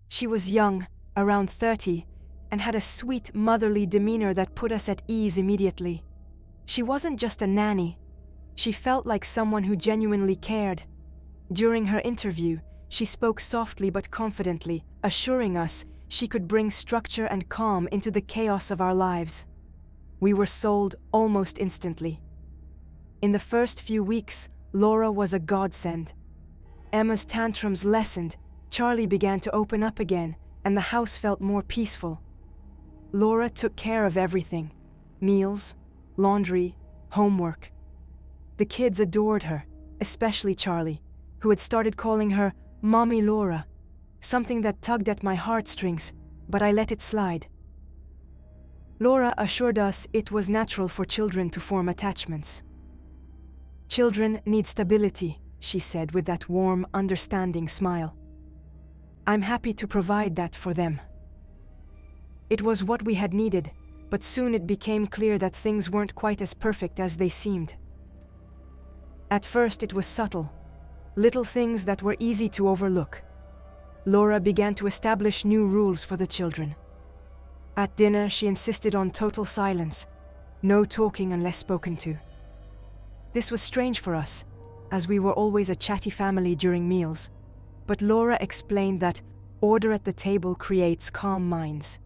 She was young, around 30, and had a sweet, motherly demeanor that put us at ease immediately. She wasn't just a nanny. She felt like someone who genuinely cared. During her interview, she spoke softly but confidently, assuring us she could bring structure and calm into the chaos of our lives. We were sold almost instantly. In the first few weeks, Laura was a godsend. Emma's tantrums lessened, Charlie began to open up again, and the house felt more peaceful. Laura took care of everything: meals, laundry, homework. The kids adored her, especially Charlie, who had started calling her Mommy Laura, something that tugged at my heartstrings, but I let it slide. Laura assured us it was natural for children to form attachments. "Children need stability," she said with that warm, understanding smile. "I'm happy to provide that for them." It was what we had needed, but soon it became clear that things weren't quite as perfect as they seemed. At first it was subtle, little things that were easy to overlook. Laura began to establish new rules for the children. At dinner, she insisted on total silence, no talking unless spoken to. This was strange for us, as we were always a chatty family during meals, but Laura explained that order at the table creates calm minds.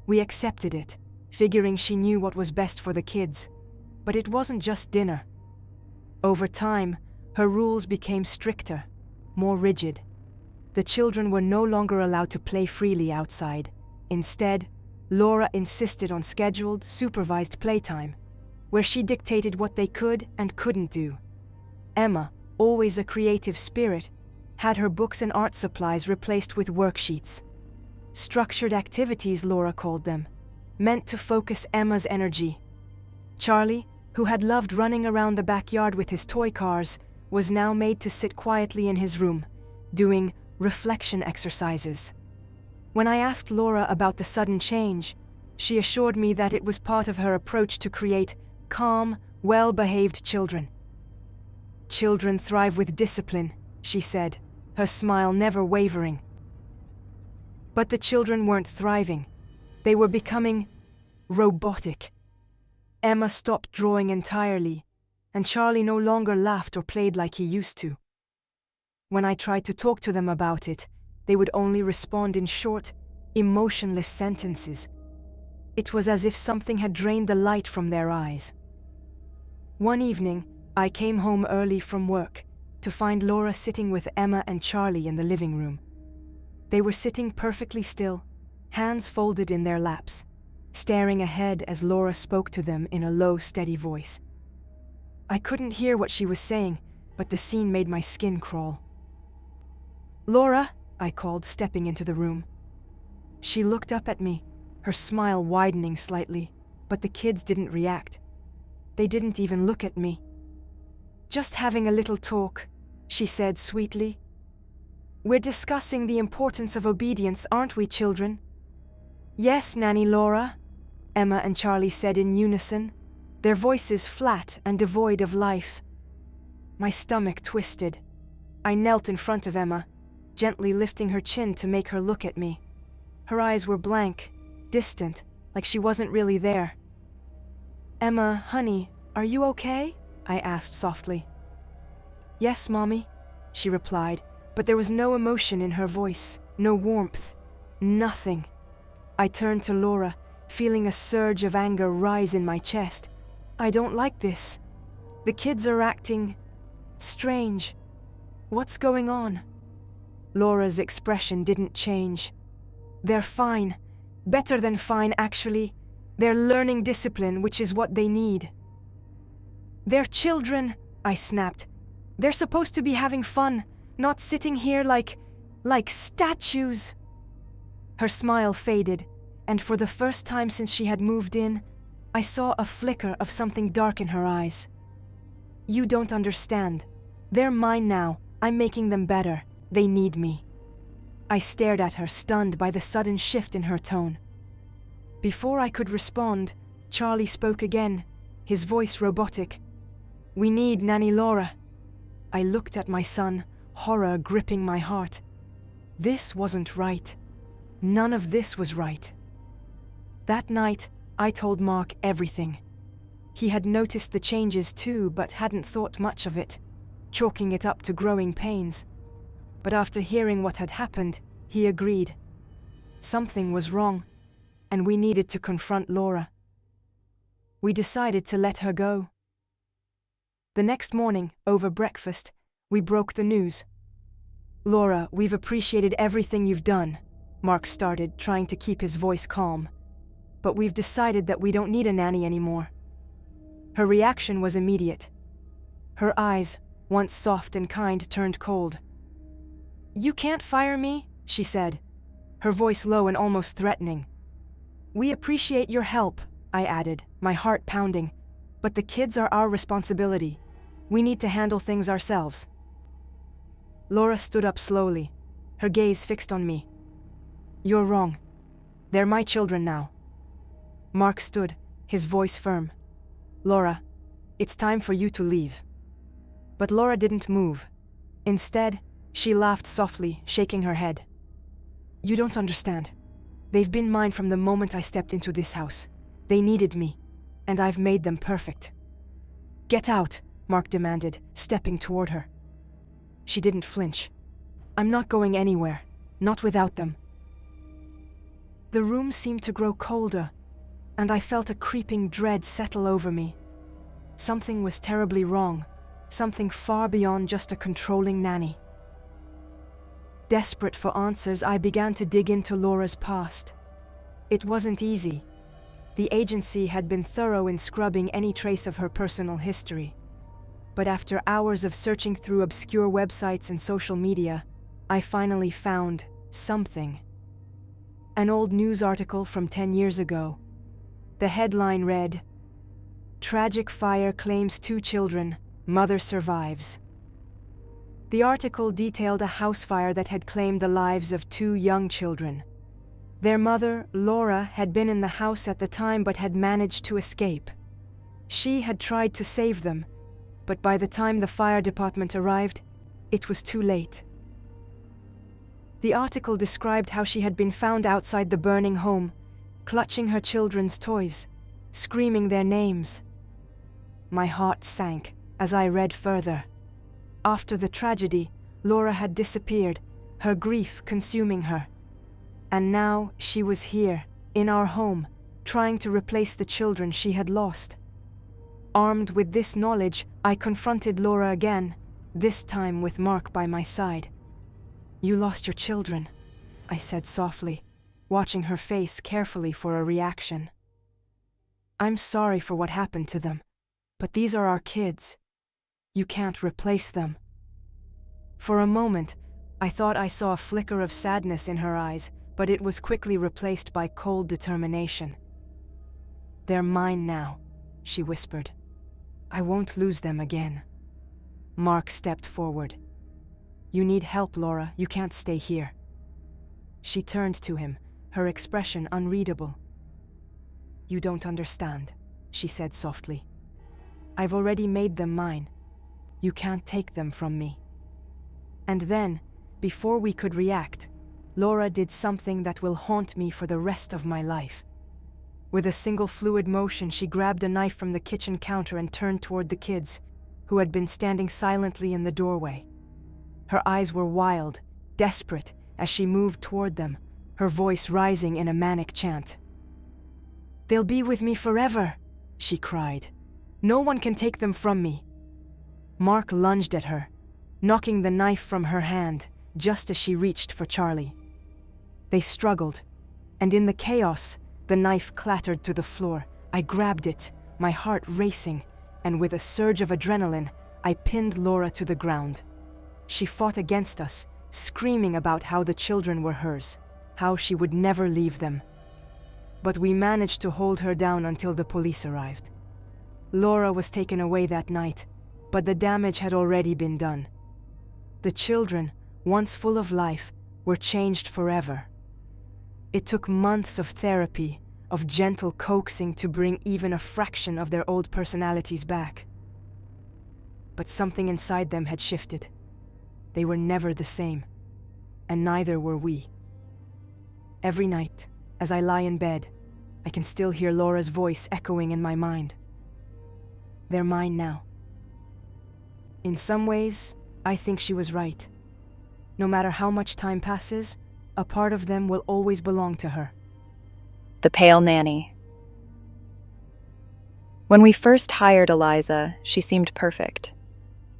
We accepted it, figuring she knew what was best for the kids, but it wasn't just dinner. Over time, her rules became stricter, more rigid. The children were no longer allowed to play freely outside. Instead, Laura insisted on scheduled, supervised playtime, where she dictated what they could and couldn't do. Emma, always a creative spirit, had her books and art supplies replaced with worksheets. Structured activities, Laura called them, meant to focus Emma's energy. Charlie, who had loved running around the backyard with his toy cars, was now made to sit quietly in his room, doing reflection exercises. When I asked Laura about the sudden change, she assured me that it was part of her approach to create calm, well-behaved children. "Children thrive with discipline," she said, her smile never wavering. But the children weren't thriving. They were becoming robotic. Emma stopped drawing entirely, and Charlie no longer laughed or played like he used to. When I tried to talk to them about it, they would only respond in short, emotionless sentences. It was as if something had drained the light from their eyes. One evening, I came home early from work to find Laura sitting with Emma and Charlie in the living room. They were sitting perfectly still, hands folded in their laps, staring ahead as Laura spoke to them in a low, steady voice. I couldn't hear what she was saying, but the scene made my skin crawl. "Laura," I called, stepping into the room. She looked up at me, her smile widening slightly, but the kids didn't react. They didn't even look at me. "Just having a little talk," she said sweetly. "We're discussing the importance of obedience, aren't we, children?" "Yes, Nanny Laura," Emma and Charlie said in unison, their voices flat and devoid of life. My stomach twisted. I knelt in front of Emma, gently lifting her chin to make her look at me. Her eyes were blank, distant, like she wasn't really there. "Emma, honey, are you okay?" I asked softly. "Yes, Mommy," she replied, but there was no emotion in her voice, no warmth, nothing. I turned to Laura, feeling a surge of anger rise in my chest. "I don't like this. The kids are acting strange. What's going on?" Laura's expression didn't change. "They're fine. Better than fine, actually. They're learning discipline, which is what they need." "They're children," I snapped. "They're supposed to be having fun, not sitting here like statues." Her smile faded, and for the first time since she had moved in, I saw a flicker of something dark in her eyes. "You don't understand. They're mine now. I'm making them better. They need me." I stared at her, stunned by the sudden shift in her tone. Before I could respond, Charlie spoke again, his voice robotic. "We need Nanny Laura." I looked at my son, horror gripping my heart. This wasn't right. None of this was right. That night, I told Mark everything. He had noticed the changes too, but hadn't thought much of it, chalking it up to growing pains. But after hearing what had happened, he agreed. Something was wrong, and we needed to confront Laura. We decided to let her go. The next morning, over breakfast, we broke the news. Laura, we've appreciated everything you've done, Mark started, trying to keep his voice calm. But we've decided that we don't need a nanny anymore. Her reaction was immediate. Her eyes, once soft and kind, turned cold. You can't fire me, she said, her voice low and almost threatening. We appreciate your help, I added, my heart pounding. But the kids are our responsibility. We need to handle things ourselves. Laura stood up slowly, her gaze fixed on me. You're wrong. They're my children now. Mark stood, his voice firm. Laura, it's time for you to leave. But Laura didn't move. Instead, she laughed softly, shaking her head. You don't understand. They've been mine from the moment I stepped into this house. They needed me, and I've made them perfect. Get out, Mark demanded, stepping toward her. She didn't flinch. I'm not going anywhere, not without them. The room seemed to grow colder, and I felt a creeping dread settle over me. Something was terribly wrong, something far beyond just a controlling nanny. Desperate for answers, I began to dig into Laura's past. It wasn't easy. The agency had been thorough in scrubbing any trace of her personal history. But after hours of searching through obscure websites and social media, I finally found something. An old news article from 10 years ago. The headline read, "Tragic fire claims 2 children, mother survives." The article detailed a house fire that had claimed the lives of 2 young children. Their mother, Laura, had been in the house at the time but had managed to escape. She had tried to save them, but by the time the fire department arrived, it was too late. The article described how she had been found outside the burning home, clutching her children's toys, screaming their names. My heart sank as I read further. After the tragedy, Laura had disappeared, her grief consuming her. And now she was here, in our home, trying to replace the children she had lost. Armed with this knowledge, I confronted Laura again, this time with Mark by my side. You lost your children, I said softly, watching her face carefully for a reaction. I'm sorry for what happened to them, but these are our kids. You can't replace them. For a moment, I thought I saw a flicker of sadness in her eyes, but it was quickly replaced by cold determination. They're mine now, she whispered. I won't lose them again. Mark stepped forward. You need help, Laura. You can't stay here. She turned to him, her expression unreadable. You don't understand, she said softly. I've already made them mine. You can't take them from me. And then, before we could react, Laura did something that will haunt me for the rest of my life. With a single fluid motion, she grabbed a knife from the kitchen counter and turned toward the kids, who had been standing silently in the doorway. Her eyes were wild, desperate, as she moved toward them, her voice rising in a manic chant. They'll be with me forever, she cried. No one can take them from me. Mark lunged at her, knocking the knife from her hand just as she reached for Charlie. They struggled, and in the chaos, the knife clattered to the floor. I grabbed it, my heart racing, and with a surge of adrenaline, I pinned Laura to the ground. She fought against us, screaming about how the children were hers, how she would never leave them. But we managed to hold her down until the police arrived. Laura was taken away that night, but the damage had already been done. The children, once full of life, were changed forever. It took months of therapy, of gentle coaxing to bring even a fraction of their old personalities back. But something inside them had shifted. They were never the same, and neither were we. Every night, as I lie in bed, I can still hear Laura's voice echoing in my mind. They're mine now. In some ways, I think she was right. No matter how much time passes, a part of them will always belong to her. The Pale Nanny. When we first hired Eliza, she seemed perfect.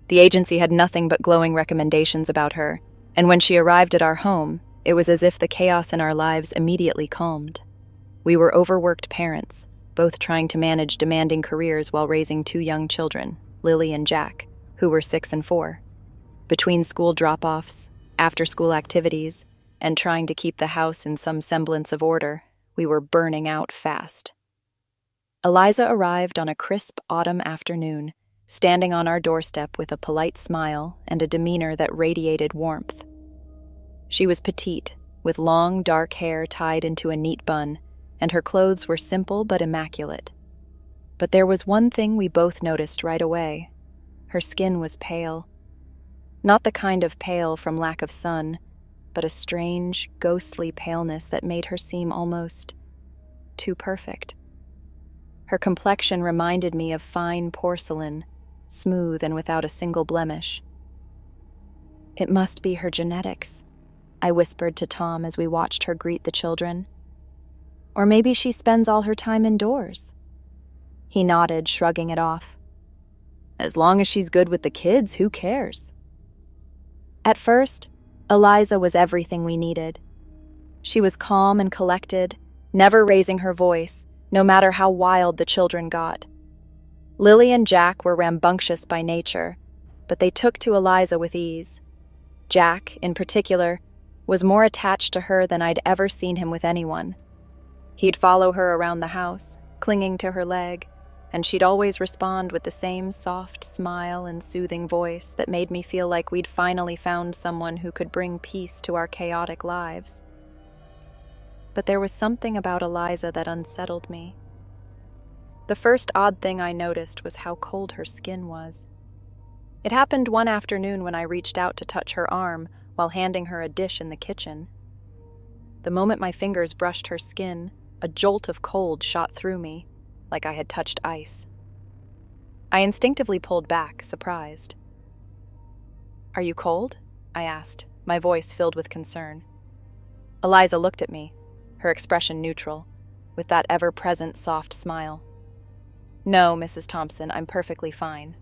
The agency had nothing but glowing recommendations about her, And when she arrived at our home, it was as if the chaos in our lives immediately calmed. We were overworked parents, both trying to manage demanding careers while raising two young children, Lily and Jack, who were 6 and 4. Between school drop-offs, after-school activities, and trying to keep the house in some semblance of order, we were burning out fast. Eliza arrived on a crisp autumn afternoon, standing on our doorstep with a polite smile and a demeanor that radiated warmth. She was petite, with long, dark hair tied into a neat bun, and her clothes were simple but immaculate. But there was one thing we both noticed right away. Her skin was pale. Not the kind of pale from lack of sun, but a strange, ghostly paleness that made her seem almost too perfect. Her complexion reminded me of fine porcelain, smooth and without a single blemish. "It must be her genetics," I whispered to Tom as we watched her greet the children. "Or maybe she spends all her time indoors." He nodded, shrugging it off. "As long as she's good with the kids, who cares?" At first, Eliza was everything we needed. She was calm and collected, never raising her voice, no matter how wild the children got. Lily and Jack were rambunctious by nature, but they took to Eliza with ease. Jack, in particular, was more attached to her than I'd ever seen him with anyone. He'd follow her around the house, clinging to her leg, and she'd always respond with the same soft smile and soothing voice that made me feel like we'd finally found someone who could bring peace to our chaotic lives. But there was something about Eliza that unsettled me. The first odd thing I noticed was how cold her skin was. It happened one afternoon when I reached out to touch her arm while handing her a dish in the kitchen. The moment my fingers brushed her skin, a jolt of cold shot through me, like I had touched ice. I instinctively pulled back, surprised. "Are you cold?" I asked, my voice filled with concern. Eliza looked at me, her expression neutral, with that ever-present soft smile. "No, Mrs. Thompson, I'm perfectly fine."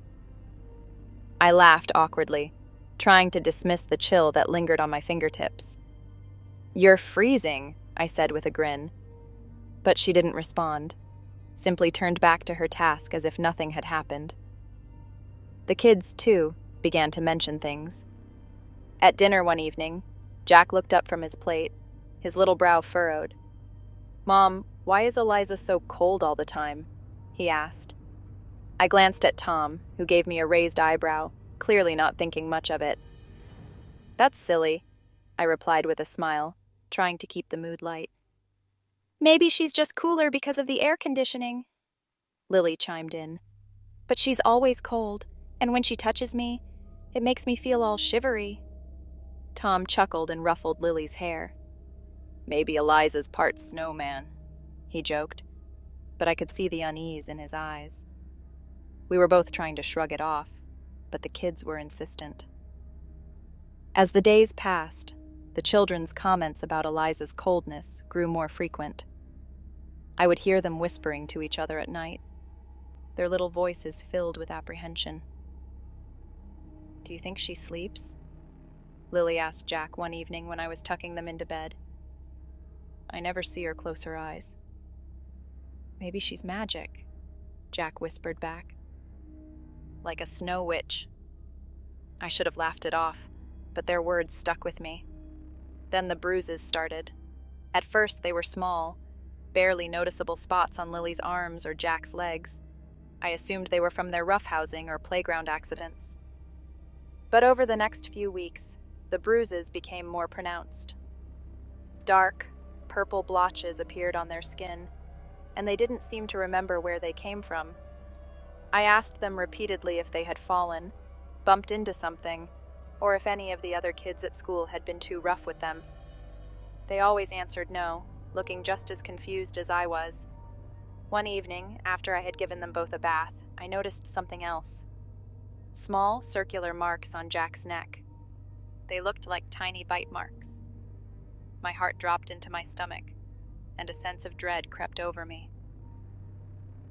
I laughed awkwardly, trying to dismiss the chill that lingered on my fingertips. "You're freezing," I said with a grin. But she didn't respond, simply turned back to her task as if nothing had happened. The kids, too, began to mention things. At dinner one evening, Jack looked up from his plate, his little brow furrowed. "Mom, why is Eliza so cold all the time?" he asked. I glanced at Tom, who gave me a raised eyebrow, clearly not thinking much of it. "That's silly," I replied with a smile, trying to keep the mood light. "Maybe she's just cooler because of the air conditioning," Lily chimed in. "But she's always cold, and when she touches me, it makes me feel all shivery." Tom chuckled and ruffled Lily's hair. "Maybe Eliza's part snowman," he joked, but I could see the unease in his eyes. We were both trying to shrug it off, but the kids were insistent. As the days passed, the children's comments about Eliza's coldness grew more frequent. I would hear them whispering to each other at night, their little voices filled with apprehension. "Do you think she sleeps?" Lily asked Jack one evening when I was tucking them into bed. "I never see her close her eyes." "Maybe she's magic," Jack whispered back. "Like a snow witch." I should have laughed it off, but their words stuck with me. Then the bruises started. At first they were small, barely noticeable spots on Lily's arms or Jack's legs. I assumed they were from their roughhousing or playground accidents. But over the next few weeks, the bruises became more pronounced. Dark, purple blotches appeared on their skin, and they didn't seem to remember where they came from. I asked them repeatedly if they had fallen, bumped into something, or if any of the other kids at school had been too rough with them. They always answered no, looking just as confused as I was. One evening, after I had given them both a bath, I noticed something else. Small, circular marks on Jack's neck. They looked like tiny bite marks. My heart dropped into my stomach, and a sense of dread crept over me.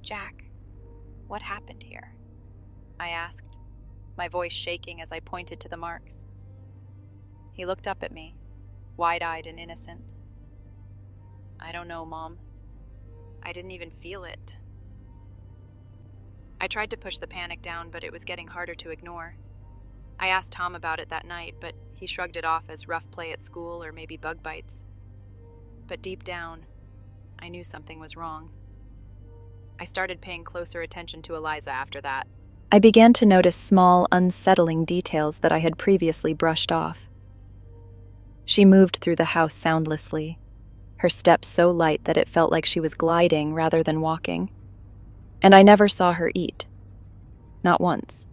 "Jack, what happened here?" I asked, my voice shaking as I pointed to the marks. He looked up at me, wide-eyed and innocent. I don't know, Mom. I didn't even feel it. I tried to push the panic down, but it was getting harder to ignore. I asked Tom about it that night, but he shrugged it off as rough play at school or maybe bug bites. But deep down, I knew something was wrong. I started paying closer attention to Eliza after that. I began to notice small, unsettling details that I had previously brushed off. She moved through the house soundlessly, her steps so light that it felt like she was gliding rather than walking. And I never saw her eat. Not once.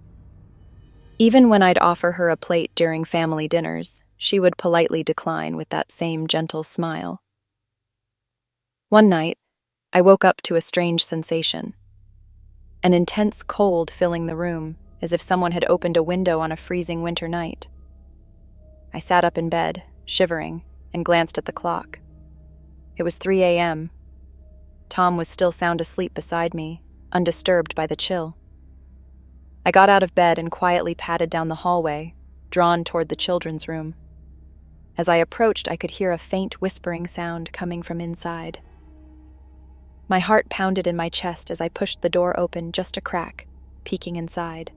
Even when I'd offer her a plate during family dinners, she would politely decline with that same gentle smile. One night, I woke up to a strange sensation. An intense cold filling the room, as if someone had opened a window on a freezing winter night. I sat up in bed, shivering, and glanced at the clock. It was 3 a.m. Tom was still sound asleep beside me, undisturbed by the chill. I got out of bed and quietly padded down the hallway, drawn toward the children's room. As I approached, I could hear a faint whispering sound coming from inside. My heart pounded in my chest as I pushed the door open just a crack, peeking inside.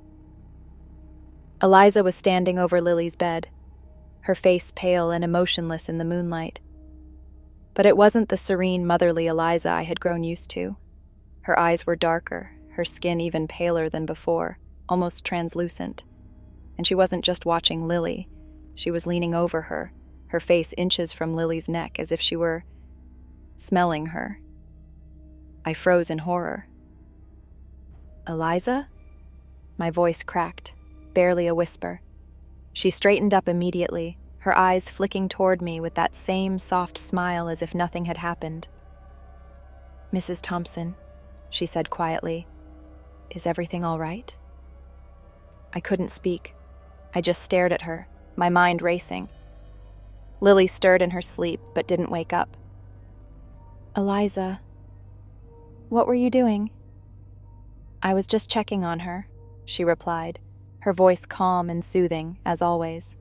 Eliza was standing over Lily's bed, her face pale and emotionless in the moonlight. But it wasn't the serene, motherly Eliza I had grown used to. Her eyes were darker, her skin even paler than before, almost translucent. And she wasn't just watching Lily. She was leaning over her, her face inches from Lily's neck as if she were smelling her. I froze in horror. Eliza? My voice cracked, barely a whisper. She straightened up immediately, her eyes flicking toward me with that same soft smile as if nothing had happened. Mrs. Thompson, she said quietly, is everything all right? I couldn't speak. I just stared at her, my mind racing. Lily stirred in her sleep, but didn't wake up. Eliza, what were you doing? I was just checking on her, she replied, her voice calm and soothing, as always.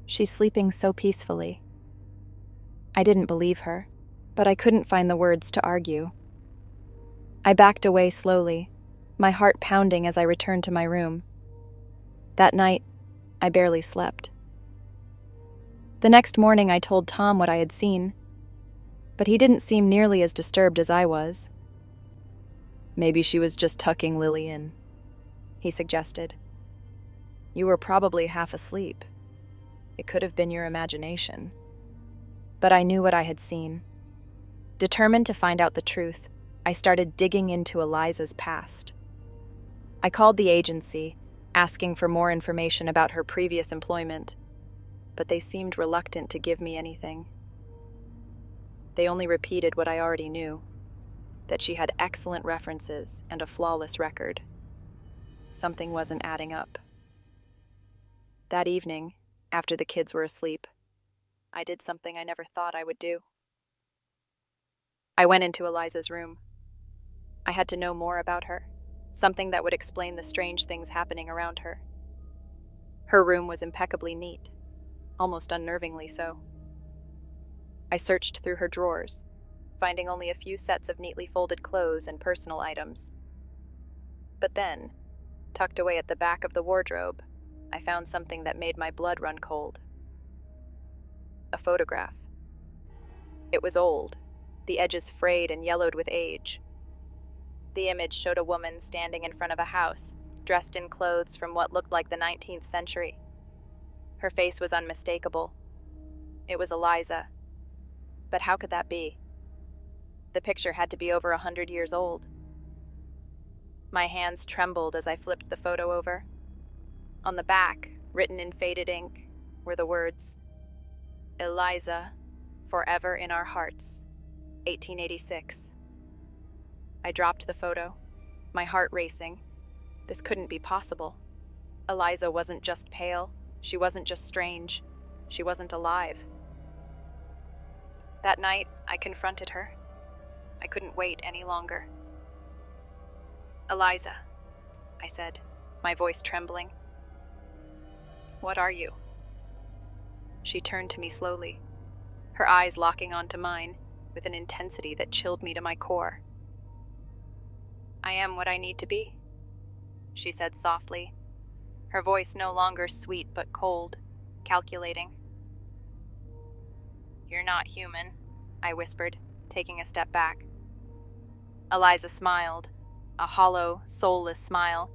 She's sleeping so peacefully. I didn't believe her, but I couldn't find the words to argue. I backed away slowly, my heart pounding as I returned to my room. That night, I barely slept. The next morning I told Tom what I had seen, but he didn't seem nearly as disturbed as I was. Maybe she was just tucking Lily in, he suggested. You were probably half asleep. It could have been your imagination. But I knew what I had seen. Determined to find out the truth, I started digging into Eliza's past. I called the agency, asking for more information about her previous employment, but they seemed reluctant to give me anything. They only repeated what I already knew, that she had excellent references and a flawless record. Something wasn't adding up. That evening, after the kids were asleep, I did something I never thought I would do. I went into Eliza's room. I had to know more about her, something that would explain the strange things happening around her. Her room was impeccably neat, almost unnervingly so. I searched through her drawers, finding only a few sets of neatly folded clothes and personal items. But then, tucked away at the back of the wardrobe, I found something that made my blood run cold. A photograph. It was old, the edges frayed and yellowed with age. The image showed a woman standing in front of a house, dressed in clothes from what looked like the 19th century. Her face was unmistakable. It was Eliza. But how could that be? The picture had to be over 100 years old. My hands trembled as I flipped the photo over. On the back, written in faded ink, were the words, Eliza, forever in our hearts, 1886. I dropped the photo, my heart racing. This couldn't be possible. Eliza wasn't just pale, she wasn't just strange, she wasn't alive. That night, I confronted her. I couldn't wait any longer. Eliza, I said, my voice trembling. What are you? She turned to me slowly, her eyes locking onto mine with an intensity that chilled me to my core. "I am what I need to be," she said softly, her voice no longer sweet but cold, calculating. "You're not human," I whispered, taking a step back. Eliza smiled, a hollow, soulless smile.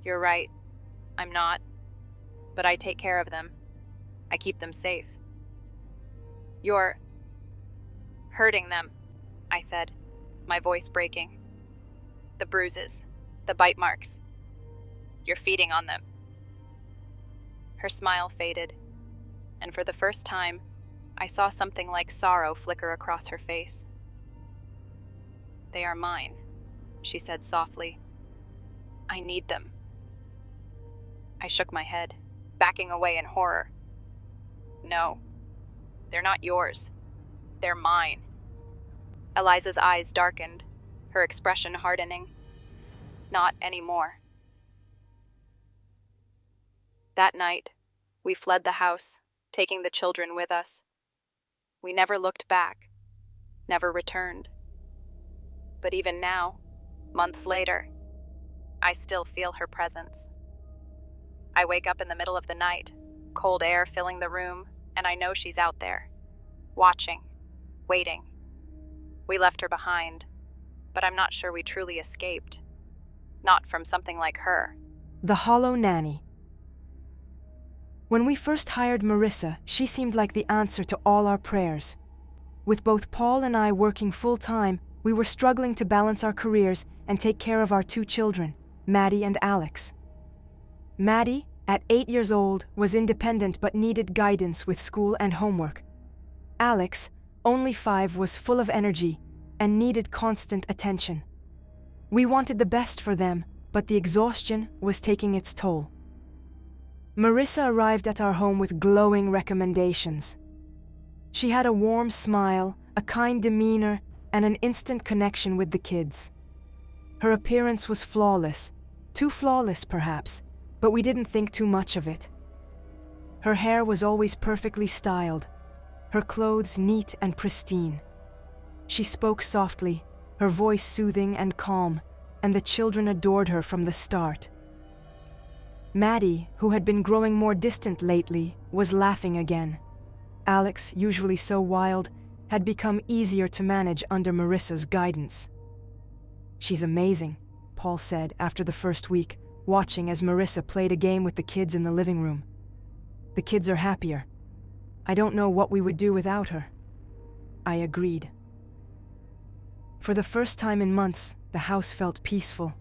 "You're right. I'm not. But I take care of them. I keep them safe." "You're hurting them," I said, my voice breaking. "The bruises, the bite marks. You're feeding on them." Her smile faded, and for the first time, I saw something like sorrow flicker across her face. "They are mine," she said softly. "I need them." I shook my head, backing away in horror. "No, they're not yours. They're mine." Eliza's eyes darkened, her expression hardening. "Not anymore." That night, we fled the house, taking the children with us. We never looked back, never returned. But even now, months later, I still feel her presence. I wake up in the middle of the night, cold air filling the room, and I know she's out there, watching, waiting. We left her behind, but I'm not sure we truly escaped. Not from something like her. The Hollow Nanny. When we first hired Marissa, she seemed like the answer to all our prayers. With both Paul and I working full-time, we were struggling to balance our careers and take care of our two children, Maddie and Alex. Maddie, at 8 years old, was independent but needed guidance with school and homework. Alex, only 5, was full of energy and needed constant attention. We wanted the best for them, but the exhaustion was taking its toll. Marissa arrived at our home with glowing recommendations. She had a warm smile, a kind demeanor, and an instant connection with the kids. Her appearance was flawless, too flawless perhaps, but we didn't think too much of it. Her hair was always perfectly styled, her clothes neat and pristine. She spoke softly, her voice soothing and calm, and the children adored her from the start. Maddie, who had been growing more distant lately, was laughing again. Alex, usually so wild, had become easier to manage under Marissa's guidance. "She's amazing," Paul said after the first week, watching as Marissa played a game with the kids in the living room. "The kids are happier. I don't know what we would do without her." I agreed. For the first time in months, the house felt peaceful.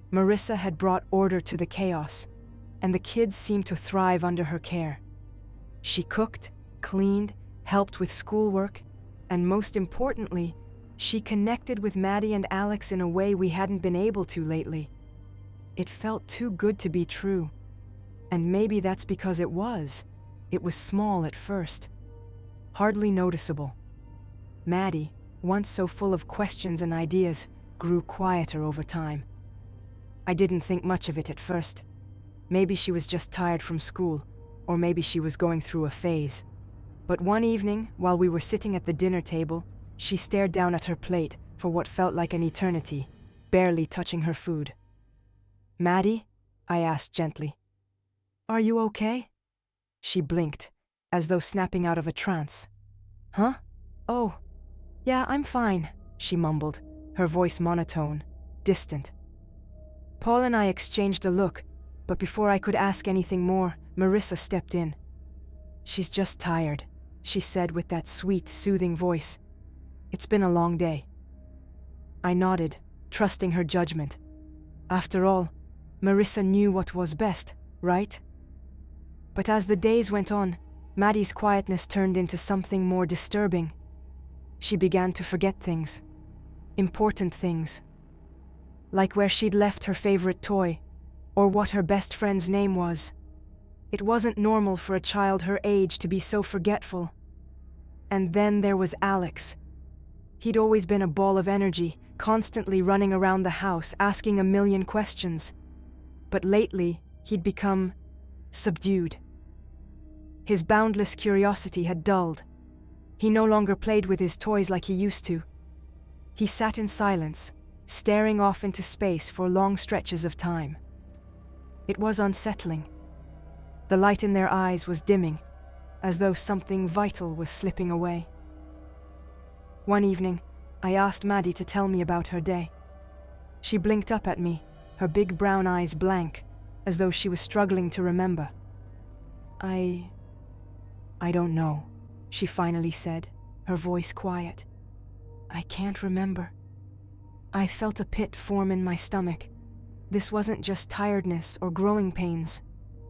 Marissa had brought order to the chaos, and the kids seemed to thrive under her care. She cooked, cleaned, helped with schoolwork, and most importantly, she connected with Maddie and Alex in a way we hadn't been able to lately. It felt too good to be true, and maybe that's because it was. It was small at first, hardly noticeable. Maddie, once so full of questions and ideas, grew quieter over time. I didn't think much of it at first. Maybe she was just tired from school, or maybe she was going through a phase. But one evening, while we were sitting at the dinner table, she stared down at her plate for what felt like an eternity, barely touching her food. "Maddie?" I asked gently. "Are you okay?" She blinked, as though snapping out of a trance. "Huh? Oh, yeah, I'm fine," she mumbled, her voice monotone, distant. Paul and I exchanged a look, but before I could ask anything more, Marissa stepped in. "She's just tired," she said with that sweet, soothing voice. "It's been a long day." I nodded, trusting her judgment. After all, Marissa knew what was best, right? But as the days went on, Maddie's quietness turned into something more disturbing. She began to forget things. Important things. Like where she'd left her favorite toy, or what her best friend's name was. It wasn't normal for a child her age to be so forgetful. And then there was Alex. He'd always been a ball of energy, constantly running around the house, asking a million questions. But lately, he'd become subdued. His boundless curiosity had dulled. He no longer played with his toys like he used to. He sat in silence, staring off into space for long stretches of time. It was unsettling. The light in their eyes was dimming, as though something vital was slipping away. One evening, I asked Maddie to tell me about her day. She blinked up at me, her big brown eyes blank, as though she was struggling to remember. I don't know, she finally said, her voice quiet. I can't remember. I felt a pit form in my stomach. This wasn't just tiredness or growing pains.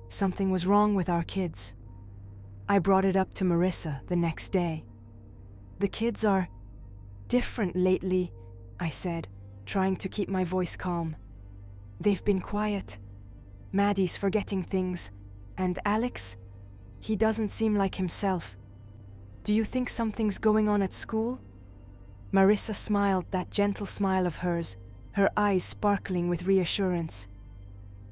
Something was wrong with our kids. I brought it up to Marissa the next day. The kids are different lately, I said, trying to keep my voice calm. They've been quiet. Maddie's forgetting things, and Alex, he doesn't seem like himself. Do you think something's going on at school? Marissa smiled that gentle smile of hers, her eyes sparkling with reassurance.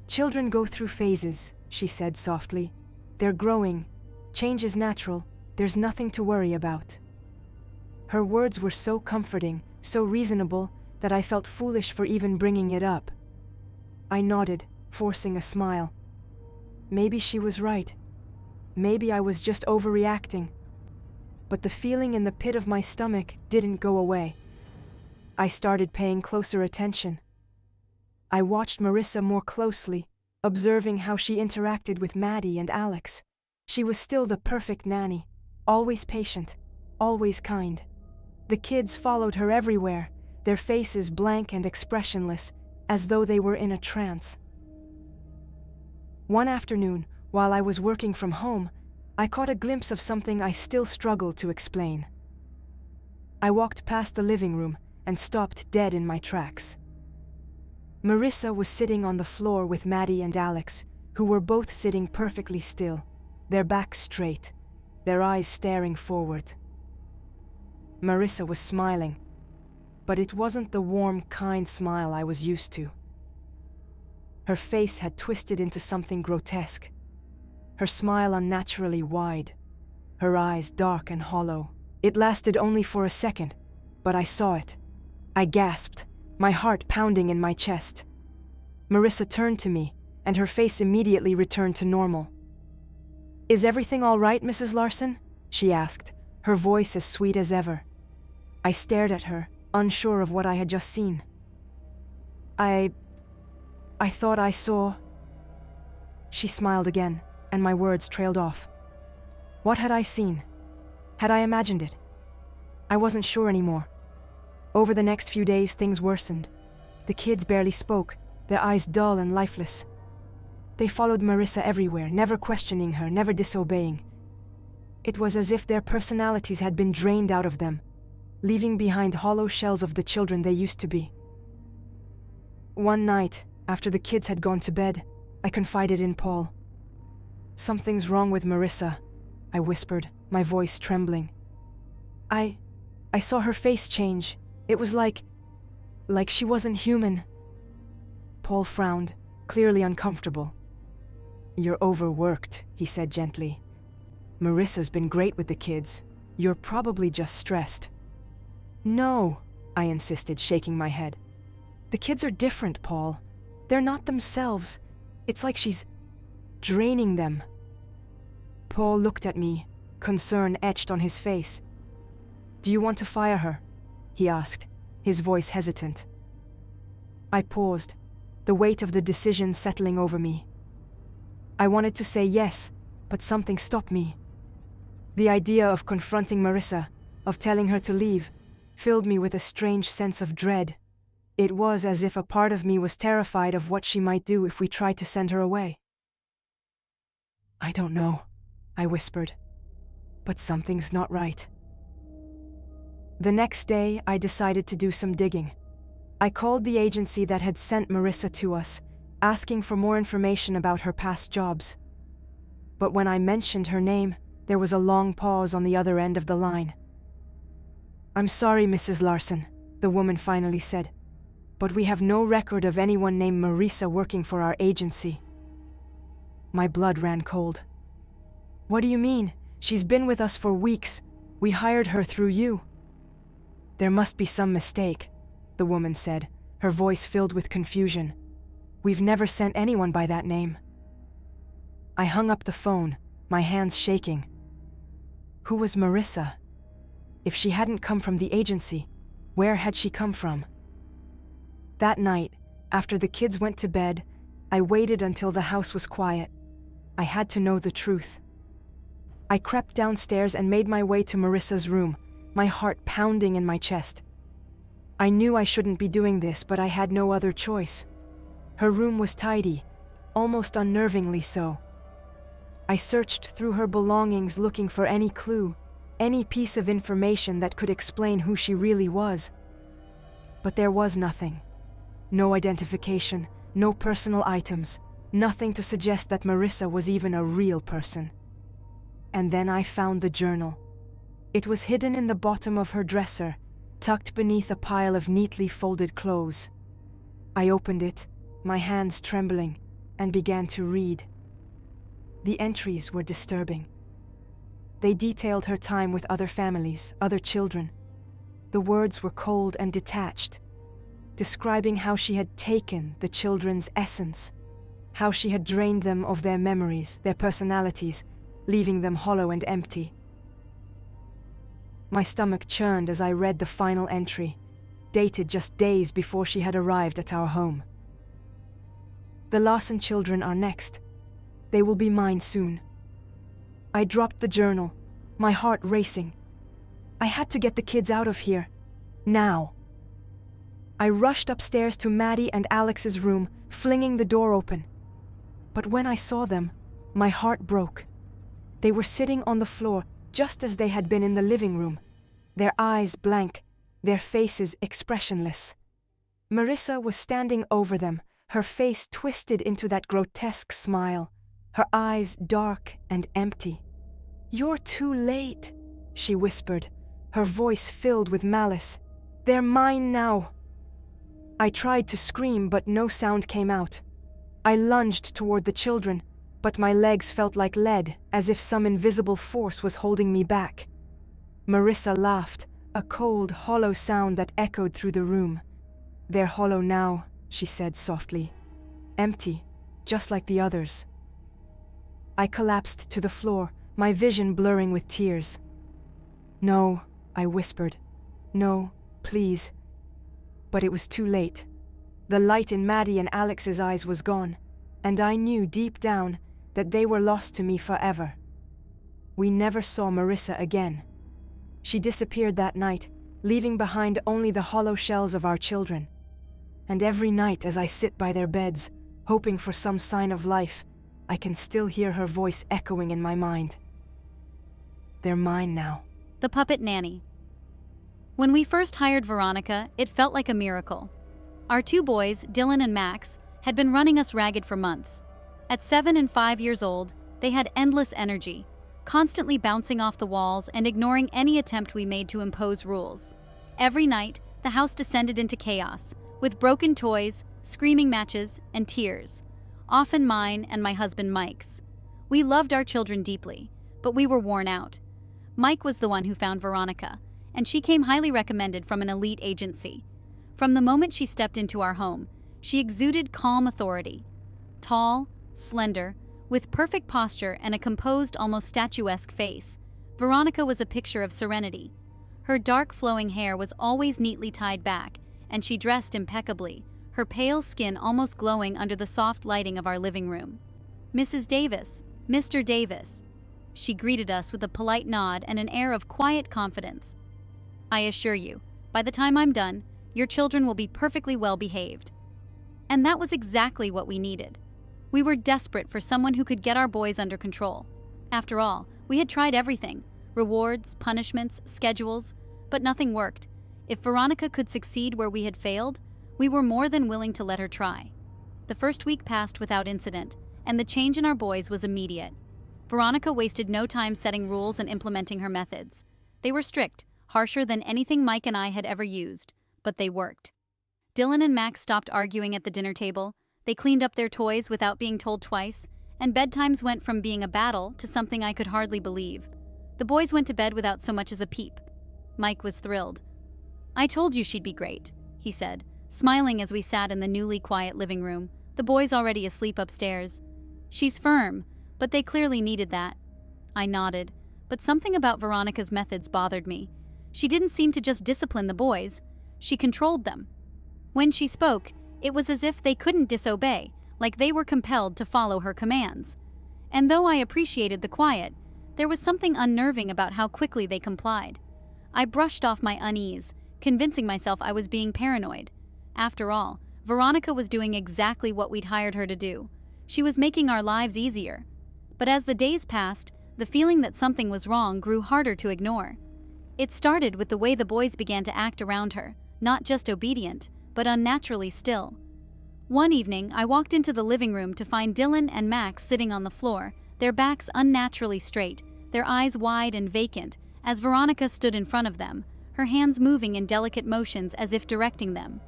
Children go through phases, she said softly. They're growing. Change is natural. There's nothing to worry about. Her words were so comforting, so reasonable, that I felt foolish for even bringing it up. I nodded, forcing a smile. Maybe she was right. Maybe I was just overreacting. But the feeling in the pit of my stomach didn't go away. I started paying closer attention. I watched Marissa more closely, observing how she interacted with Maddie and Alex. She was still the perfect nanny, always patient, always kind. The kids followed her everywhere, their faces blank and expressionless, as though they were in a trance. One afternoon, while I was working from home, I caught a glimpse of something I still struggled to explain. I walked past the living room and stopped dead in my tracks. Marissa was sitting on the floor with Maddie and Alex, who were both sitting perfectly still, their backs straight, their eyes staring forward. Marissa was smiling, but it wasn't the warm, kind smile I was used to. Her face had twisted into something grotesque, her smile unnaturally wide, her eyes dark and hollow. It lasted only for a second, but I saw it. I gasped, my heart pounding in my chest. Marissa turned to me, and her face immediately returned to normal. "Is everything all right, Mrs. Larson?" she asked, her voice as sweet as ever. I stared at her, unsure of what I had just seen. I thought I saw... She smiled again, and my words trailed off. What had I seen? Had I imagined it? I wasn't sure anymore. Over the next few days, things worsened. The kids barely spoke, their eyes dull and lifeless. They followed Marissa everywhere, never questioning her, never disobeying. It was as if their personalities had been drained out of them, leaving behind hollow shells of the children they used to be. One night, after the kids had gone to bed, I confided in Paul. "Something's wrong with Marissa," I whispered, my voice trembling. I saw her face change. It was like she wasn't human." Paul frowned, clearly uncomfortable. "You're overworked," he said gently. "Marissa's been great with the kids. You're probably just stressed." "No," I insisted, shaking my head. "The kids are different, Paul. They're not themselves. It's like she's draining them." Paul looked at me, concern etched on his face. "Do you want to fire her?" he asked, his voice hesitant. I paused, the weight of the decision settling over me. I wanted to say yes, but something stopped me. The idea of confronting Marissa, of telling her to leave, filled me with a strange sense of dread. It was as if a part of me was terrified of what she might do if we tried to send her away. "I don't know," I whispered, "but something's not right." The next day, I decided to do some digging. I called the agency that had sent Marissa to us, asking for more information about her past jobs. But when I mentioned her name, there was a long pause on the other end of the line. "I'm sorry, Mrs. Larson," the woman finally said, "but we have no record of anyone named Marissa working for our agency." My blood ran cold. What do you mean? She's been with us for weeks. We hired her through you. There must be some mistake, the woman said, her voice filled with confusion. We've never sent anyone by that name. I hung up the phone, my hands shaking. Who was Marissa? If she hadn't come from the agency, where had she come from? That night, after the kids went to bed, I waited until the house was quiet. I had to know the truth. I crept downstairs and made my way to Marissa's room, my heart pounding in my chest. I knew I shouldn't be doing this, but I had no other choice. Her room was tidy, almost unnervingly so. I searched through her belongings looking for any clue, any piece of information that could explain who she really was. But there was nothing. No identification, no personal items, nothing to suggest that Marissa was even a real person. And then I found the journal. It was hidden in the bottom of her dresser, tucked beneath a pile of neatly folded clothes. I opened it, my hands trembling, and began to read. The entries were disturbing. They detailed her time with other families, other children. The words were cold and detached, describing how she had taken the children's essence, how she had drained them of their memories, their personalities, leaving them hollow and empty. My stomach churned as I read the final entry, dated just days before she had arrived at our home. The Lawson children are next. They will be mine soon. I dropped the journal, my heart racing. I had to get the kids out of here, now. I rushed upstairs to Maddie and Alex's room, flinging the door open. But when I saw them, my heart broke. They were sitting on the floor, just as they had been in the living room, their eyes blank, their faces expressionless. Marissa was standing over them, her face twisted into that grotesque smile, her eyes dark and empty. "You're too late," she whispered, her voice filled with malice. "They're mine now." I tried to scream, but no sound came out. I lunged toward the children, but my legs felt like lead, as if some invisible force was holding me back. Marissa laughed, a cold, hollow sound that echoed through the room. "They're hollow now," she said softly. "Empty, just like the others." I collapsed to the floor, my vision blurring with tears. "No," I whispered. "No, please." But it was too late. The light in Maddie and Alex's eyes was gone, and I knew deep down that they were lost to me forever. We never saw Marissa again. She disappeared that night, leaving behind only the hollow shells of our children. And every night as I sit by their beds, hoping for some sign of life, I can still hear her voice echoing in my mind. They're mine now. The Puppet Nanny. When we first hired Veronica, it felt like a miracle. Our two boys, Dylan and Max, had been running us ragged for months. At 7 and 5 years old, they had endless energy, constantly bouncing off the walls and ignoring any attempt we made to impose rules. Every night, the house descended into chaos, with broken toys, screaming matches, and tears. Often mine and my husband Mike's. We loved our children deeply, but we were worn out. Mike was the one who found Veronica, and she came highly recommended from an elite agency. From the moment she stepped into our home, she exuded calm authority. Tall, slender, with perfect posture and a composed, almost statuesque face, Veronica was a picture of serenity. Her dark flowing hair was always neatly tied back, and she dressed impeccably, her pale skin almost glowing under the soft lighting of our living room. "Mrs. Davis, Mr. Davis." She greeted us with a polite nod and an air of quiet confidence. "I assure you, by the time I'm done, your children will be perfectly well behaved." And that was exactly what we needed. We were desperate for someone who could get our boys under control. After all, we had tried everything: rewards, punishments, schedules, but nothing worked. If Veronica could succeed where we had failed, we were more than willing to let her try. The first week passed without incident, and the change in our boys was immediate. Veronica wasted no time setting rules and implementing her methods. They were strict, harsher than anything Mike and I had ever used, but they worked. Dylan and Max stopped arguing at the dinner table, they cleaned up their toys without being told twice, and bedtimes went from being a battle to something I could hardly believe. The boys went to bed without so much as a peep. Mike was thrilled. "I told you she'd be great," he said, smiling as we sat in the newly quiet living room, the boys already asleep upstairs. "She's firm, but they clearly needed that." I nodded, but something about Veronica's methods bothered me. She didn't seem to just discipline the boys, she controlled them. When she spoke, it was as if they couldn't disobey, like they were compelled to follow her commands. And though I appreciated the quiet, there was something unnerving about how quickly they complied. I brushed off my unease, convincing myself I was being paranoid. After all, Veronica was doing exactly what we'd hired her to do. She was making our lives easier. But as the days passed, the feeling that something was wrong grew harder to ignore. It started with the way the boys began to act around her, not just obedient, but unnaturally still. One evening, I walked into the living room to find Dylan and Max sitting on the floor, their backs unnaturally straight, their eyes wide and vacant, as Veronica stood in front of them, her hands moving in delicate motions as if directing them.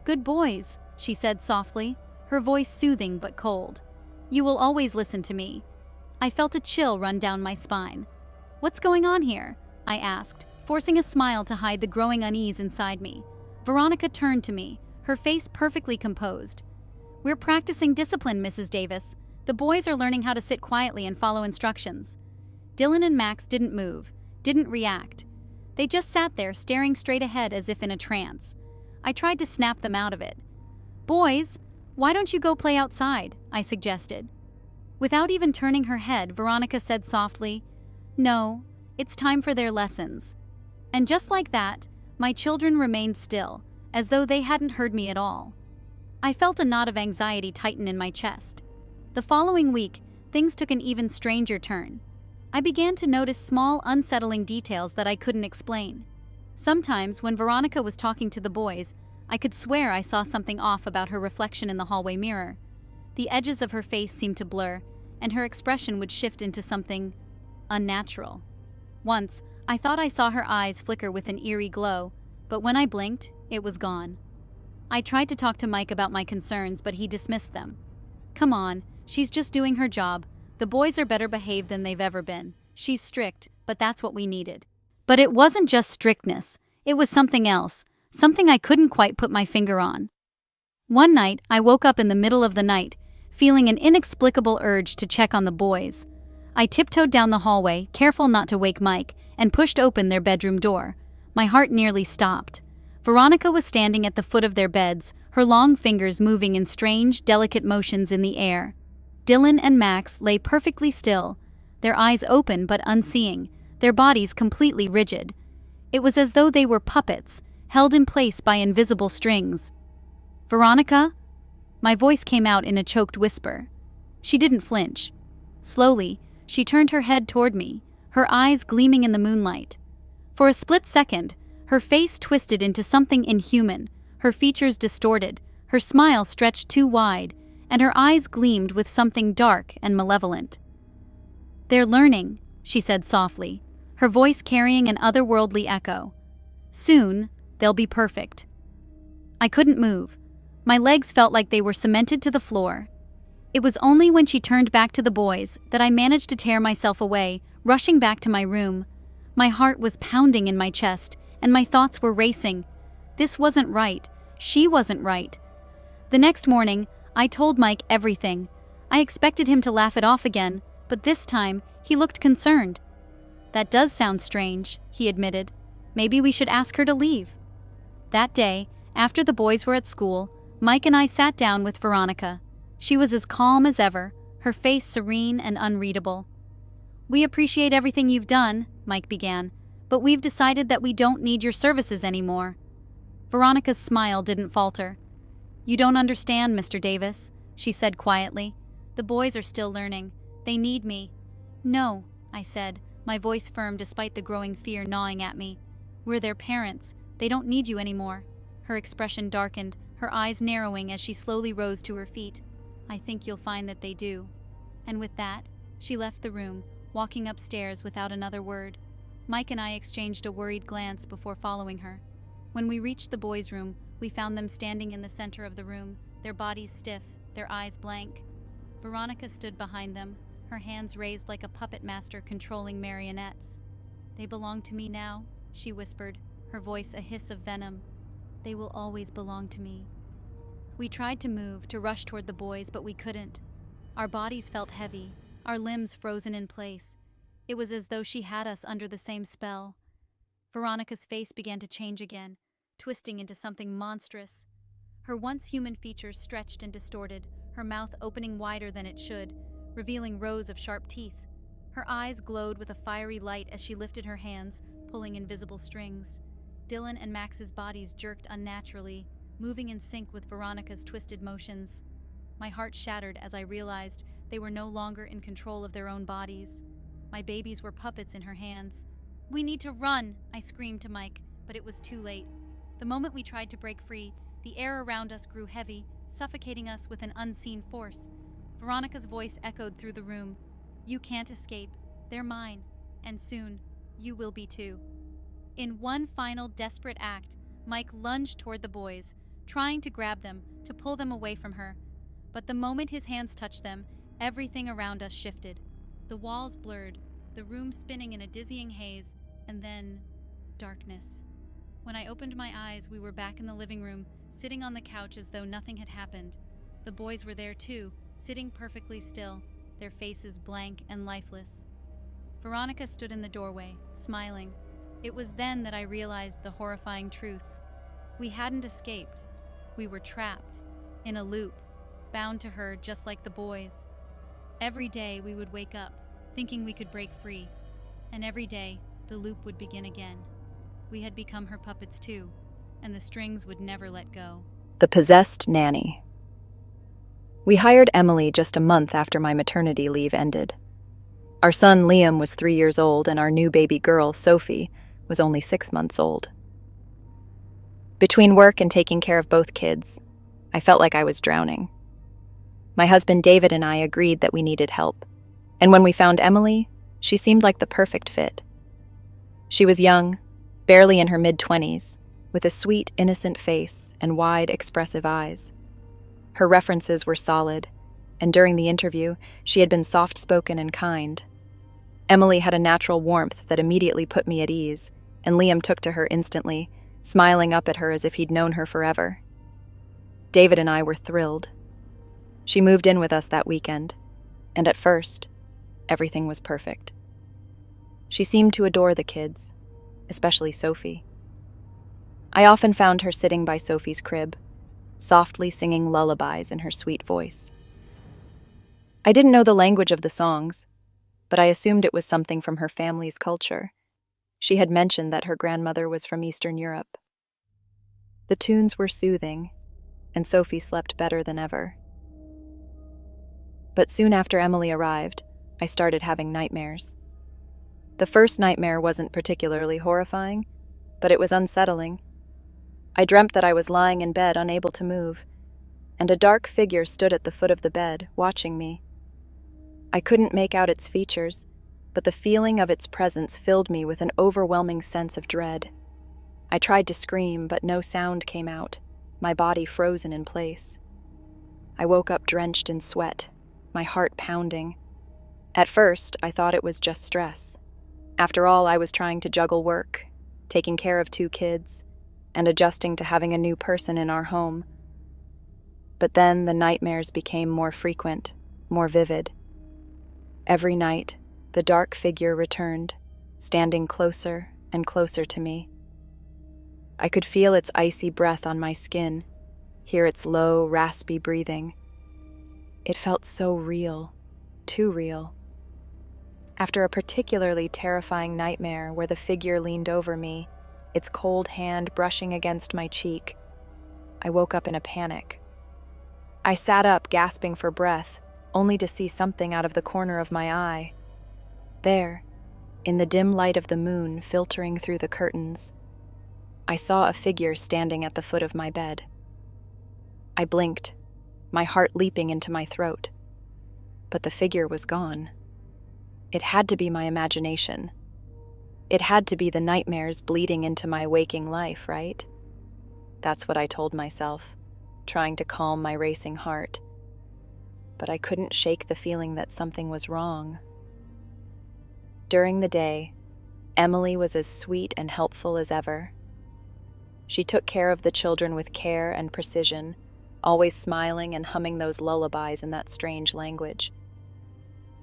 "Good boys," she said softly, her voice soothing but cold. "You will always listen to me." I felt a chill run down my spine. "What's going on here?" I asked, forcing a smile to hide the growing unease inside me. Veronica turned to me, her face perfectly composed. "We're practicing discipline, Mrs. Davis. The boys are learning how to sit quietly and follow instructions." Dylan and Max didn't move, didn't react. They just sat there staring straight ahead as if in a trance. I tried to snap them out of it. "Boys, why don't you go play outside?" I suggested. Without even turning her head, Veronica said softly, "No, it's time for their lessons." And just like that, my children remained still, as though they hadn't heard me at all. I felt a knot of anxiety tighten in my chest. The following week, things took an even stranger turn. I began to notice small, unsettling details that I couldn't explain. Sometimes, when Veronica was talking to the boys, I could swear I saw something off about her reflection in the hallway mirror. The edges of her face seemed to blur, and her expression would shift into something unnatural. Once, I thought I saw her eyes flicker with an eerie glow, but when I blinked, it was gone. I tried to talk to Mike about my concerns, but he dismissed them. "Come on, she's just doing her job. The boys are better behaved than they've ever been. She's strict, but that's what we needed." But it wasn't just strictness, it was something else, something I couldn't quite put my finger on. One night, I woke up in the middle of the night, feeling an inexplicable urge to check on the boys. I tiptoed down the hallway, careful not to wake Mike, and pushed open their bedroom door. My heart nearly stopped. Veronica was standing at the foot of their beds, her long fingers moving in strange, delicate motions in the air. Dylan and Max lay perfectly still, their eyes open but unseeing, their bodies completely rigid. It was as though they were puppets, held in place by invisible strings. "Veronica?" My voice came out in a choked whisper. She didn't flinch. Slowly, she turned her head toward me, her eyes gleaming in the moonlight. For a split second, her face twisted into something inhuman, her features distorted, her smile stretched too wide, and her eyes gleamed with something dark and malevolent. "They're learning," she said softly, her voice carrying an otherworldly echo. "Soon, they'll be perfect." I couldn't move. My legs felt like they were cemented to the floor. It was only when she turned back to the boys that I managed to tear myself away, rushing back to my room. My heart was pounding in my chest, and my thoughts were racing. This wasn't right. She wasn't right. The next morning, I told Mike everything. I expected him to laugh it off again, but this time, he looked concerned. "That does sound strange," he admitted. "Maybe we should ask her to leave." That day, after the boys were at school, Mike and I sat down with Veronica. She was as calm as ever, her face serene and unreadable. "We appreciate everything you've done," Mike began, "but we've decided that we don't need your services anymore." Veronica's smile didn't falter. "You don't understand, Mr. Davis," she said quietly. "The boys are still learning. They need me." "No," I said, my voice firm despite the growing fear gnawing at me. "We're their parents. They don't need you anymore." Her expression darkened, her eyes narrowing as she slowly rose to her feet. "I think you'll find that they do." And with that, she left the room, walking upstairs without another word. Mike and I exchanged a worried glance before following her. When we reached the boys' room, we found them standing in the center of the room, their bodies stiff, their eyes blank. Veronica stood behind them, her hands raised like a puppet master controlling marionettes. "They belong to me now," she whispered, her voice a hiss of venom. "They will always belong to me." We tried to move, to rush toward the boys, but we couldn't. Our bodies felt heavy, our limbs frozen in place. It was as though she had us under the same spell. Veronica's face began to change again, twisting into something monstrous. Her once human features stretched and distorted, her mouth opening wider than it should, revealing rows of sharp teeth. Her eyes glowed with a fiery light as she lifted her hands, pulling invisible strings. Dylan and Max's bodies jerked unnaturally, moving in sync with Veronica's twisted motions. My heart shattered as I realized they were no longer in control of their own bodies. My babies were puppets in her hands. "We need to run," I screamed to Mike, but it was too late. The moment we tried to break free, the air around us grew heavy, suffocating us with an unseen force. Veronica's voice echoed through the room. "You can't escape. They're mine. And soon, you will be too." In one final desperate act, Mike lunged toward the boys, trying to grab them, to pull them away from her. But the moment his hands touched them, everything around us shifted. The walls blurred, the room spinning in a dizzying haze, and then darkness. When I opened my eyes, we were back in the living room, sitting on the couch as though nothing had happened. The boys were there too, sitting perfectly still, their faces blank and lifeless. Veronica stood in the doorway, smiling. It was then that I realized the horrifying truth. We hadn't escaped. We were trapped, in a loop, bound to her just like the boys. Every day we would wake up, thinking we could break free. And every day, the loop would begin again. We had become her puppets too, and the strings would never let go. The Possessed Nanny. We hired Emily just a month after my maternity leave ended. Our son Liam was 3 years old, and our new baby girl, Sophie, was only 6 months old. Between work and taking care of both kids, I felt like I was drowning. My husband David and I agreed that we needed help, and when we found Emily, she seemed like the perfect fit. She was young, barely in her mid-20s, with a sweet, innocent face and wide, expressive eyes. Her references were solid, and during the interview, she had been soft-spoken and kind. Emily had a natural warmth that immediately put me at ease, and Liam took to her instantly, smiling up at her as if he'd known her forever. David and I were thrilled. She moved in with us that weekend, and at first, everything was perfect. She seemed to adore the kids, especially Sophie. I often found her sitting by Sophie's crib, softly singing lullabies in her sweet voice. I didn't know the language of the songs, but I assumed it was something from her family's culture. She had mentioned that her grandmother was from Eastern Europe. The tunes were soothing, and Sophie slept better than ever. But soon after Emily arrived, I started having nightmares. The first nightmare wasn't particularly horrifying, but it was unsettling. I dreamt that I was lying in bed, unable to move, and a dark figure stood at the foot of the bed, watching me. I couldn't make out its features, but the feeling of its presence filled me with an overwhelming sense of dread. I tried to scream, but no sound came out, my body frozen in place. I woke up drenched in sweat, my heart pounding. At first, I thought it was just stress. After all, I was trying to juggle work, taking care of 2 kids, and adjusting to having a new person in our home. But then the nightmares became more frequent, more vivid. Every night, the dark figure returned, standing closer and closer to me. I could feel its icy breath on my skin, hear its low, raspy breathing. It felt so real, too real. After a particularly terrifying nightmare where the figure leaned over me, its cold hand brushing against my cheek, I woke up in a panic. I sat up, gasping for breath, only to see something out of the corner of my eye. There, in the dim light of the moon filtering through the curtains, I saw a figure standing at the foot of my bed. I blinked, my heart leaping into my throat. But the figure was gone. It had to be my imagination. It had to be the nightmares bleeding into my waking life, right? That's what I told myself, trying to calm my racing heart. but I couldn't shake the feeling that something was wrong. During the day, Emily was as sweet and helpful as ever. She took care of the children with care and precision, always smiling and humming those lullabies in that strange language.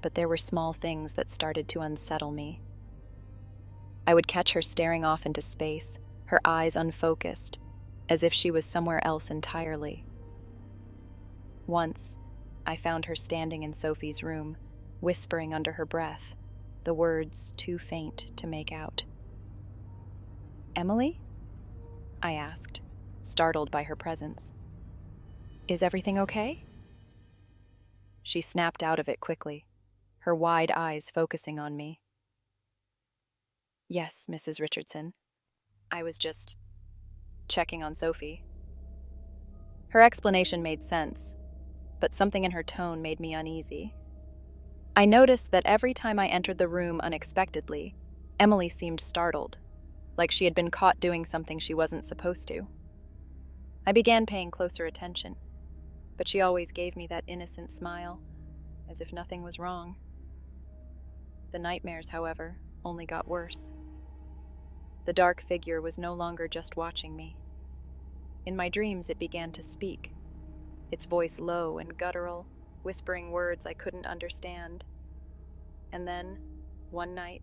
But there were small things that started to unsettle me. I would catch her staring off into space, her eyes unfocused, as if she was somewhere else entirely. Once, I found her standing in Sophie's room, whispering under her breath, the words too faint to make out. "Emily?" I asked, startled by her presence. "Is everything okay?" She snapped out of it quickly, her wide eyes focusing on me. "Yes, Mrs. Richardson. I was just checking on Sophie." Her explanation made sense, but something in her tone made me uneasy. I noticed that every time I entered the room unexpectedly, Emily seemed startled, like she had been caught doing something she wasn't supposed to. I began paying closer attention, but she always gave me that innocent smile, as if nothing was wrong. The nightmares, however, only got worse. The dark figure was no longer just watching me. In my dreams, it began to speak, its voice low and guttural, whispering words I couldn't understand. And then, one night,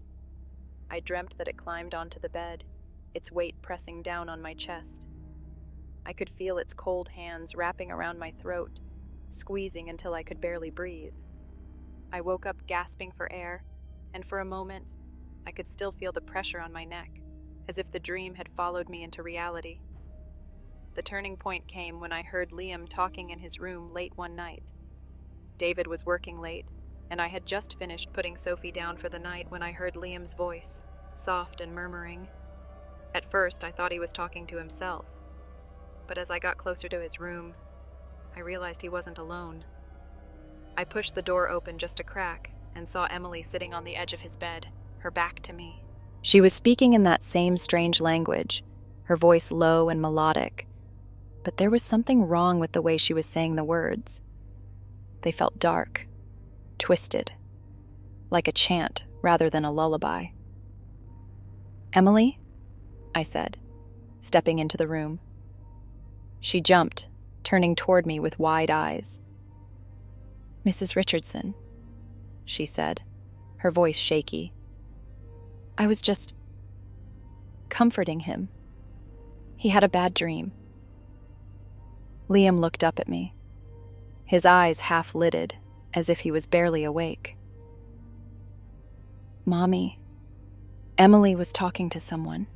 I dreamt that it climbed onto the bed, its weight pressing down on my chest. I could feel its cold hands wrapping around my throat, squeezing until I could barely breathe. I woke up gasping for air, and for a moment, I could still feel the pressure on my neck, as if the dream had followed me into reality. The turning point came when I heard Liam talking in his room late one night. David was working late, and I had just finished putting Sophie down for the night when I heard Liam's voice, soft and murmuring. At first, I thought he was talking to himself, but as I got closer to his room, I realized he wasn't alone. I pushed the door open just a crack and saw Emily sitting on the edge of his bed, her back to me. She was speaking in that same strange language, her voice low and melodic, but there was something wrong with the way she was saying the words. They felt dark, twisted, like a chant rather than a lullaby. "Emily?" I said, stepping into the room. She jumped, turning toward me with wide eyes. "Mrs. Richardson," she said, her voice shaky. "I was just comforting him. He had a bad dream." Liam looked up at me, his eyes half-lidded, as if he was barely awake. "Mommy, Emily was talking to someone."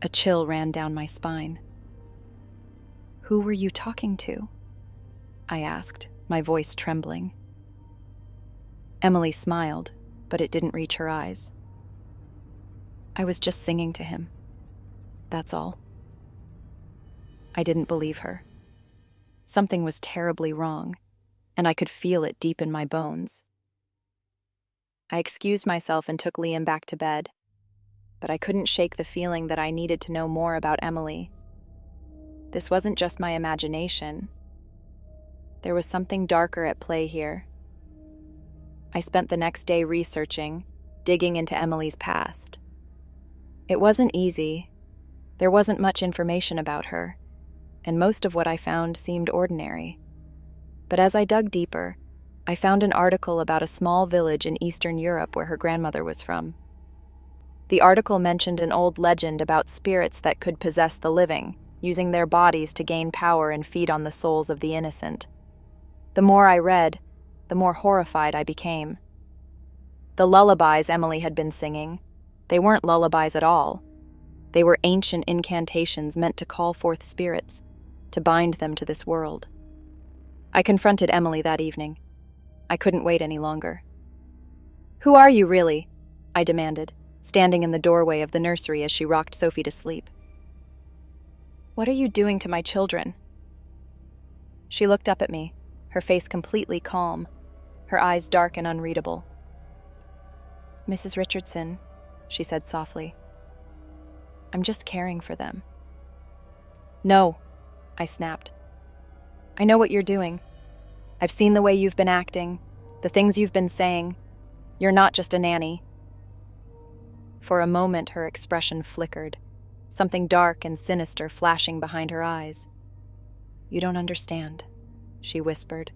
A chill ran down my spine. "Who were you talking to?" I asked, my voice trembling. Emily smiled, but it didn't reach her eyes. "I was just singing to him. That's all." I didn't believe her. Something was terribly wrong, and I could feel it deep in my bones. I excused myself and took Liam back to bed, but I couldn't shake the feeling that I needed to know more about Emily. This wasn't just my imagination. There was something darker at play here. I spent the next day researching, digging into Emily's past. It wasn't easy. There wasn't much information about her, and most of what I found seemed ordinary. But as I dug deeper, I found an article about a small village in Eastern Europe where her grandmother was from. The article mentioned an old legend about spirits that could possess the living, using their bodies to gain power and feed on the souls of the innocent. The more I read, the more horrified I became. The lullabies Emily had been singing, they weren't lullabies at all. They were ancient incantations meant to call forth spirits, to bind them to this world. I confronted Emily that evening. I couldn't wait any longer. "Who are you, really?" I demanded, standing in the doorway of the nursery as she rocked Sophie to sleep. "What are you doing to my children?" She looked up at me, her face completely calm, her eyes dark and unreadable. "Mrs. Richardson," she said softly, "I'm just caring for them." "No," I snapped. "I know what you're doing. I've seen the way you've been acting, the things you've been saying. You're not just a nanny." For a moment, her expression flickered, something dark and sinister flashing behind her eyes. "You don't understand," she whispered,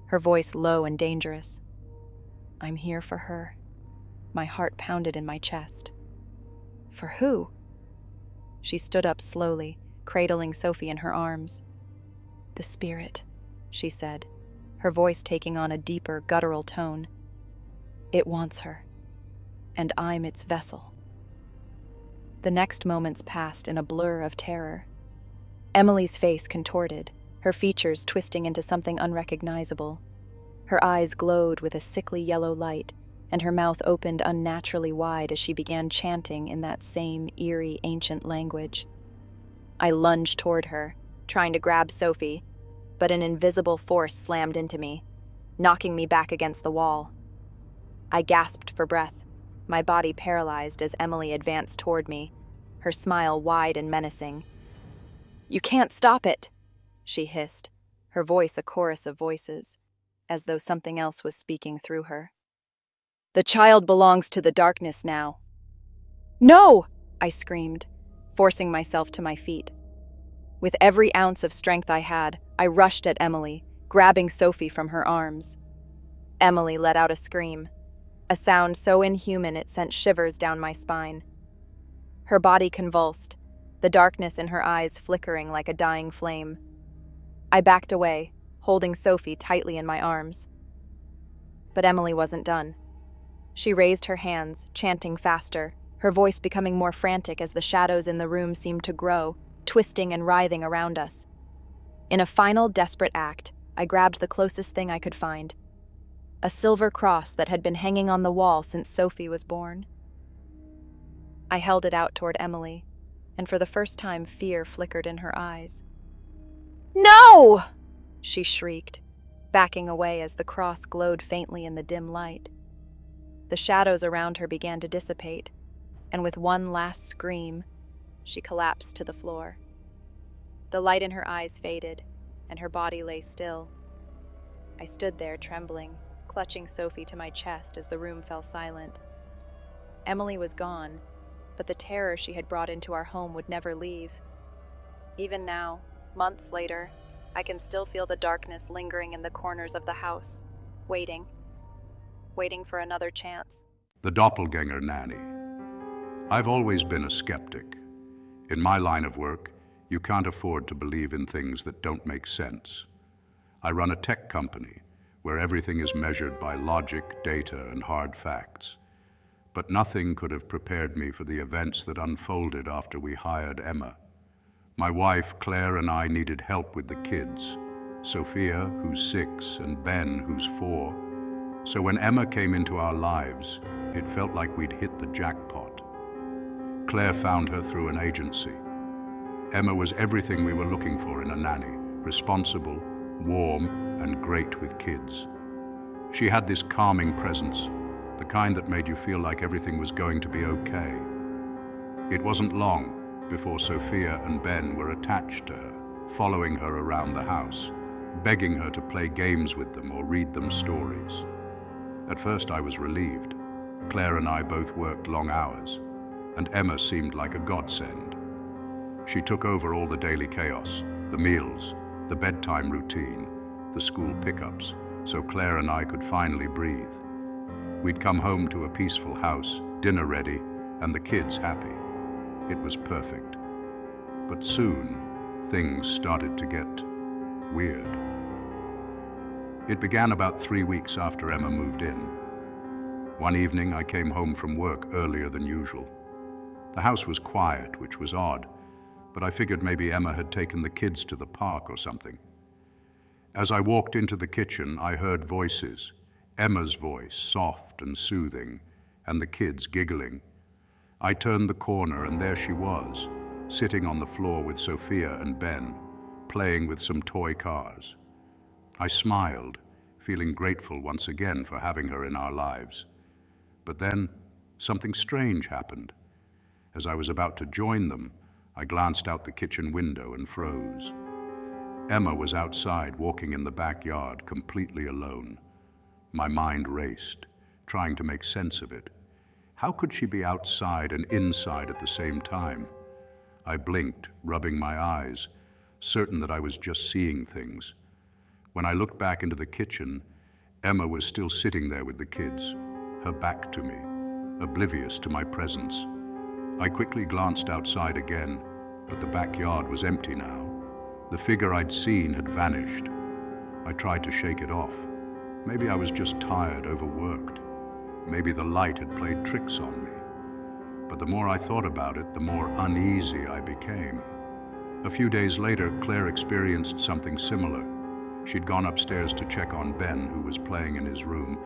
her voice low and dangerous. "I'm here for her." My heart pounded in my chest. "For who?" She stood up slowly, cradling Sophie in her arms. "The spirit," she said, her voice taking on a deeper, guttural tone. "It wants her, and I'm its vessel." The next moments passed in a blur of terror. Emily's face contorted, her features twisting into something unrecognizable. Her eyes glowed with a sickly yellow light, and her mouth opened unnaturally wide as she began chanting in that same eerie, ancient language. I lunged toward her, trying to grab Sophie, but an invisible force slammed into me, knocking me back against the wall. I gasped for breath, my body paralyzed as Emily advanced toward me, her smile wide and menacing. "You can't stop it," she hissed, her voice a chorus of voices, as though something else was speaking through her. "The child belongs to the darkness now." "No!" I screamed, forcing myself to my feet. With every ounce of strength I had, I rushed at Emily, grabbing Sophie from her arms. Emily let out a scream, a sound so inhuman it sent shivers down my spine. Her body convulsed, the darkness in her eyes flickering like a dying flame. I backed away, holding Sophie tightly in my arms. But Emily wasn't done. She raised her hands, chanting faster, her voice becoming more frantic as the shadows in the room seemed to grow, twisting and writhing around us. In a final, desperate act, I grabbed the closest thing I could find, a silver cross that had been hanging on the wall since Sophie was born. I held it out toward Emily, and for the first time fear flickered in her eyes. "No!" she shrieked, backing away as the cross glowed faintly in the dim light. The shadows around her began to dissipate, and with one last scream, she collapsed to the floor. The light in her eyes faded, and her body lay still. I stood there trembling, clutching Sophie to my chest as the room fell silent. Emily was gone, but the terror she had brought into our home would never leave. Even now, months later, I can still feel the darkness lingering in the corners of the house, waiting for another chance. The Doppelgänger Nanny. I've always been a skeptic. In my line of work, you can't afford to believe in things that don't make sense. I run a tech company where everything is measured by logic, data, and hard facts. But nothing could have prepared me for the events that unfolded after we hired Emma. My wife, Claire, and I needed help with the kids, Sophia, who's 6, and Ben, who's 4. So when Emma came into our lives, it felt like we'd hit the jackpot. Claire found her through an agency. Emma was everything we were looking for in a nanny: responsible, warm, and great with kids. She had this calming presence, the kind that made you feel like everything was going to be okay. It wasn't long before Sophia and Ben were attached to her, following her around the house, begging her to play games with them or read them stories. At first I was relieved. Claire and I both worked long hours, and Emma seemed like a godsend. She took over all the daily chaos, the meals, the bedtime routine, the school pickups, so Claire and I could finally breathe. We'd come home to a peaceful house, dinner ready, and the kids happy. It was perfect. But soon, things started to get weird. It began about 3 weeks after Emma moved in. One evening, I came home from work earlier than usual. The house was quiet, which was odd, but I figured maybe Emma had taken the kids to the park or something. As I walked into the kitchen, I heard voices, Emma's voice, soft and soothing, and the kids giggling. I turned the corner, and there she was, sitting on the floor with Sophia and Ben, playing with some toy cars. I smiled, feeling grateful once again for having her in our lives. But then, something strange happened. As I was about to join them, I glanced out the kitchen window and froze. Emma was outside, walking in the backyard, completely alone. My mind raced, trying to make sense of it. How could she be outside and inside at the same time? I blinked, rubbing my eyes, certain that I was just seeing things. When I looked back into the kitchen, Emma was still sitting there with the kids, her back to me, oblivious to my presence. I quickly glanced outside again, but the backyard was empty now. The figure I'd seen had vanished. I tried to shake it off. Maybe I was just tired, overworked. Maybe the light had played tricks on me. But the more I thought about it, the more uneasy I became. A few days later, Claire experienced something similar. She'd gone upstairs to check on Ben, who was playing in his room,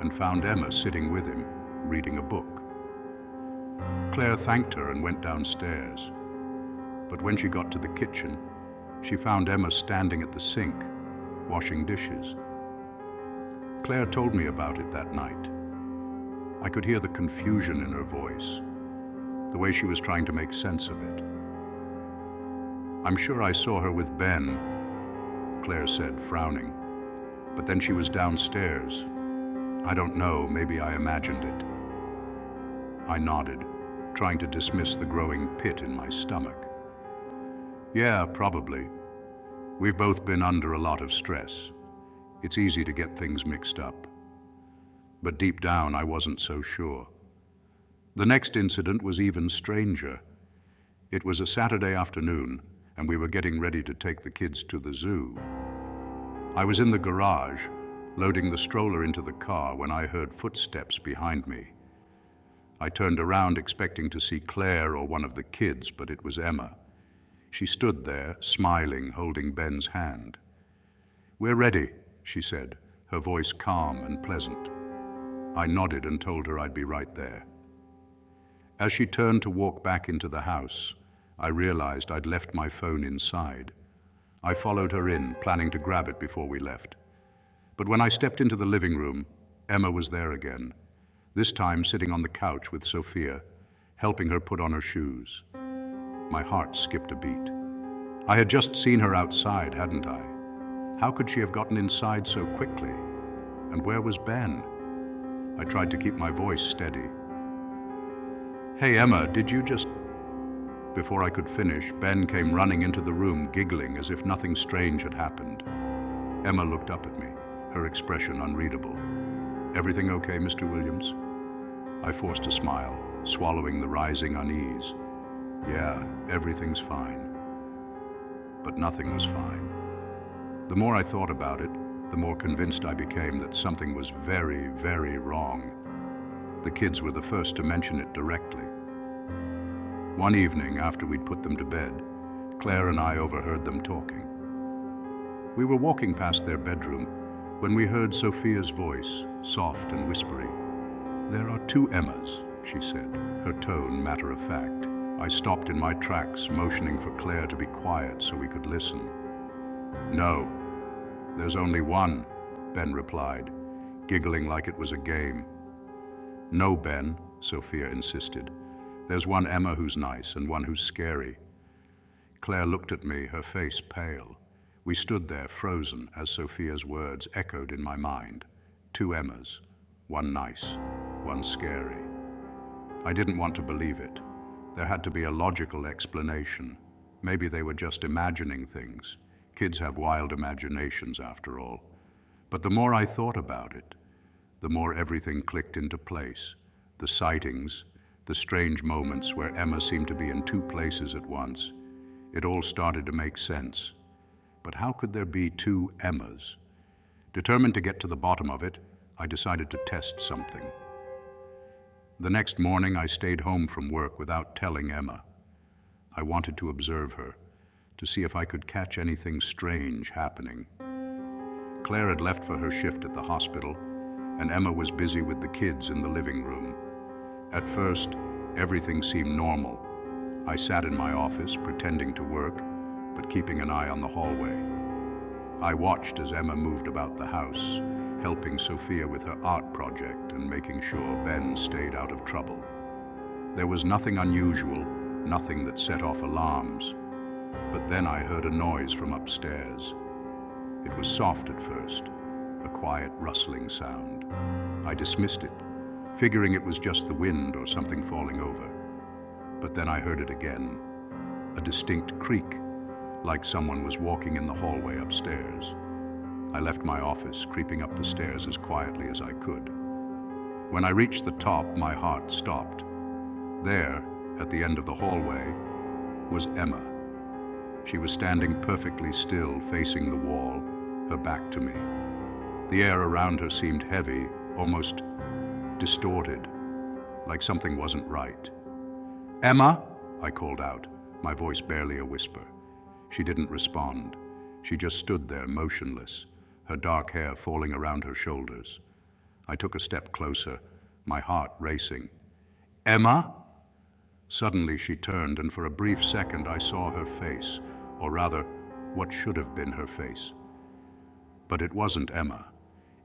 and found Emma sitting with him, reading a book. Claire thanked her and went downstairs. But when she got to the kitchen, she found Emma standing at the sink, washing dishes. Claire told me about it that night. I could hear the confusion in her voice, the way she was trying to make sense of it. "I'm sure I saw her with Ben," Claire said, frowning. "But then she was downstairs. I don't know, maybe I imagined it." I nodded, trying to dismiss the growing pit in my stomach. "Yeah, probably. We've both been under a lot of stress. It's easy to get things mixed up." But deep down, I wasn't so sure. The next incident was even stranger. It was a Saturday afternoon, and we were getting ready to take the kids to the zoo. I was in the garage, loading the stroller into the car, when I heard footsteps behind me. I turned around expecting to see Claire or one of the kids, but it was Emma. She stood there, smiling, holding Ben's hand. "We're ready," she said, her voice calm and pleasant. I nodded and told her I'd be right there. As she turned to walk back into the house, I realized I'd left my phone inside. I followed her in, planning to grab it before we left. But when I stepped into the living room, Emma was there again, this time sitting on the couch with Sophia, helping her put on her shoes. My heart skipped a beat. I had just seen her outside, hadn't I? How could she have gotten inside so quickly? And where was Ben? I tried to keep my voice steady. "Hey, Emma, did you just..." Before I could finish, Ben came running into the room, giggling as if nothing strange had happened. Emma looked up at me, her expression unreadable. "Everything okay, Mr. Williams?" I forced a smile, swallowing the rising unease. "Yeah, everything's fine." But nothing was fine. The more I thought about it, the more convinced I became that something was very, very wrong. The kids were the first to mention it directly. One evening, after we'd put them to bed, Claire and I overheard them talking. We were walking past their bedroom when we heard Sophia's voice, soft and whispery. "There are two Emmas," she said, her tone matter of fact. I stopped in my tracks, motioning for Claire to be quiet so we could listen. "No, there's only one," Ben replied, giggling like it was a game. "No, Ben," Sophia insisted. "There's one Emma who's nice and one who's scary." Claire looked at me, her face pale. We stood there, frozen, as Sophia's words echoed in my mind. Two Emmas, one nice, one scary. I didn't want to believe it. There had to be a logical explanation. Maybe they were just imagining things. Kids have wild imaginations, after all. But the more I thought about it, the more everything clicked into place. The sightings, the strange moments where Emma seemed to be in two places at once. It all started to make sense. But how could there be two Emmas? Determined to get to the bottom of it, I decided to test something. The next morning, I stayed home from work without telling Emma. I wanted to observe her, to see if I could catch anything strange happening. Claire had left for her shift at the hospital, and Emma was busy with the kids in the living room. At first, everything seemed normal. I sat in my office, pretending to work, but keeping an eye on the hallway. I watched as Emma moved about the house, helping Sophia with her art project and making sure Ben stayed out of trouble. There was nothing unusual, nothing that set off alarms. But then I heard a noise from upstairs. It was soft at first, a quiet rustling sound. I dismissed it, figuring it was just the wind or something falling over. But then I heard it again, a distinct creak, like someone was walking in the hallway upstairs. I left my office, creeping up the stairs as quietly as I could. When I reached the top, my heart stopped. There, at the end of the hallway, was Emma. She was standing perfectly still, facing the wall, her back to me. The air around her seemed heavy, almost distorted, like something wasn't right. "Emma?" I called out, my voice barely a whisper. She didn't respond. She just stood there, motionless, her dark hair falling around her shoulders. I took a step closer, my heart racing. "Emma?" Suddenly she turned, and for a brief second I saw her face, or rather, what should have been her face. But it wasn't Emma.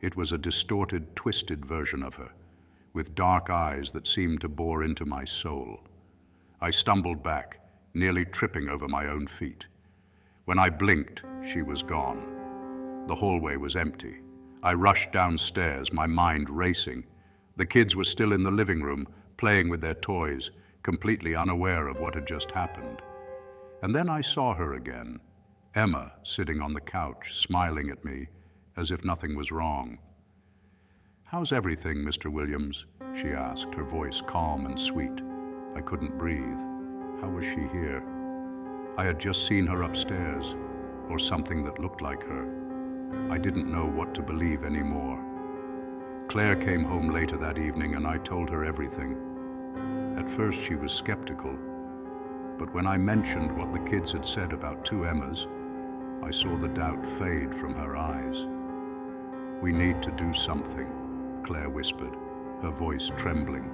It was a distorted, twisted version of her, with dark eyes that seemed to bore into my soul. I stumbled back, nearly tripping over my own feet. When I blinked, she was gone. The hallway was empty. I rushed downstairs, my mind racing. The kids were still in the living room, playing with their toys, completely unaware of what had just happened. And then I saw her again, Emma, sitting on the couch, smiling at me, as if nothing was wrong. "How's everything, Mr. Williams?" she asked, her voice calm and sweet. I couldn't breathe. How was she here? I had just seen her upstairs, or something that looked like her. I didn't know what to believe anymore. Claire came home later that evening and I told her everything. At first she was skeptical, but when I mentioned what the kids had said about two Emmas, I saw the doubt fade from her eyes. "We need to do something," Claire whispered, her voice trembling.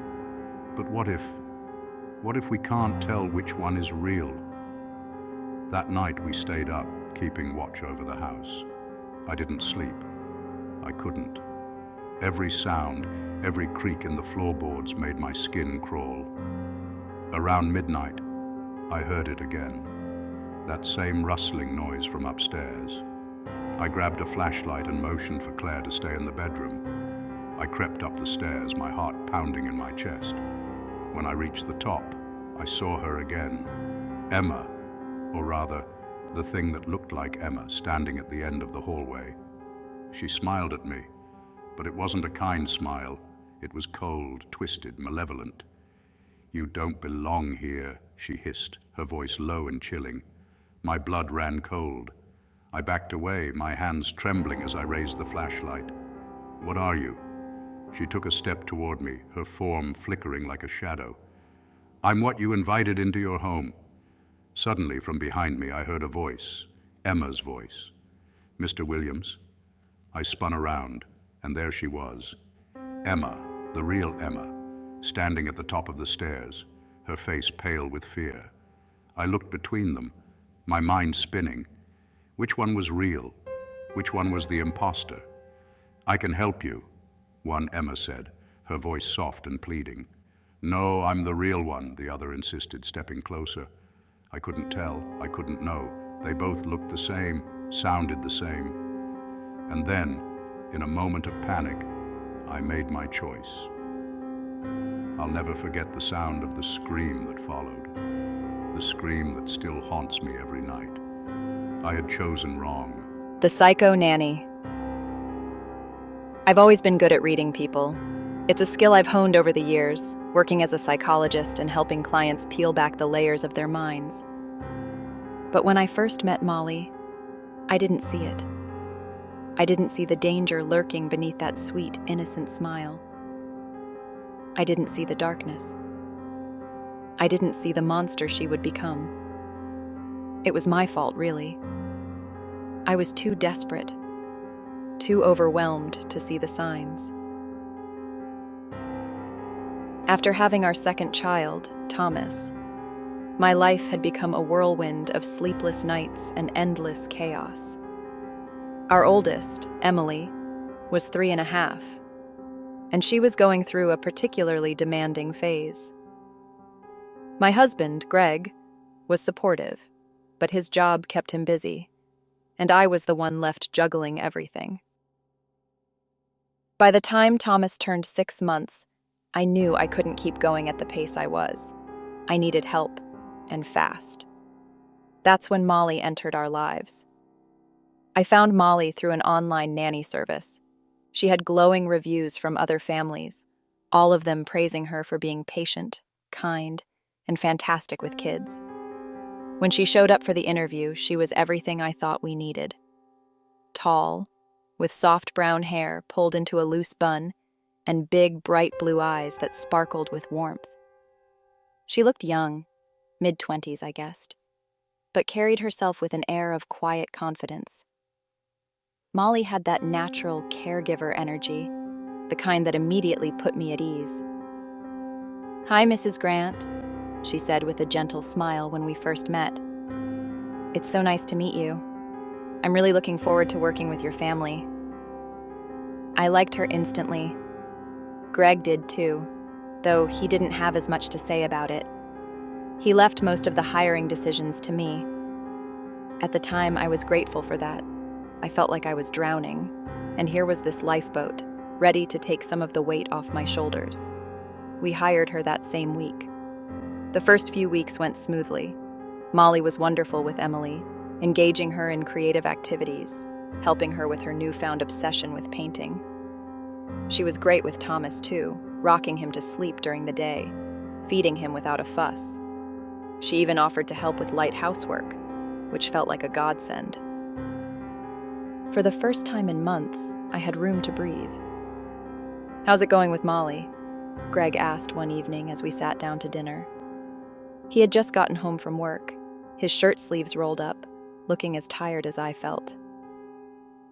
"But what if we can't tell which one is real?" That night we stayed up, keeping watch over the house. I didn't sleep. I couldn't. Every sound, every creak in the floorboards made my skin crawl. Around midnight, I heard it again, that same rustling noise from upstairs. I grabbed a flashlight and motioned for Claire to stay in the bedroom. I crept up the stairs, my heart pounding in my chest. When I reached the top, I saw her again, Emma, or rather, the thing that looked like Emma, standing at the end of the hallway. She smiled at me, but it wasn't a kind smile. It was cold, twisted, malevolent. "You don't belong here," she hissed, her voice low and chilling. My blood ran cold. I backed away, my hands trembling as I raised the flashlight. "What are you?" She took a step toward me, her form flickering like a shadow. "I'm what you invited into your home." Suddenly, from behind me, I heard a voice, Emma's voice. "Mr. Williams?" I spun around, and there she was. Emma, the real Emma, standing at the top of the stairs, her face pale with fear. I looked between them, my mind spinning. Which one was real? Which one was the imposter? "I can help you," one Emma said, her voice soft and pleading. "No, I'm the real one," the other insisted, stepping closer. I couldn't tell, I couldn't know. They both looked the same, sounded the same. And then, in a moment of panic, I made my choice. I'll never forget the sound of the scream that followed, the scream that still haunts me every night. I had chosen wrong. The Psycho Nanny. I've always been good at reading people. It's a skill I've honed over the years, working as a psychologist and helping clients peel back the layers of their minds. But when I first met Molly, I didn't see it. I didn't see the danger lurking beneath that sweet, innocent smile. I didn't see the darkness. I didn't see the monster she would become. It was my fault, really. I was too desperate, too overwhelmed to see the signs. After having our second child, Thomas, my life had become a whirlwind of sleepless nights and endless chaos. Our oldest, Emily, was 3.5, and she was going through a particularly demanding phase. My husband, Greg, was supportive, but his job kept him busy, and I was the one left juggling everything. By the time Thomas turned 6 months, I knew I couldn't keep going at the pace I was. I needed help, and fast. That's when Molly entered our lives. I found Molly through an online nanny service. She had glowing reviews from other families, all of them praising her for being patient, kind, and fantastic with kids. When she showed up for the interview, she was everything I thought we needed. Tall, with soft brown hair pulled into a loose bun, and big, bright blue eyes that sparkled with warmth. She looked young, mid-20s, I guessed, but carried herself with an air of quiet confidence. Molly had that natural caregiver energy, the kind that immediately put me at ease. "Hi, Mrs. Grant," she said with a gentle smile when we first met. "It's so nice to meet you. I'm really looking forward to working with your family." I liked her instantly. Greg did too, though he didn't have as much to say about it. He left most of the hiring decisions to me. At the time, I was grateful for that. I felt like I was drowning, and here was this lifeboat, ready to take some of the weight off my shoulders. We hired her that same week. The first few weeks went smoothly. Molly was wonderful with Emily, engaging her in creative activities, helping her with her newfound obsession with painting. She was great with Thomas too, rocking him to sleep during the day, feeding him without a fuss. She even offered to help with light housework, which felt like a godsend. For the first time in months, I had room to breathe. "How's it going with Molly?" Greg asked one evening as we sat down to dinner. He had just gotten home from work, his shirt sleeves rolled up, looking as tired as I felt.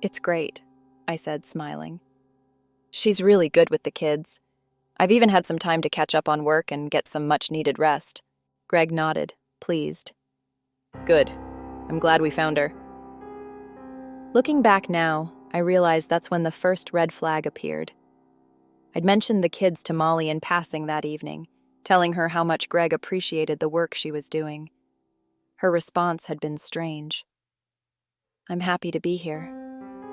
"It's great," I said, smiling. "She's really good with the kids. I've even had some time to catch up on work and get some much-needed rest." Greg nodded, pleased. "Good. I'm glad we found her." Looking back now, I realized that's when the first red flag appeared. I'd mentioned the kids to Molly in passing that evening, telling her how much Greg appreciated the work she was doing. Her response had been strange. "I'm happy to be here,"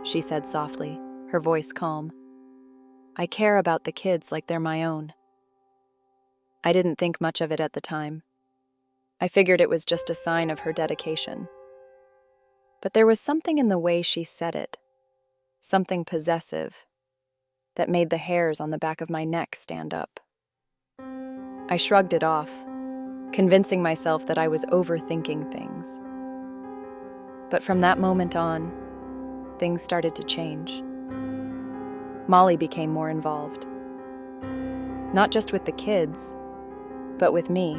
she said softly, her voice calm. "I care about the kids like they're my own." I didn't think much of it at the time. I figured it was just a sign of her dedication. But there was something in the way she said it, something possessive, that made the hairs on the back of my neck stand up. I shrugged it off, convincing myself that I was overthinking things. But from that moment on, things started to change. Molly became more involved. Not just with the kids, but with me.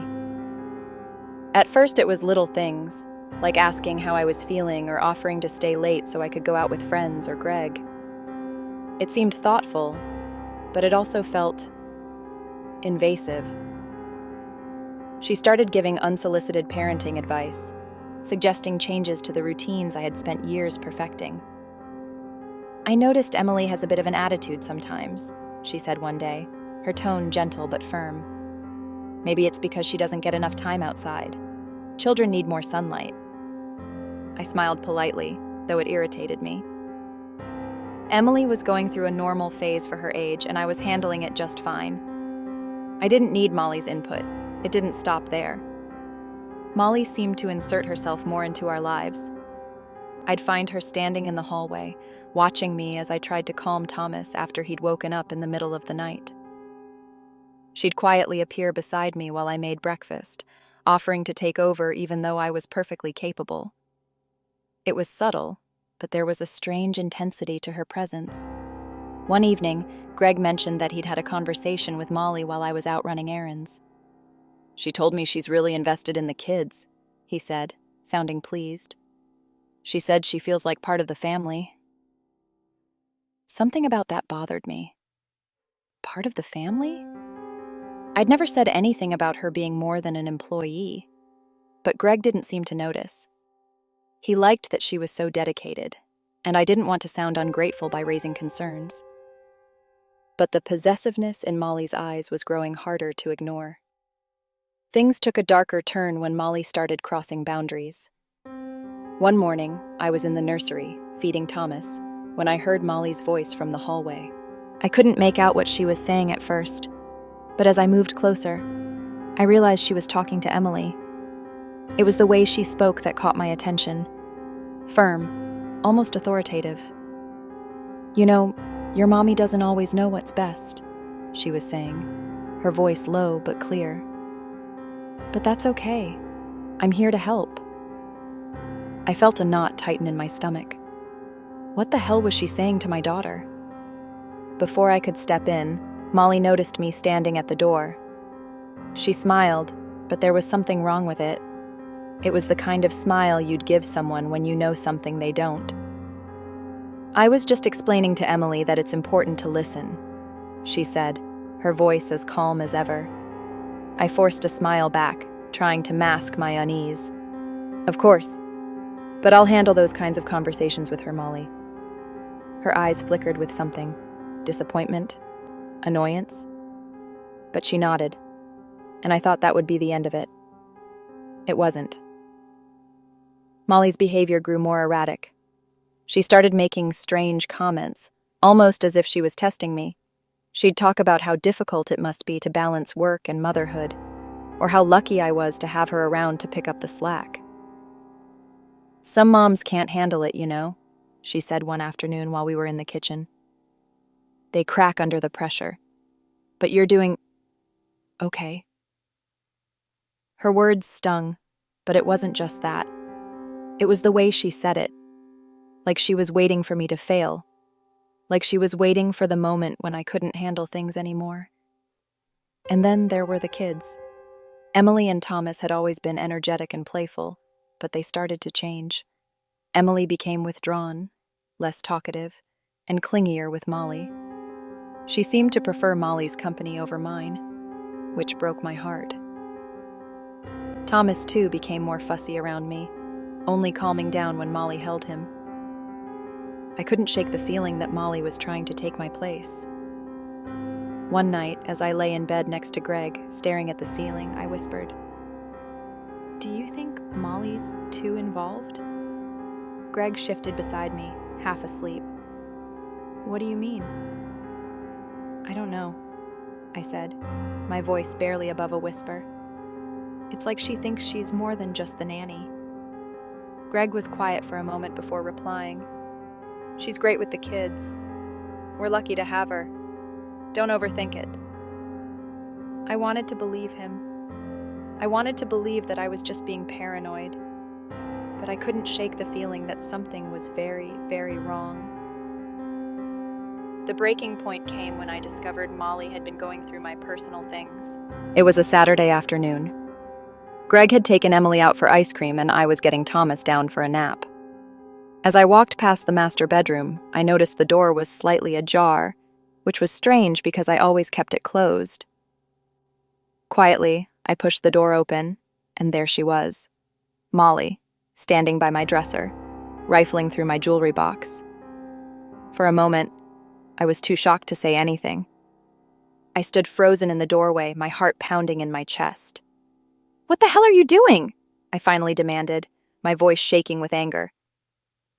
At first it was little things, like asking how I was feeling or offering to stay late so I could go out with friends or Greg. It seemed thoughtful, but it also felt invasive. She started giving unsolicited parenting advice, suggesting changes to the routines I had spent years perfecting. "I noticed Emily has a bit of an attitude sometimes," she said one day, her tone gentle but firm. "Maybe it's because she doesn't get enough time outside. Children need more sunlight." I smiled politely, though it irritated me. Emily was going through a normal phase for her age, and I was handling it just fine. I didn't need Molly's input. It didn't stop there. Molly seemed to insert herself more into our lives. I'd find her standing in the hallway, watching me as I tried to calm Thomas after he'd woken up in the middle of the night. She'd quietly appear beside me while I made breakfast, offering to take over even though I was perfectly capable. It was subtle, but there was a strange intensity to her presence. One evening, Greg mentioned that he'd had a conversation with Molly while I was out running errands. "She told me she's really invested in the kids," he said, sounding pleased. "She said she feels like part of the family." Something about that bothered me. Part of the family? I'd never said anything about her being more than an employee, but Greg didn't seem to notice. He liked that she was so dedicated, and I didn't want to sound ungrateful by raising concerns. But the possessiveness in Molly's eyes was growing harder to ignore. Things took a darker turn when Molly started crossing boundaries. One morning, I was in the nursery, feeding Thomas, when I heard Molly's voice from the hallway. I couldn't make out what she was saying at first, but as I moved closer, I realized she was talking to Emily. It was the way she spoke that caught my attention. Firm, almost authoritative. "You know, your mommy doesn't always know what's best," she was saying, her voice low but clear. "But that's okay. I'm here to help." I felt a knot tighten in my stomach. What the hell was she saying to my daughter? Before I could step in, Molly noticed me standing at the door. She smiled, but there was something wrong with it. It was the kind of smile you'd give someone when you know something they don't. "I was just explaining to Emily that it's important to listen," she said, her voice as calm as ever. I forced a smile back, trying to mask my unease. "Of course. But I'll handle those kinds of conversations with her, Molly." Her eyes flickered with something. Disappointment? Annoyance? But she nodded, and I thought that would be the end of it. It wasn't. Molly's behavior grew more erratic. She started making strange comments, almost as if she was testing me. She'd talk about how difficult it must be to balance work and motherhood, or how lucky I was to have her around to pick up the slack. "Some moms can't handle it, you know," she said one afternoon while we were in the kitchen. "They crack under the pressure. But you're doing okay." Her words stung, but it wasn't just that. It was the way she said it, like she was waiting for me to fail, like she was waiting for the moment when I couldn't handle things anymore. And then there were the kids. Emily and Thomas had always been energetic and playful, but they started to change. Emily became withdrawn, less talkative, and clingier with Molly. She seemed to prefer Molly's company over mine, which broke my heart. Thomas, too, became more fussy around me, only calming down when Molly held him. I couldn't shake the feeling that Molly was trying to take my place. One night, as I lay in bed next to Greg, staring at the ceiling, I whispered, "Do you think Molly's too involved?" Greg shifted beside me, half asleep. "What do you mean?" "I don't know," I said, my voice barely above a whisper. "It's like she thinks she's more than just the nanny." Greg was quiet for a moment before replying. "She's great with the kids. We're lucky to have her. Don't overthink it." I wanted to believe him. I wanted to believe that I was just being paranoid, but I couldn't shake the feeling that something was very, very wrong. The breaking point came when I discovered Molly had been going through my personal things. It was a Saturday afternoon. Greg had taken Emily out for ice cream, and I was getting Thomas down for a nap. As I walked past the master bedroom, I noticed the door was slightly ajar, which was strange because I always kept it closed. Quietly, I pushed the door open, and there she was, Molly, standing by my dresser, rifling through my jewelry box. For a moment, I was too shocked to say anything. I stood frozen in the doorway, my heart pounding in my chest. "What the hell are you doing?" I finally demanded, my voice shaking with anger.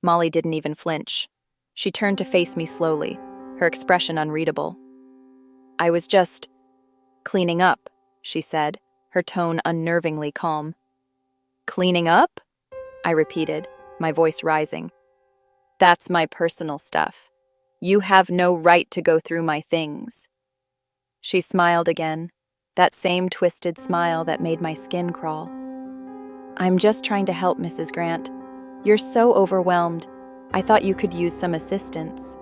Molly didn't even flinch. She turned to face me slowly, her expression unreadable. "I was just cleaning up," she said, her tone unnervingly calm. "Cleaning up?" I repeated, my voice rising. "That's my personal stuff. You have no right to go through my things." She smiled again, that same twisted smile that made my skin crawl. "I'm just trying to help, Mrs. Grant. You're so overwhelmed. I thought you could use some assistance."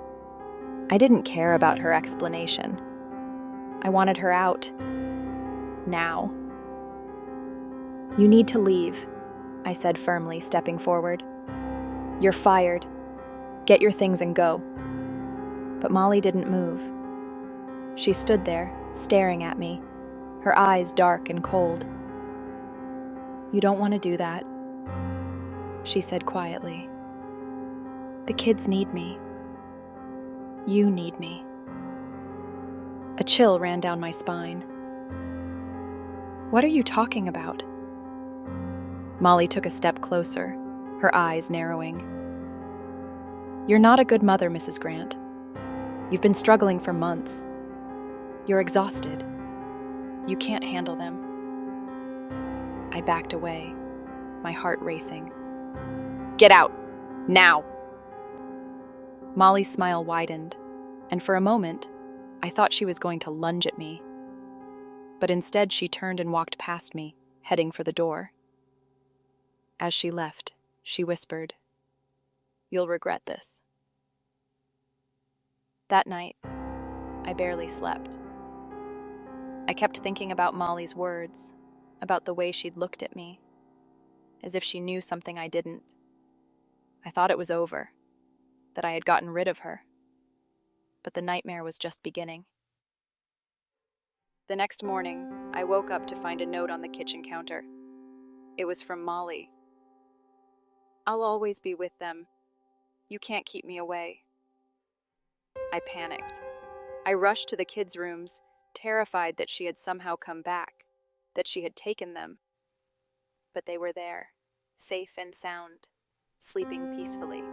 I didn't care about her explanation. I wanted her out. Now. "You need to leave," I said firmly, stepping forward. "You're fired. Get your things and go." But Molly didn't move. She stood there, staring at me, her eyes dark and cold. "You don't want to do that," she said quietly. "The kids need me. You need me." A chill ran down my spine. "What are you talking about?" Molly took a step closer, her eyes narrowing. "You're not a good mother, Mrs. Grant. You've been struggling for months. You're exhausted. You can't handle them." I backed away, my heart racing. "Get out! Now!" Molly's smile widened, and for a moment, I thought she was going to lunge at me. But instead, she turned and walked past me, heading for the door. As she left, she whispered, "You'll regret this." That night, I barely slept. I kept thinking about Molly's words, about the way she'd looked at me, as if she knew something I didn't. I thought it was over, that I had gotten rid of her. But the nightmare was just beginning. The next morning, I woke up to find a note on the kitchen counter. It was from Molly. "I'll always be with them. You can't keep me away." I panicked. I rushed to the kids' rooms, terrified that she had somehow come back, that she had taken them. But they were there, safe and sound, sleeping peacefully.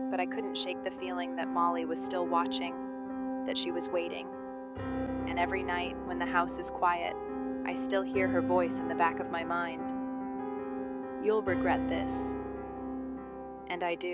But I couldn't shake the feeling that Molly was still watching, that she was waiting. And every night, when the house is quiet, I still hear her voice in the back of my mind. "You'll regret this." And I do.